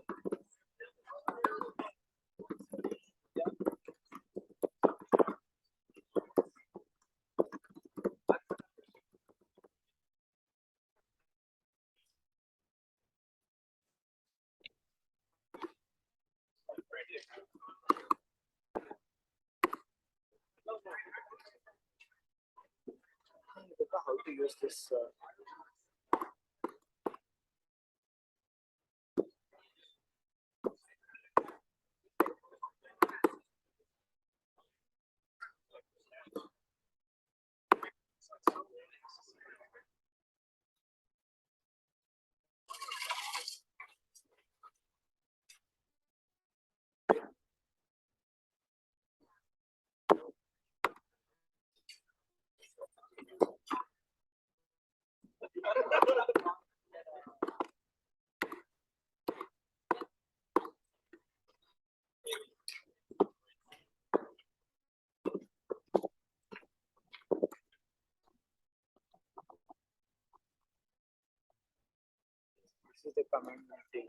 Look at how to use this. This is the command we use.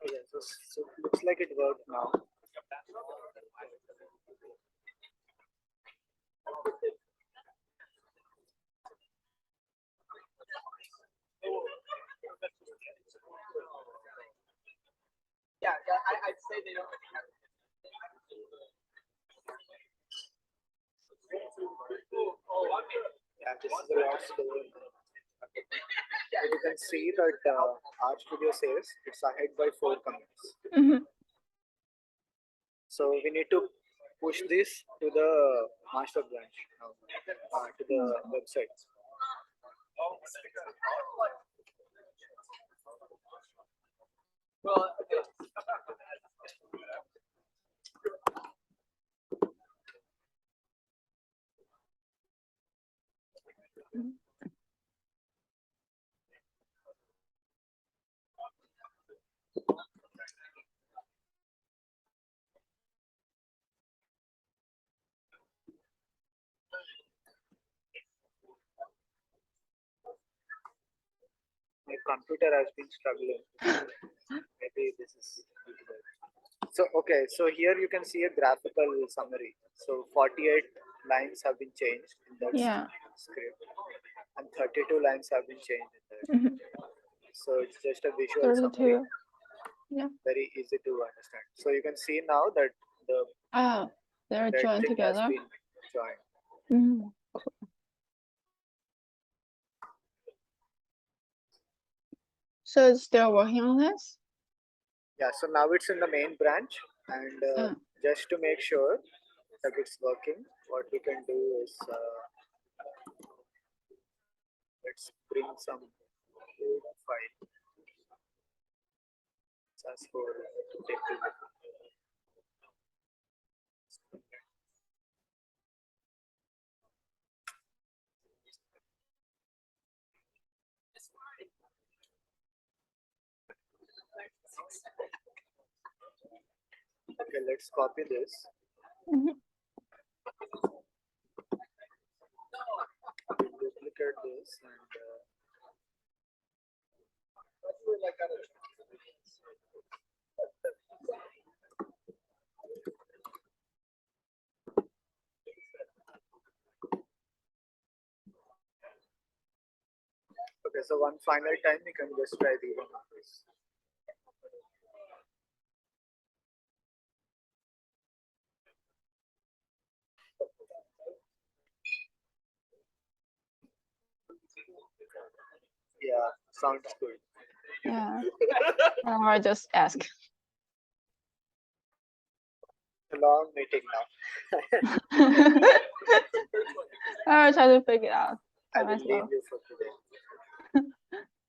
Okay, so it looks like it worked now. Yeah, I'd say they don't really have. Yeah, this is the last story. You can see that Rstudio says it's ahead by 4 commits. So we need to push this to the master branch now, to the website. Well, My computer has been struggling. Maybe this is. So okay, so here you can see a graphical summary. So 48 lines have been changed in that script, and 32 lines have been changed in that. So it's just a visual summary. Yeah. Very easy to understand. So you can see now that they're joined together. Has been joined. So it's still working on this? Yeah, so now it's in the main branch, and just to make sure that it's working, what we can do is let's bring some file. As for okay, let's copy this. Duplicate this and okay, so one final time you can just try the one of this. Yeah, sounds good. Yeah. I just ask. A long meeting now. I will try to figure it out. I will leave you for today.